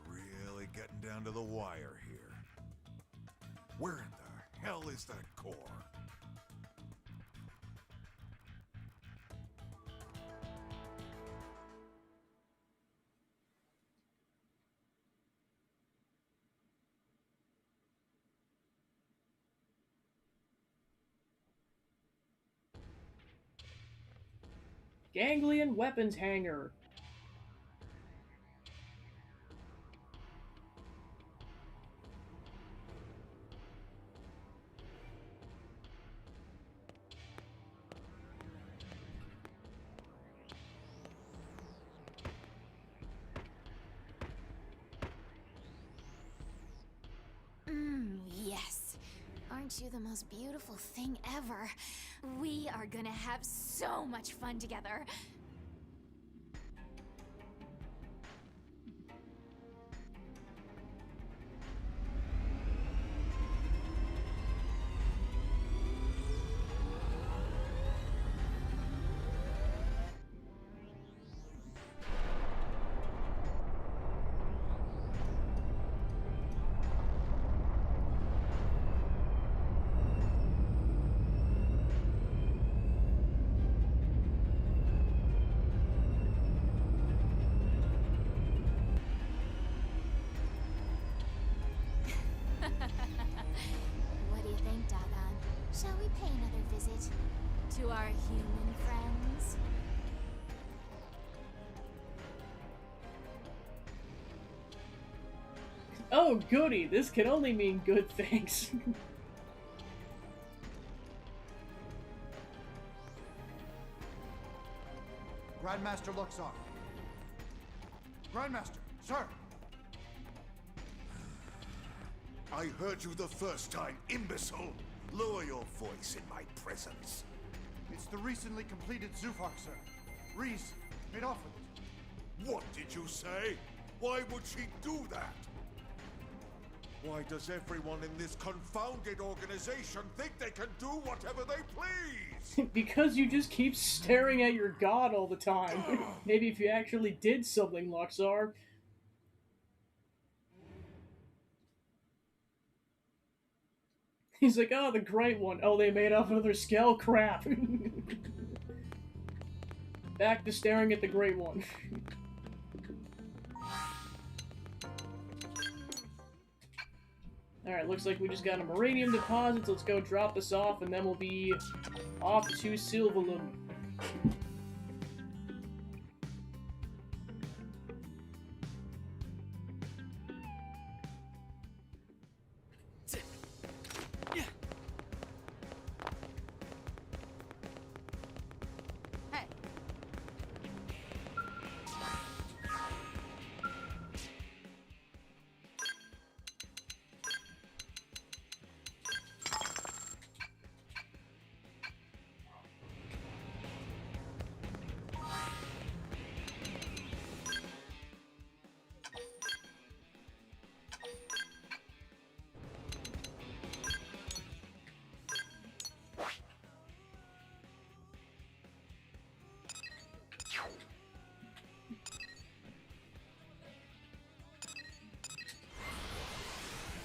We're really getting down to the wire here. Where in the hell is that core? Ganglion weapons hangar. Yes. Aren't you the most beautiful thing ever? We are gonna have so much fun together. What do you think, Dagon? Shall we pay another visit to our human friends? Oh, goody! This can only mean good things. Grandmaster Luxor. Grandmaster, sir! I heard you the first time, imbecile! Lower your voice in my presence. It's the recently completed Zufok, sir. Reese made off with it. What did you say? Why would she do that? Why does everyone in this confounded organization think they can do whatever they please? Because you just keep staring at your god all the time. Maybe if you actually did something, Luxor. He's like, oh, the Great One. Oh, they made off another scale? Crap. Back to staring at the Great One. Alright, looks like we just got a Muranium deposit, so let's go drop this off, and then we'll be off to Sylvalum. Hey.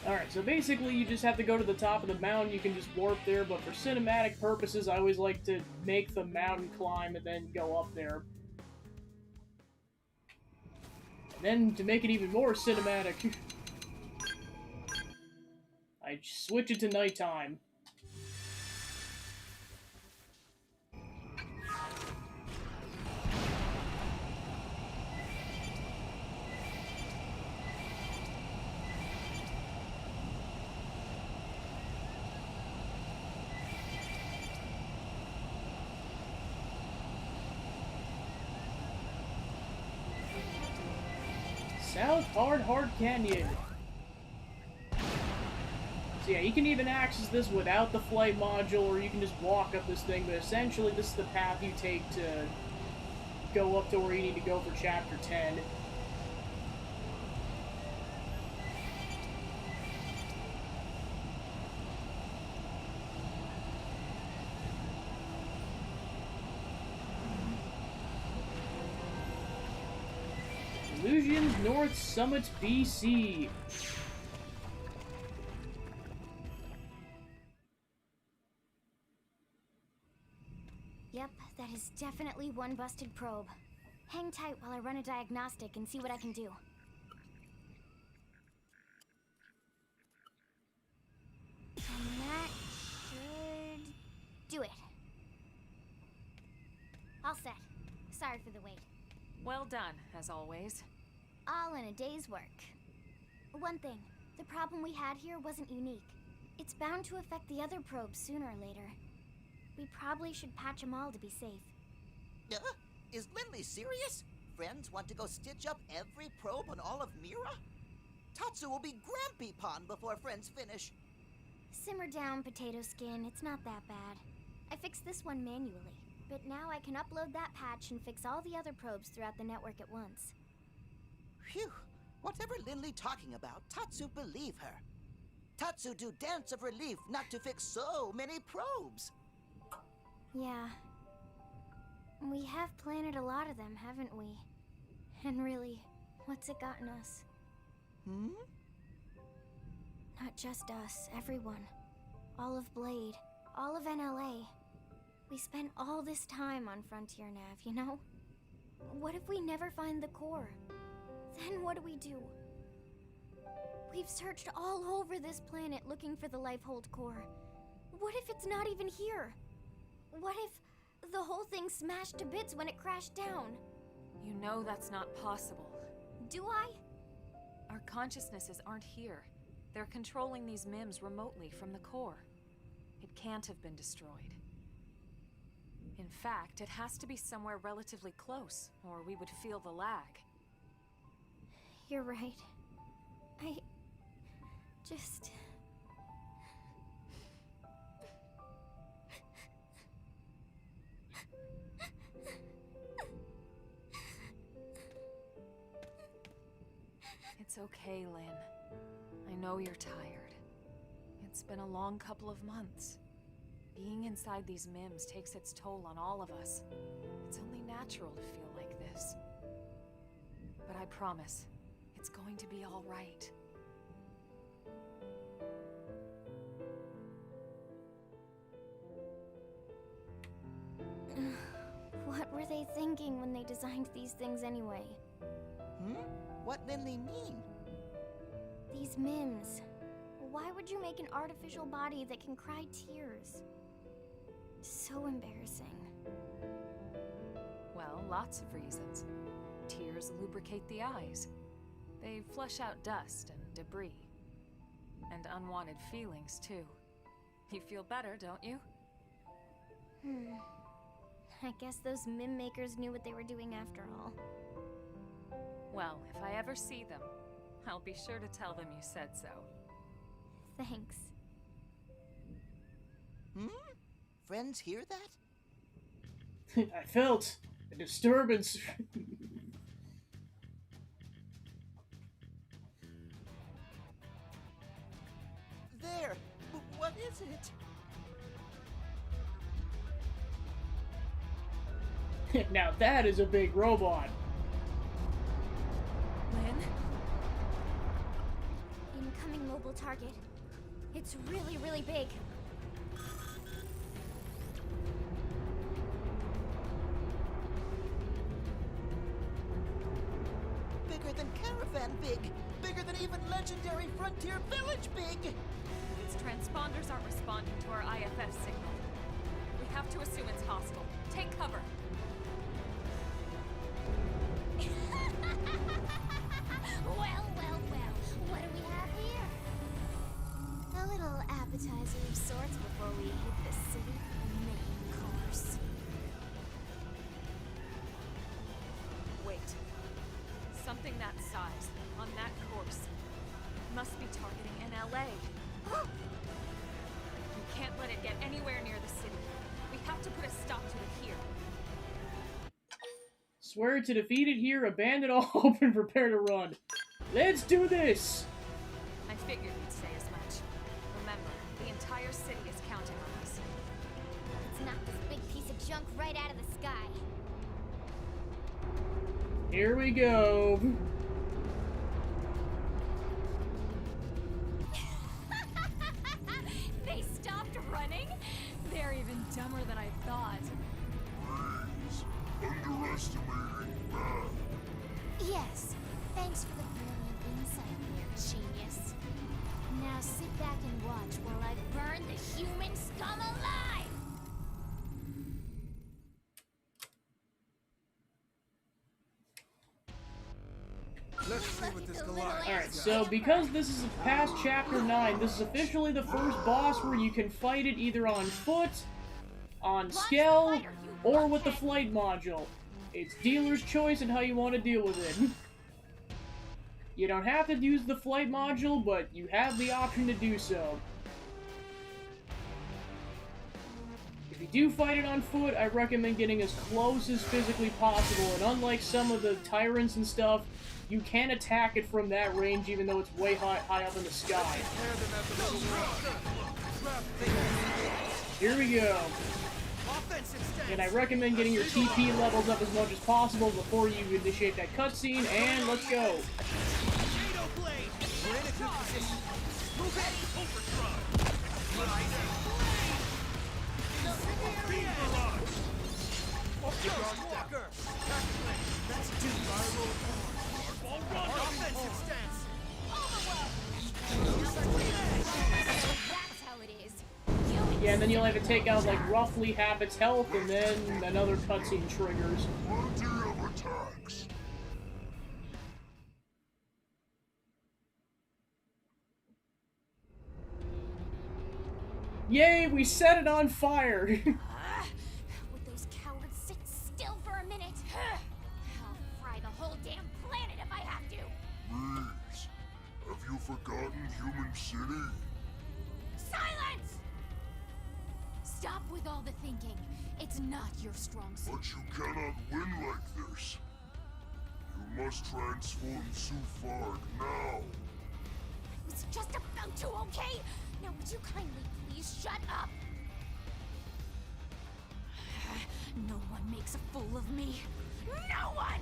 Alright, so basically you just have to go to the top of the mountain, you can just warp there, but for cinematic purposes I always like to make the mountain climb and then go up there. And then, to make it even more cinematic, I switch it to nighttime. South Hard Canyon. So yeah, you can even access this without the flight module, or you can just walk up this thing, but essentially this is the path you take to go up to where you need to go for Chapter 10. Illusions North Summit, BC. Yep, that is definitely one busted probe. Hang tight while I run a diagnostic and see what I can do. And that should do it. All set. Sorry for the wait. Well done, as always. All in a day's work. One thing, the problem we had here wasn't unique. It's bound to affect the other probes sooner or later. We probably should patch them all to be safe. Is Lindley serious? Friends want to go stitch up every probe on all of Mira? Tatsu will be Grampy-pon before friends finish. Simmer down, Potato Skin. It's not that bad. I fixed this one manually, but now I can upload that patch and fix all the other probes throughout the network at once. Phew. Whatever Lindley talking about, Tatsu believe her. Tatsu do dance of relief not to fix so many probes. Yeah. We have planted a lot of them, haven't we? And really, what's it gotten us? Hmm? Not just us, everyone. All of Blade, all of NLA. We spent all this time on Frontier Nav, you know? What if we never find the core? Then what do we do? We've searched all over this planet looking for the Lifehold core. What if it's not even here? What if the whole thing smashed to bits when it crashed down? You know that's not possible. Do I? Our consciousnesses aren't here. They're controlling these MIMs remotely from the core. It can't have been destroyed. In fact, it has to be somewhere relatively close, or we would feel the lag. You're right. I just... It's okay, Lynn. I know you're tired. It's been a long couple of months. Being inside these MIMs takes its toll on all of us. It's only natural to feel like this. But I promise, it's going to be all right. What were they thinking when they designed these things anyway? Hmm? What Lindley mean? These MIMs. Why would you make an artificial body that can cry tears? So embarrassing. Well, lots of reasons. Tears lubricate the eyes. They flush out dust and debris. And unwanted feelings, too. You feel better, don't you? I guess those MIM makers knew what they were doing after all. Well, if I ever see them, I'll be sure to tell them you said so. Thanks. Hmm? Friends hear that? I felt a disturbance. There! What is it? Now that is a big robot. Lynn? Incoming mobile target. It's really, really big. Bigger than Caravan big! Bigger than even legendary Frontier Village big! Its transponders aren't responding to our IFF signal. We have to assume it's hostile. Take cover. Well, well, well. What do we have here? A little appetizer of sorts before we hit the city. Main course. Wait. Something that size, on that course, must be targeting NLA. let it get anywhere near the city. We have to put a stop to it here. Swear to defeat it here, abandon all hope, and prepare to run. Let's do this! I figured you'd say as much. Remember, the entire city is counting on us. Let's knock this big piece of junk right out of the sky. Here we go. They stopped running? They're even dumber than I thought. Please, underestimating math. Yes, thanks for the brilliant insight there, genius. Now sit back and watch while I burn the human scum alive! Let's see what this Goliath. Alright, so because this is past Chapter 9, this is officially the first boss where you can fight it either on foot, on scale, or with the flight module. It's dealer's choice and how you want to deal with it. You don't have to use the flight module, but you have the option to do so. If you do fight it on foot, I recommend getting as close as physically possible, and unlike some of the tyrants and stuff, you can attack it from that range even though it's way high up in the sky. Here we go. And I recommend getting your TP levels up as much as possible before you initiate that cutscene, and let's go. That's how it is. Yeah, and then you'll have to take out like roughly half its health, and then another cutscene triggers. Plenty of attacks. Yay, we set it on fire! Would those cowards sit still for a minute? I'll fry the whole damn planet if I have to. Please, have you forgotten Human City? Silence! Stop with all the thinking. It's not your strong suit. But you cannot win like this. You must transform Zufar now. I was just about to, okay? Now would you kindly please shut up? No one makes a fool of me. No one!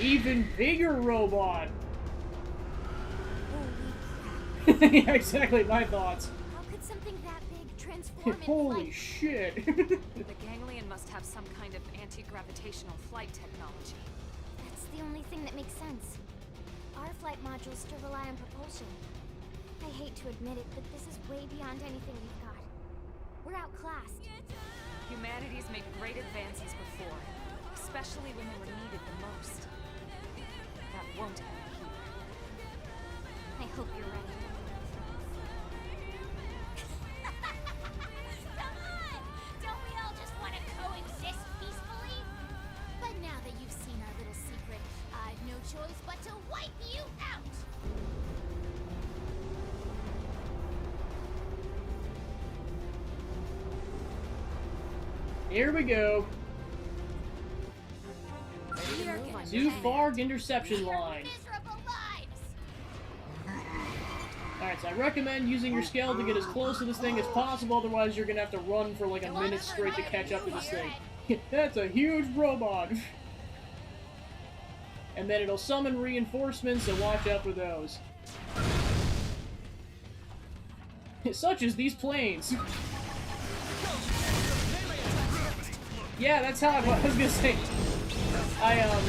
Even bigger robot! Yeah, exactly, my thoughts. How could something that big transform in Holy flight? shit. The ganglion must have some kind of anti-gravitational flight technology. That's the only thing that makes sense. Our flight modules still rely on propulsion. I hate to admit it, but this is way beyond anything we've got. We're outclassed. Humanity's made great advances before, especially when they were needed the most. That won't end here. I hope you're ready. Come on! Don't we all just want to coexist peacefully? But now that you've seen our little secret, I've no choice but to wipe you out! Here we go. We are gonna Zufar interception line. miserable lives! Alright, so I recommend using your scale to get as close to this thing as possible, otherwise you're gonna have to run for like a minute straight to catch up to this thing. That's a huge robot! And then it'll summon reinforcements, so watch out for those. Such as these planes. Yeah, that's how I was gonna say.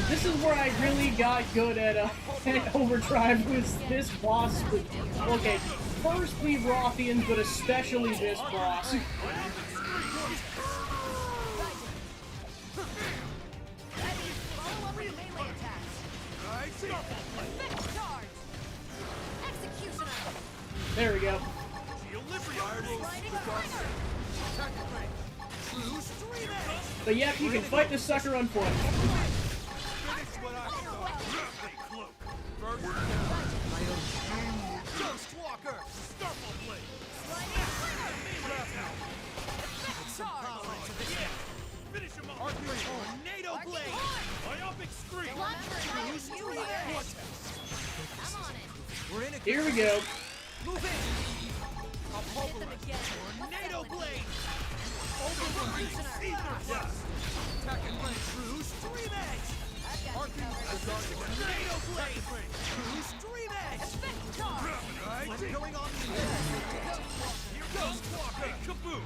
This is where I really got good at overdrive was this boss. Okay, first the Rothians, but especially this boss. There we go. But yep, you can fight the sucker on foot. Tornado blade! Myopic scream! Here we go. Move in! I'll pulverize. Tornado blade! Override! Ether dust! Attack and blade! True stream edge! Tornado blade! True stream edge! Effect charge! What's going on here? Here goes Walker! Kaboom!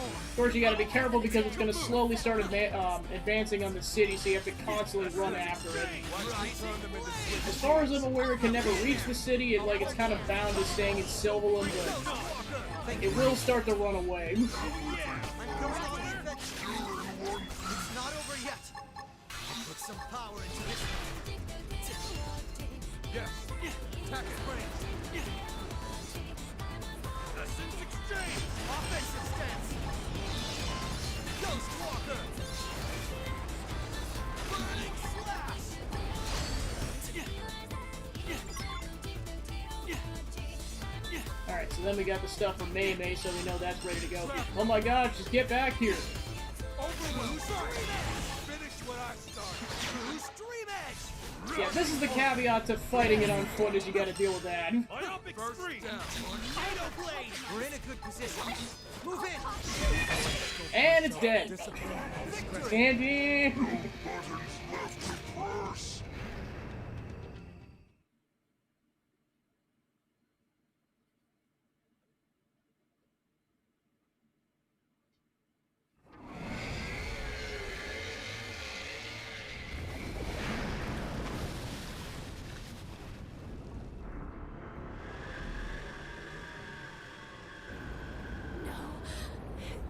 Of course, you gotta be careful because it's gonna slowly start advancing on the city, so you have to constantly run after it. As far as I'm aware, it can never reach the city, it's kind of bound to staying in Sylvalum, but it will start to run away. I'm coming on the effect. It's not over yet. I'll put some power into this. Yes. Attack it, brain. Essence exchange. Offensive stance. Ghost Walker. Burning slash. Alright, so then we got the stuff from Mei Mei, so we know that's ready to go. Oh my god, just get back here! Overwhelm. Finish what I started. True stream edge. Yeah, this is the caveat to fighting it on foot, is you gotta deal with that. Myopic scream. Tornado blade. We're in a good position. Move in. And it's dead. And in.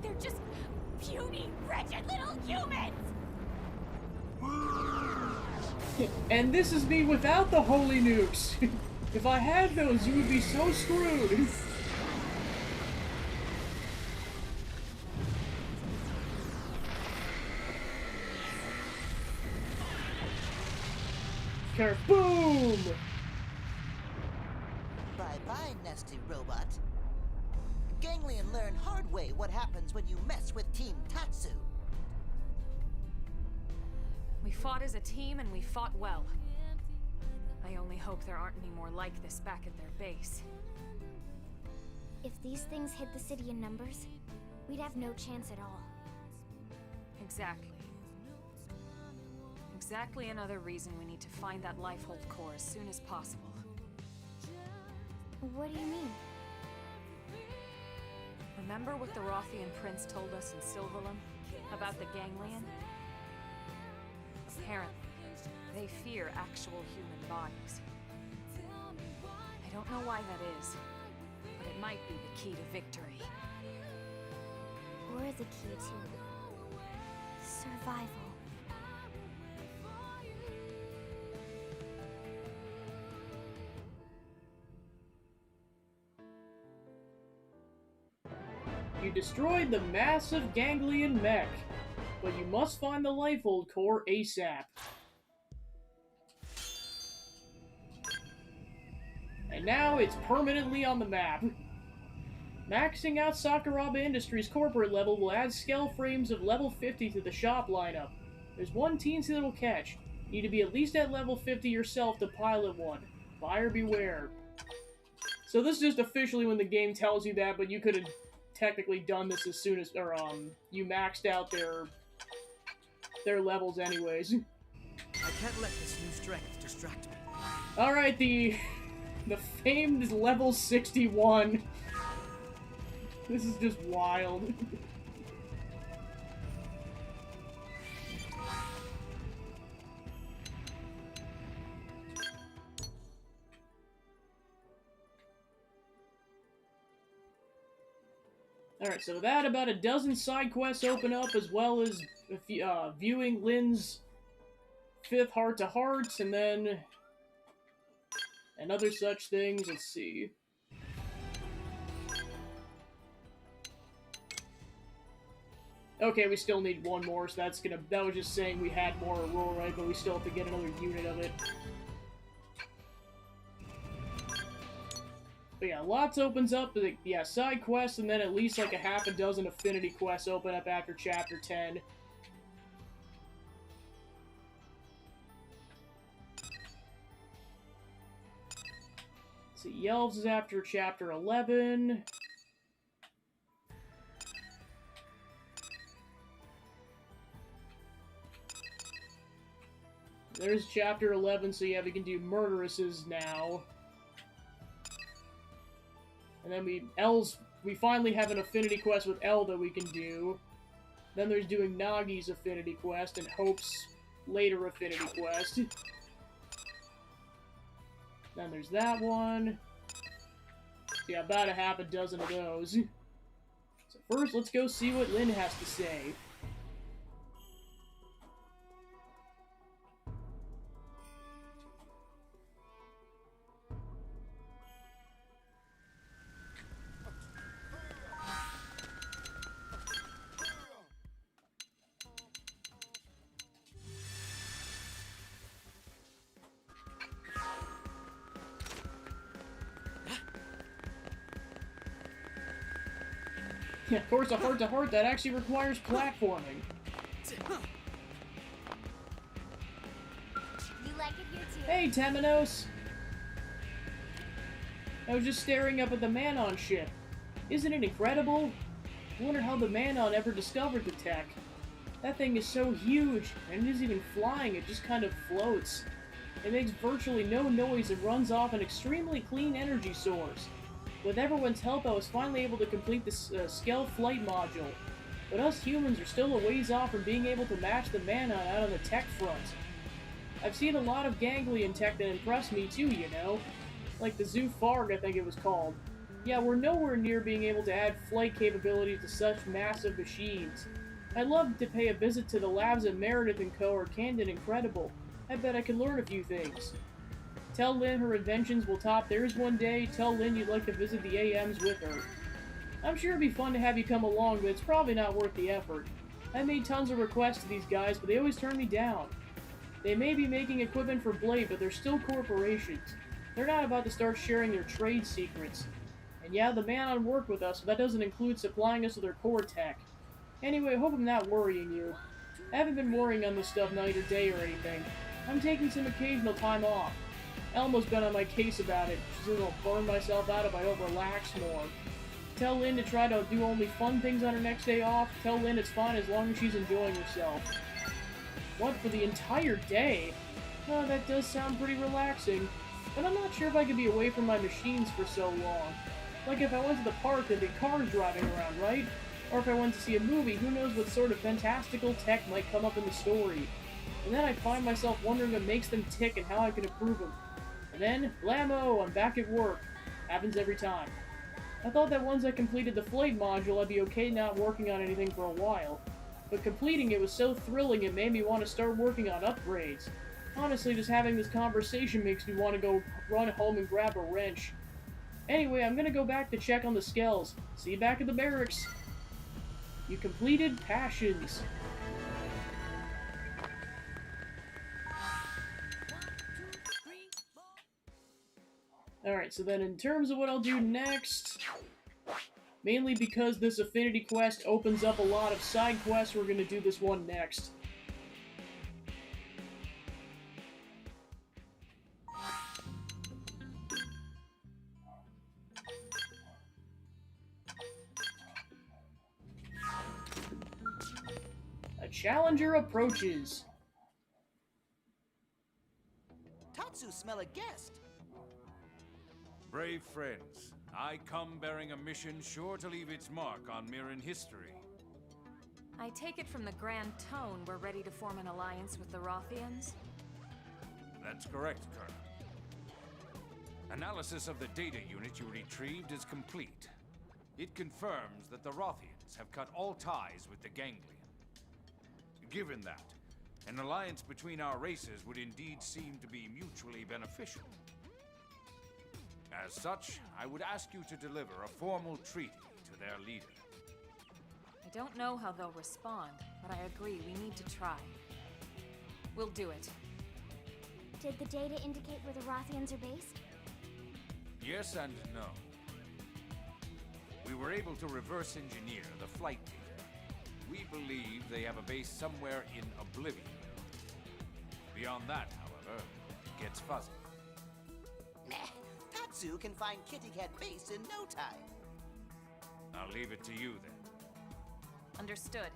They're just puny, wretched little humans! And this is me without the holy nukes. If I had those, you would be so screwed. Boom! Bye-bye, nasty robot. Ganglion learned hard way what happens when you mess with Team Tatsu. We fought as a team and we fought well. I only hope there aren't any more like this back at their base. If these things hit the city in numbers, we'd have no chance at all. Exactly. Exactly another reason we need to find that Lifehold core as soon as possible. What do you mean? Remember what the Rothian prince told us in Sylvalum about the Ganglion? Apparently, they fear actual human bodies. I don't know why that is, but it might be the key to victory. Or the key to survival. You destroyed the massive ganglion mech, but you must find the Lifehold core ASAP. And now it's permanently on the map. Maxing out Sakuraba Industries corporate level will add scale frames of level 50 to the shop lineup. There's one teensy little catch. You need to be at least at level 50 yourself to pilot one. Buyer beware. So this is just officially when the game tells you that, but you could have technically done this as soon as, you maxed out their levels anyways. I can't let this new strength distract me. Alright, the famed level 61. This is just wild. Alright, so that, about a dozen side quests open up, as well as viewing Lynn's 5th heart-to-heart, and then... and other such things. Let's see. Okay, we still need one more, so that was just saying we had more Aurora, but we still have to get another unit of it. But yeah, lots opens up, yeah, side quests, and then at least like a half a dozen affinity quests open up after Chapter 10. Let's see, Yelves is after Chapter 11. There's Chapter 11, so yeah, we can do Murderesses now. And then we finally have an affinity quest with Elle that we can do. Then there's doing Nagi's affinity quest and Hope's later affinity quest. Then there's that one. Yeah, about a half a dozen of those. So first, let's go see what Lynn has to say. Yeah, of course, a heart-to-heart that actually requires platforming. You like it here too? Hey, Temenos! I was just staring up at the Manon ship. Isn't it incredible? I wonder how the Manon ever discovered the tech. That thing is so huge, and it isn't even flying, it just kind of floats. It makes virtually no noise and runs off an extremely clean energy source. With everyone's help, I was finally able to complete this Skell flight module. But us humans are still a ways off from being able to match the Manon out on the tech front. I've seen a lot of ganglion tech that impressed me too, you know? Like the Zoofarg, I think it was called. Yeah, we're nowhere near being able to add flight capability to such massive machines. I'd love to pay a visit to the labs at Meredith & Co. or Camden Incredible. I bet I could learn a few things. Tell Lynn her inventions will top theirs one day. Tell Lynn you'd like to visit the AMs with her. I'm sure it'd be fun to have you come along, but it's probably not worth the effort. I made tons of requests to these guys, but they always turn me down. They may be making equipment for Blade, but they're still corporations. They're not about to start sharing their trade secrets. And yeah, the Manon worked with us, but that doesn't include supplying us with their core tech. Anyway, I hope I'm not worrying you. I haven't been worrying on this stuff night or day or anything. I'm taking some occasional time off. Elmo's been on my case about it. She says I'll burn myself out if I don't relax more. Tell Lynn to try to do only fun things on her next day off. Tell Lynn it's fine as long as she's enjoying herself. What, for the entire day? Oh, that does sound pretty relaxing. But I'm not sure if I could be away from my machines for so long. Like if I went to the park, there'd be cars driving around, right? Or if I went to see a movie, who knows what sort of fantastical tech might come up in the story. And then I find myself wondering what makes them tick and how I can improve them. And then, blammo, I'm back at work. Happens every time. I thought that once I completed the flight module, I'd be okay not working on anything for a while. But completing it was so thrilling it made me want to start working on upgrades. Honestly, just having this conversation makes me want to go run home and grab a wrench. Anyway, I'm gonna go back to check on the Skells. See you back at the barracks. You completed Passions. Alright, so then in terms of what I'll do next, mainly because this affinity quest opens up a lot of side quests, we're going to do this one next. A challenger approaches. Tatsu smell a guest. Brave friends, I come bearing a mission sure to leave its mark on Mirren history. I take it from the grand tone we're ready to form an alliance with the Rothians? That's correct, Colonel. Analysis of the data unit you retrieved is complete. It confirms that the Rothians have cut all ties with the Ganglion. Given that, an alliance between our races would indeed seem to be mutually beneficial. As such, I would ask you to deliver a formal treaty to their leader. I don't know how they'll respond, but I agree we need to try. We'll do it. Did the data indicate where the Rothians are based? Yes and no. We were able to reverse engineer the flight data. We believe they have a base somewhere in Oblivion. Beyond that, however, it gets fuzzy. Meh. Tatsu can find Kitty Cat Base in no time. I'll leave it to you then. Understood.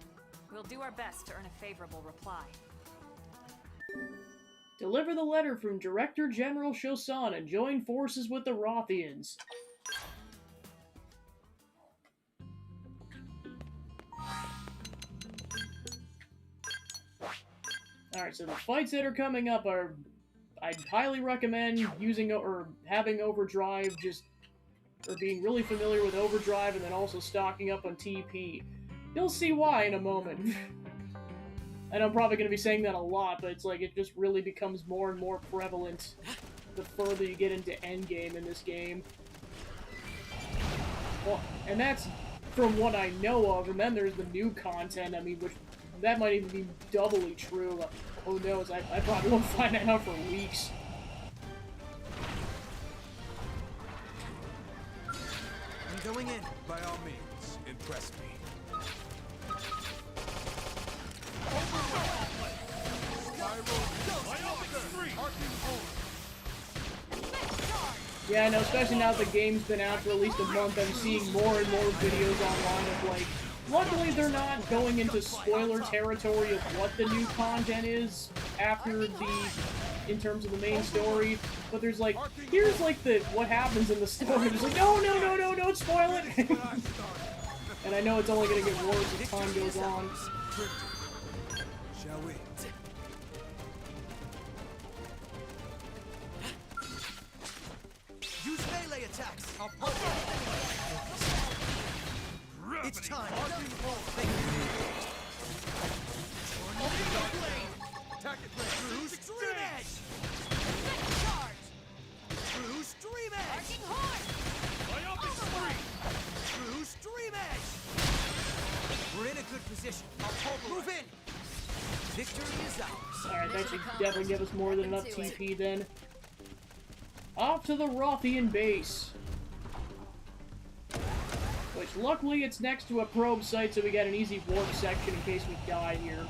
We'll do our best to earn a favorable reply. Deliver the letter from Director General Shosan and join forces with the Rothians. Alright, so the fights that are coming up are... I'd highly recommend using or having Overdrive, or being really familiar with Overdrive and then also stocking up on TP. You'll see why in a moment. And I'm probably going to be saying that a lot, but it's like it just really becomes more and more prevalent the further you get into endgame in this game. Well, and that's from what I know of, and then there's the new content, I mean, which that might even be doubly true. Who knows, I probably won't find that out for weeks. I'm going in. By all means, impress me. Yeah, I know, especially now that the game's been out for at least a month, I'm seeing more and more videos online of, like, luckily they're not going into spoiler territory of what the new content is after in terms of the main story, but there's like, here's like what happens in the story, it's like, no, don't spoil it! And I know it's only gonna get worse as time goes on. Shall we? Use melee attacks. I'll poke it. It's time. Attack it, True Stream Edge. True Stream Edge. Arcing Horn. True Stream Edge. We're in a good position. Move in. Victory is ours. Alright, that should definitely give us more than enough TP then. Off to the Rothian base. Which, luckily, it's next to a probe site, so we got an easy warp section in case we die here.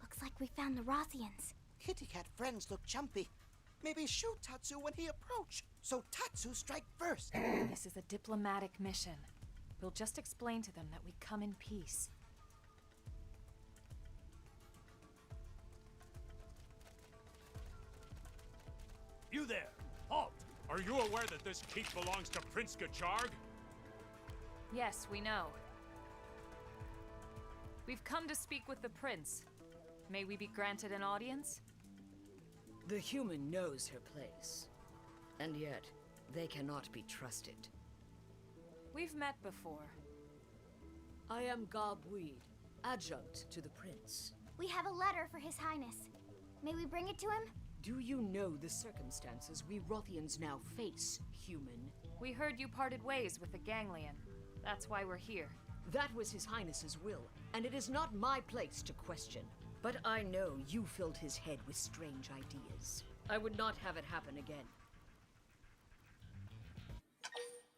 Looks like we found the Rothians. Kitty Cat friends look jumpy. Maybe shoot Tatsu when he approach. So Tatsu strike first. This is a diplomatic mission. We'll just explain to them that we come in peace. You there! Halt! Are you aware that this keep belongs to Prince Gacharg? Yes, we know. We've come to speak with the prince. May we be granted an audience? The human knows her place, and yet they cannot be trusted. We've met before. I am Gob Weed, adjunct to the prince. We have a letter for His Highness. May we bring it to him? Do you know the circumstances we Rothians now face, human? We heard you parted ways with the Ganglion. That's why we're here. That was His Highness's will, and it is not my place to question. But I know you filled his head with strange ideas. I would not have it happen again.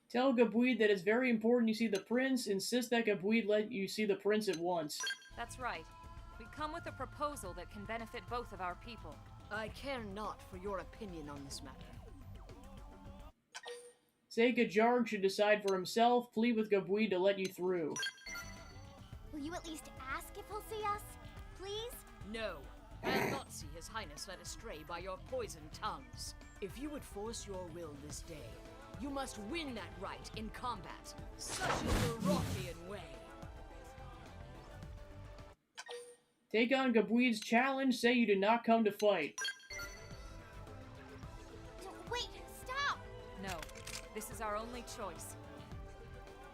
Tell Gabuid that it's very important you see the prince. Insist that Gabuid let you see the prince at once. That's right. We come with a proposal that can benefit both of our people. I care not for your opinion on this matter. Say Gajarg should decide for himself. Plead with Gabuid to let you through. Will you at least ask if he'll see us? Please? No. I'll not see His Highness led astray by your poisoned tongues. If you would force your will this day, you must win that right in combat. Such is the Rothian way. Take on Gabuid's challenge. Say you did not come to fight. Wait, stop! No, this is our only choice.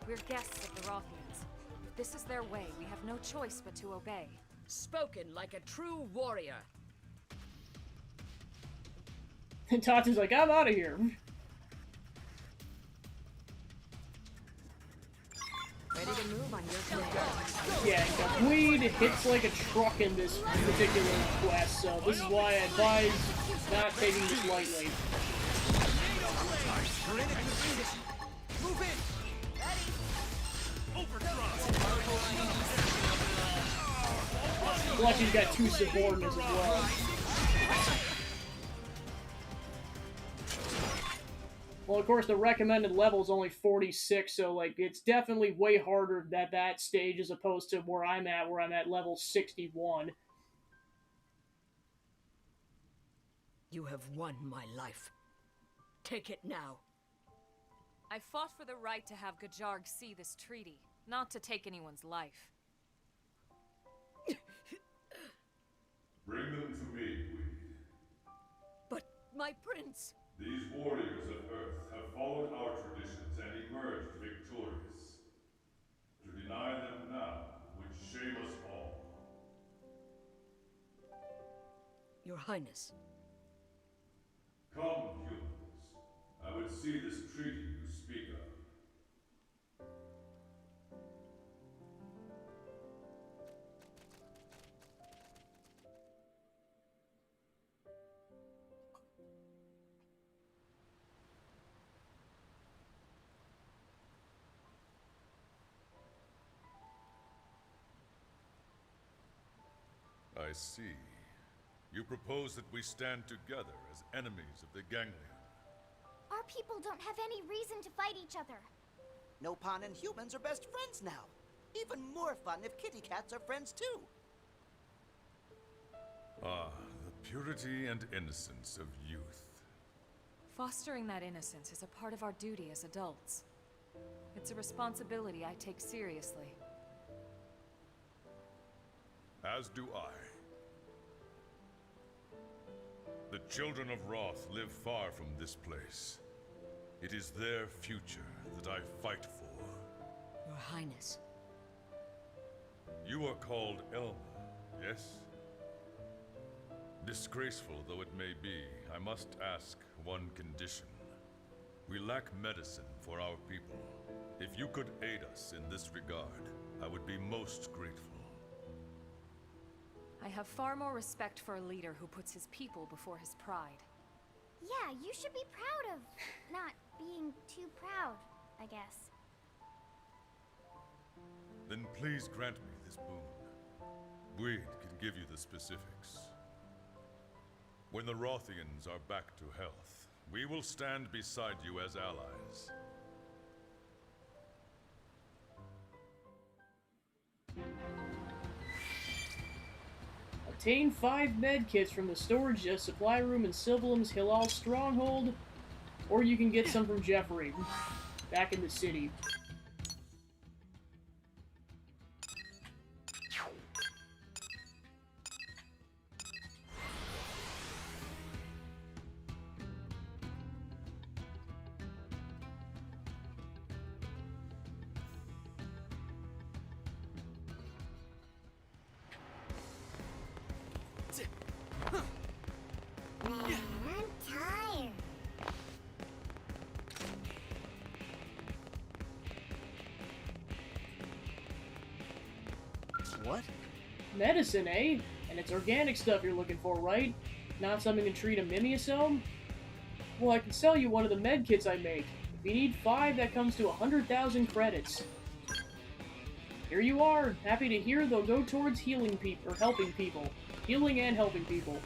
We're guests of the Rothians. If this is their way, we have no choice but to obey. Spoken like a true warrior. And Tatsu's like, I'm out of here. Ready to move on your turn. Yeah, Gabuid hits like a truck in this particular quest, so this is why I advise not taking this lightly. Move in! Plus he's got 2 subordinates as well. Well, of course, the recommended level is only 46, so, like, it's definitely way harder at that stage as opposed to where I'm at level 61. You have won my life. Take it now. I fought for the right to have Gajarg see this treaty, not to take anyone's life. Bring them to me, Queen. But my prince... These warriors of Earth have followed our traditions and emerged victorious. To deny them now would shame us all. Your Highness. Come, humans. I would see this treaty you speak of. I see. You propose that we stand together as enemies of the Ganglion. Our people don't have any reason to fight each other. Nopon and humans are best friends now. Even more fun if kitty cats are friends too. Ah, the purity and innocence of youth. Fostering that innocence is a part of our duty as adults. It's a responsibility I take seriously. As do I. The children of Roth live far from this place. It is their future that I fight for. Your Highness. You are called Elma, yes? Disgraceful though it may be, I must ask one condition. We lack medicine for our people. If you could aid us in this regard, I would be most grateful. I have far more respect for a leader who puts his people before his pride. Yeah, you should be proud of not being too proud, I guess. Then please grant me this boon. Boyd can give you the specifics. When the Rothians are back to health, we will stand beside you as allies. Obtain 5 medkits from the storage supply room in Sylvalim's Hilal stronghold, or you can get some from Jeffrey, back in the city. What? Medicine, eh? And it's organic stuff you're looking for, right? Not something to treat a Mimiasome? Well, I can sell you one of the med kits I make. If you need 5, that comes to 100,000 credits. Here you are. Happy to hear they'll go towards healing people, or helping people. Healing and helping people.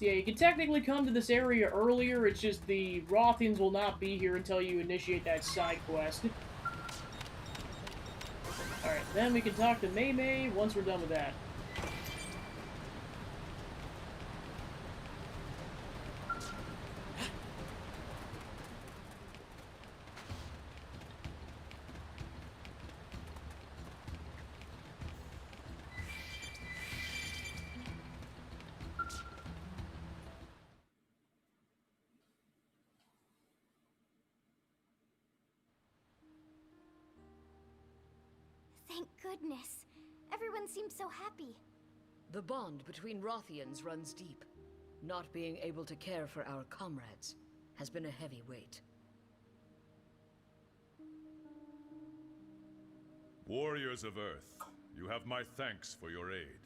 Yeah, you can technically come to this area earlier, it's just the Rothians will not be here until you initiate that side quest. Alright, then we can talk to Mei Mei once we're done with that. Thank goodness. Everyone seems so happy. The bond between Rothians runs deep. Not being able to care for our comrades has been a heavy weight. Warriors of Earth, you have my thanks for your aid.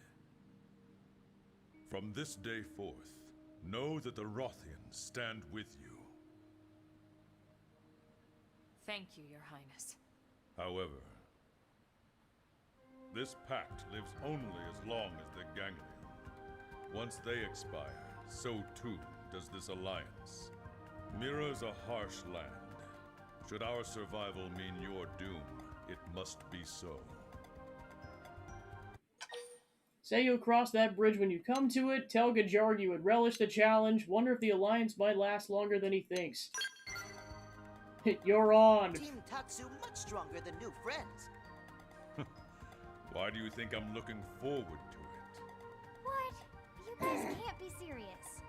From this day forth, know that the Rothians stand with you. Thank you, Your Highness. However, this pact lives only as long as the Ganglion. Once they expire, so too does this alliance. Mira's a harsh land. Should our survival mean your doom, it must be so. Say you'll cross that bridge when you come to it, tell Gajarg you would relish the challenge, wonder if the alliance might last longer than he thinks. You're on! Team Tatsu much stronger than new friends. Why do you think I'm looking forward to it? What? You guys can't be serious.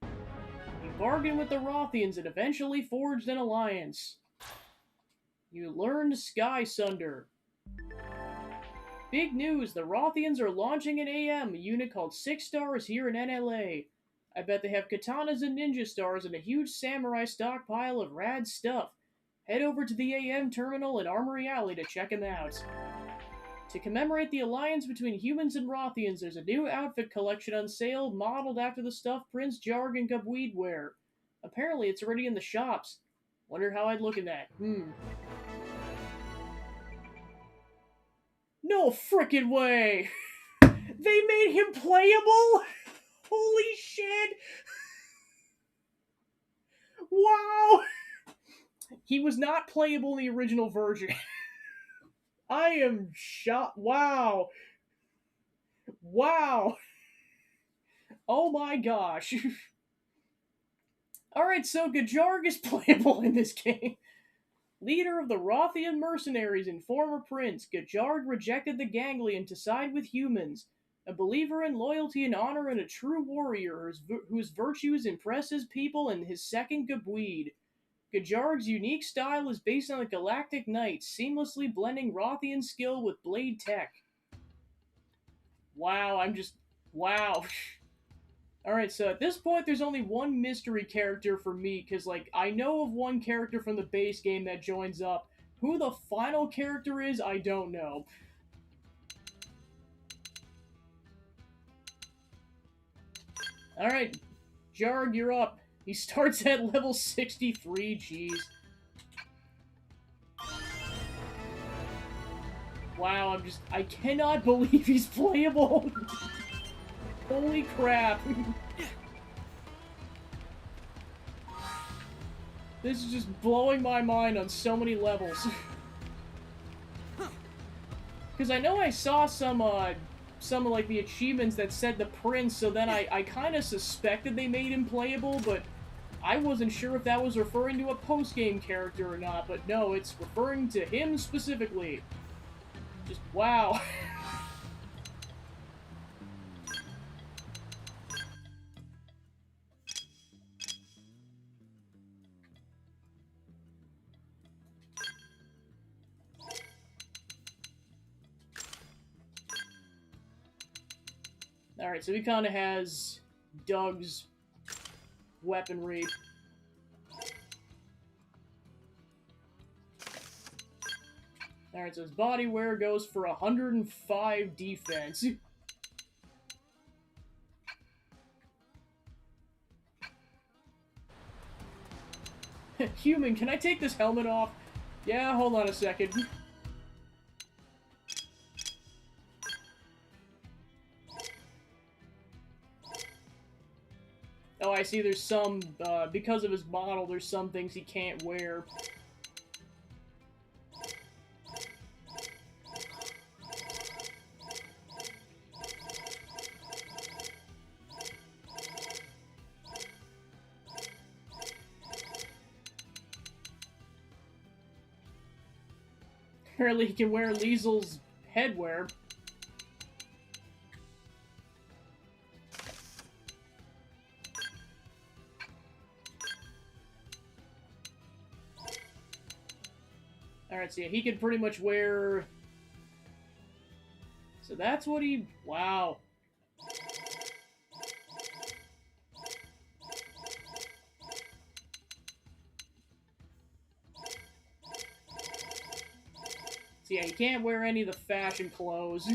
You bargained with the Rothians and eventually forged an alliance. You learned Sky Sunder. Big news, the Rothians are launching an AM, a unit called 6 Stars here in NLA. I bet they have katanas and ninja stars and a huge samurai stockpile of rad stuff. Head over to the AM terminal in Armory Alley to check them out. To commemorate the alliance between humans and Rothians, there's a new outfit collection on sale modeled after the stuff Prince Jarg and Gabweed wear. Apparently it's already in the shops. Wonder how I'd look in that. No frickin' way! They made him playable?! Holy shit! Wow! He was not playable in the original version. I am shocked. Wow. Wow. Oh my gosh. Alright, so Gajarg is playable in this game. Leader of the Rothian mercenaries and former prince, Gajarg rejected the Ganglion to side with humans. A believer in loyalty and honor and a true warrior whose virtues impress his people and his second Gabweed. Gajarg's unique style is based on the Galactic Knight, seamlessly blending Rothian skill with blade tech. Wow, wow. Alright, so at this point there's only one mystery character for me, because, like, I know of one character from the base game that joins up. Who the final character is, I don't know. Alright, Jarg, you're up. He starts at level 63, jeez. Wow, I cannot believe he's playable! Holy crap! This is just blowing my mind on so many levels. Because I know I saw some of, like, the achievements that said the prince, so then I kind of suspected they made him playable, but I wasn't sure if that was referring to a post-game character or not, but no, it's referring to him specifically. Just, wow. Alright, so he kind of has Doug's weaponry. Alright, so his body wear goes for 105 defense. Human, can I take this helmet off? Yeah, hold on a second. Oh, I see there's some, because of his model, there's some things he can't wear. Apparently he can wear Liesel's headwear. Alright, so yeah, he can pretty much wear... So that's what he... Wow. So yeah, he can't wear any of the fashion clothes.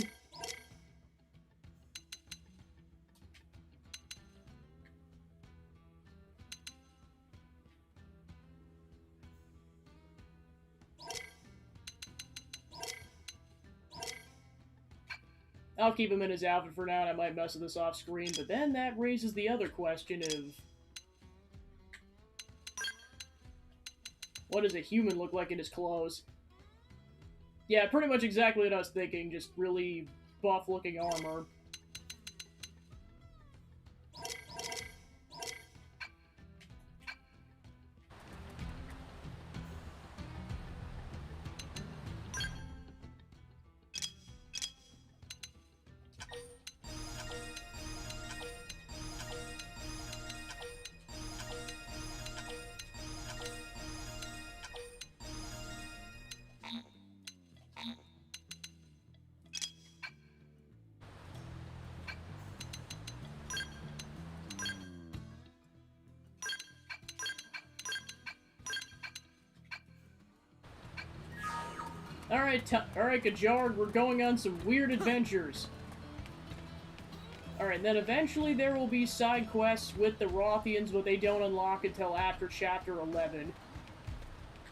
I'll keep him in his outfit for now, and I might mess with this off screen, but then that raises the other question of... What does a human look like in his clothes? Yeah, pretty much exactly what I was thinking, just really buff-looking armor. Alright, Gajard, we're going on some weird adventures. Alright, then eventually there will be side quests with the Rothians, but they don't unlock until after Chapter 11.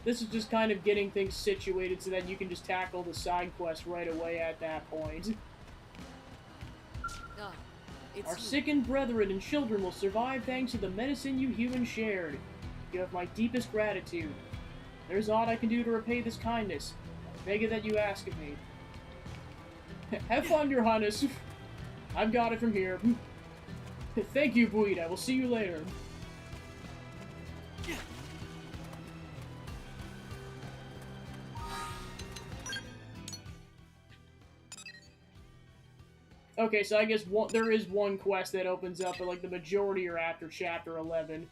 This is just kind of getting things situated so that you can just tackle the side quests right away at that point. Our sickened brethren and children will survive thanks to the medicine you humans shared. You have my deepest gratitude. There's aught I can do to repay this kindness. I beg it that you ask of me. Have fun, Your Highness. I've got it from here. Thank you, Buid. I will see you later. Okay, so I guess there is one quest that opens up, but like the majority are after Chapter 11.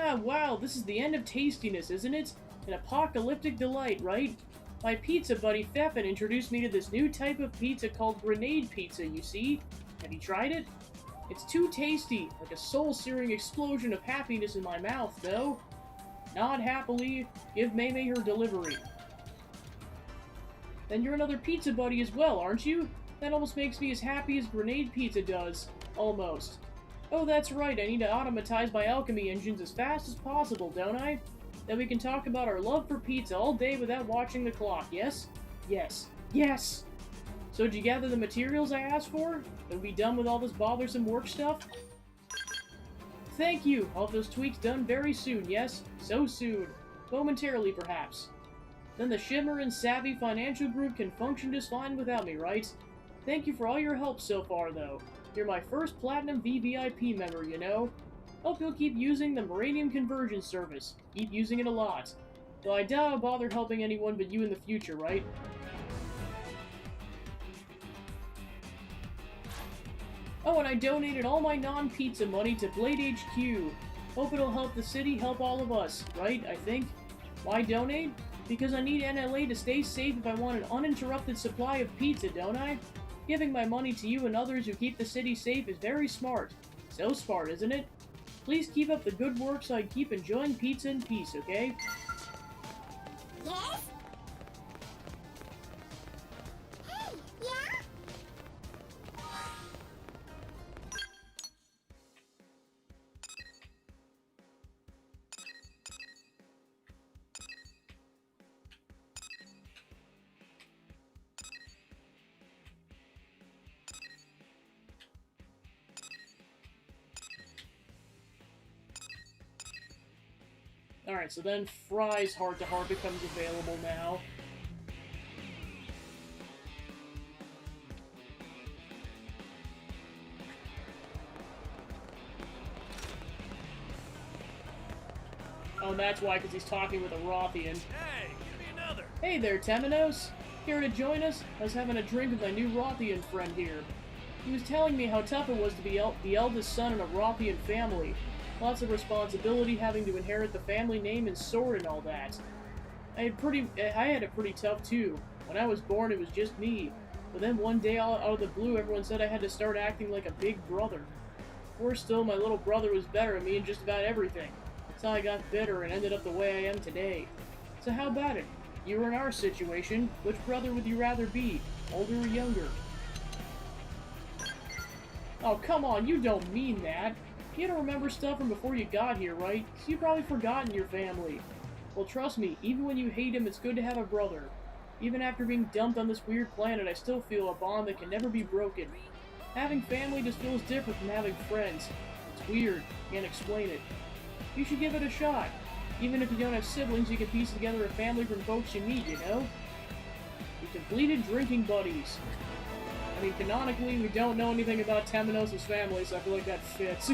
Ah, wow, this is the end of tastiness, isn't it? An apocalyptic delight, right? My pizza buddy Feffin introduced me to this new type of pizza called grenade pizza, you see? Have you tried it? It's too tasty, like a soul-searing explosion of happiness in my mouth, though. Nod happily, give Maymay her delivery. Then you're another pizza buddy as well, aren't you? That almost makes me as happy as grenade pizza does. Almost. Oh, that's right, I need to automatize my alchemy engines as fast as possible, don't I? Then we can talk about our love for pizza all day without watching the clock, yes? Yes. Yes! So did you gather the materials I asked for? And be done with all this bothersome work stuff? Thank you! All those tweaks done very soon, yes? So soon. Momentarily, perhaps. Then the Shimmer and Savvy Financial Group can function just fine without me, right? Thank you for all your help so far, though. You're my first Platinum VVIP member, you know? Hope you'll keep using the Meridian Conversion Service. Keep using it a lot. Though I doubt I'll bother helping anyone but you in the future, right? Oh, and I donated all my non-pizza money to Blade HQ. Hope it'll help the city, help all of us, right, I think? Why donate? Because I need NLA to stay safe if I want an uninterrupted supply of pizza, don't I? Giving my money to you and others who keep the city safe is very smart. So smart, isn't it? Please keep up the good work so I can keep enjoying pizza in peace, okay? Yes? Hey, yeah? Alright, so then Fry's heart-to-heart becomes available now. Oh, that's why, because he's talking with a Rothian. Hey, give me another. Hey there, Temenos! Here to join us? I was having a drink with my new Rothian friend here. He was telling me how tough it was to be the eldest son in a Rothian family. Lots of responsibility, having to inherit the family name and sword and all that. I had it pretty tough too. When I was born, it was just me. But then one day, out of the blue, everyone said I had to start acting like a big brother. Worse still, my little brother was better at me in just about everything. That's how I got bitter and ended up the way I am today. So how about it? You were in our situation. Which brother would you rather be? Older or younger? Oh, come on, you don't mean that. You don't remember stuff from before you got here, right? So you've probably forgotten your family. Well, trust me, even when you hate him, it's good to have a brother. Even after being dumped on this weird planet, I still feel a bond that can never be broken. Having family just feels different from having friends. It's weird. Can't explain it. You should give it a shot. Even if you don't have siblings, you can piece together a family from folks you meet, you know? You completed drinking buddies. I mean, canonically, we don't know anything about Temenos' family, so I feel like that fits.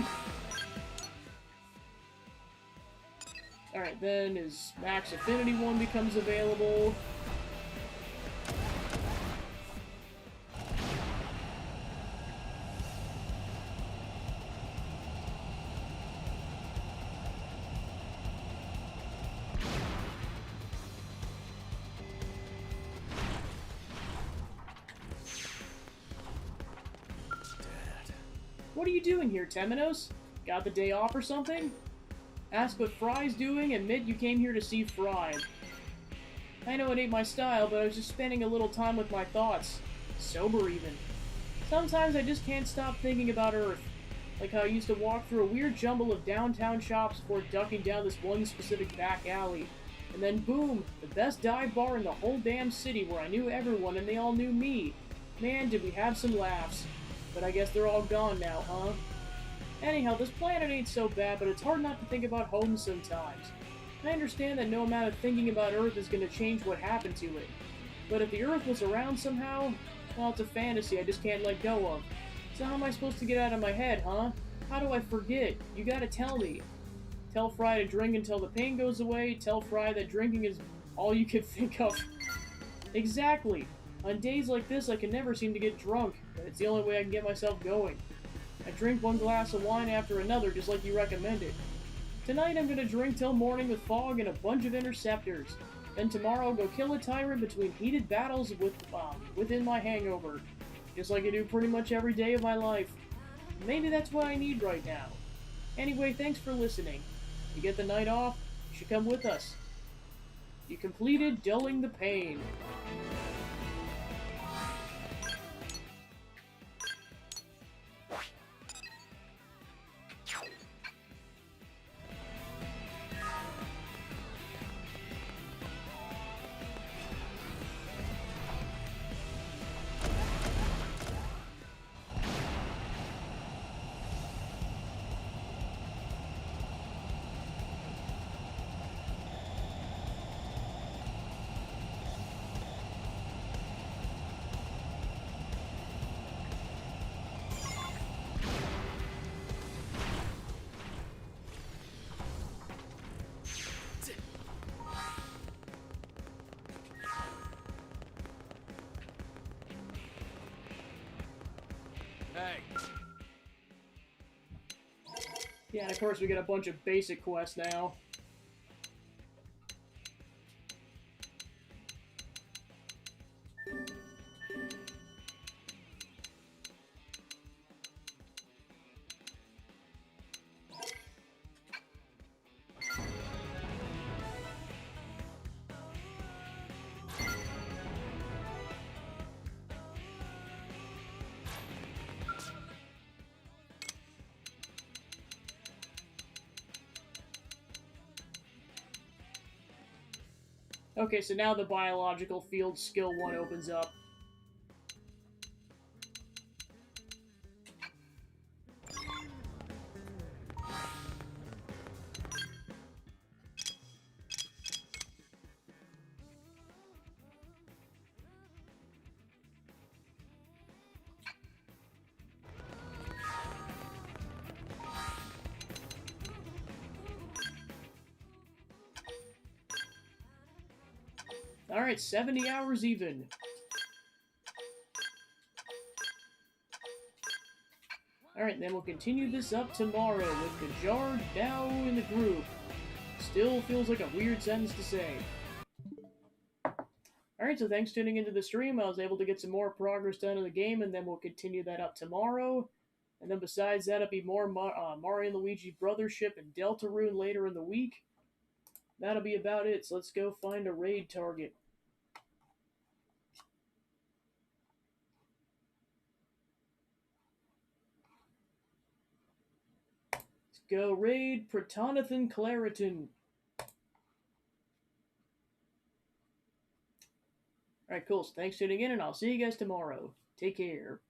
Alright, then his Max Affinity one becomes available. What are you doing here, Temenos? Got the day off or something? Ask what Fry's doing, admit you came here to see Fry. I know it ain't my style, but I was just spending a little time with my thoughts. Sober, even. Sometimes I just can't stop thinking about Earth. Like how I used to walk through a weird jumble of downtown shops before ducking down this one specific back alley. And then boom, the best dive bar in the whole damn city where I knew everyone and they all knew me. Man, did we have some laughs. But I guess they're all gone now, huh? Anyhow, this planet ain't so bad, but it's hard not to think about home sometimes. I understand that no amount of thinking about Earth is going to change what happened to it. But if the Earth was around somehow, well, it's a fantasy I just can't let go of. So how am I supposed to get out of my head, huh? How do I forget? You gotta tell me. Tell Fry to drink until the pain goes away. Tell Fry that drinking is all you can think of. Exactly. On days like this, I can never seem to get drunk, but it's the only way I can get myself going. I drink one glass of wine after another, just like you recommended. Tonight I'm gonna drink till morning with fog and a bunch of interceptors. Then tomorrow I'll go kill a tyrant between heated battles within my hangover. Just like I do pretty much every day of my life. Maybe that's what I need right now. Anyway, thanks for listening. You get the night off, you should come with us. You completed Dulling the Pain. Hey. Yeah, and of course we get a bunch of basic quests now. Okay, so now the biological field skill 1 opens up. Alright, 70 hours even. Alright, then we'll continue this up tomorrow with Kajar now in the group. Still feels like a weird sentence to say. Alright, so thanks for tuning into the stream. I was able to get some more progress done in the game, and then we'll continue that up tomorrow. And then besides that, it'll be more Mario and Luigi Brothership and Deltarune later in the week. That'll be about it, so let's go find a raid target. Let's go raid Protonathan Claritin. Alright, cool. So thanks for tuning in, and I'll see you guys tomorrow. Take care.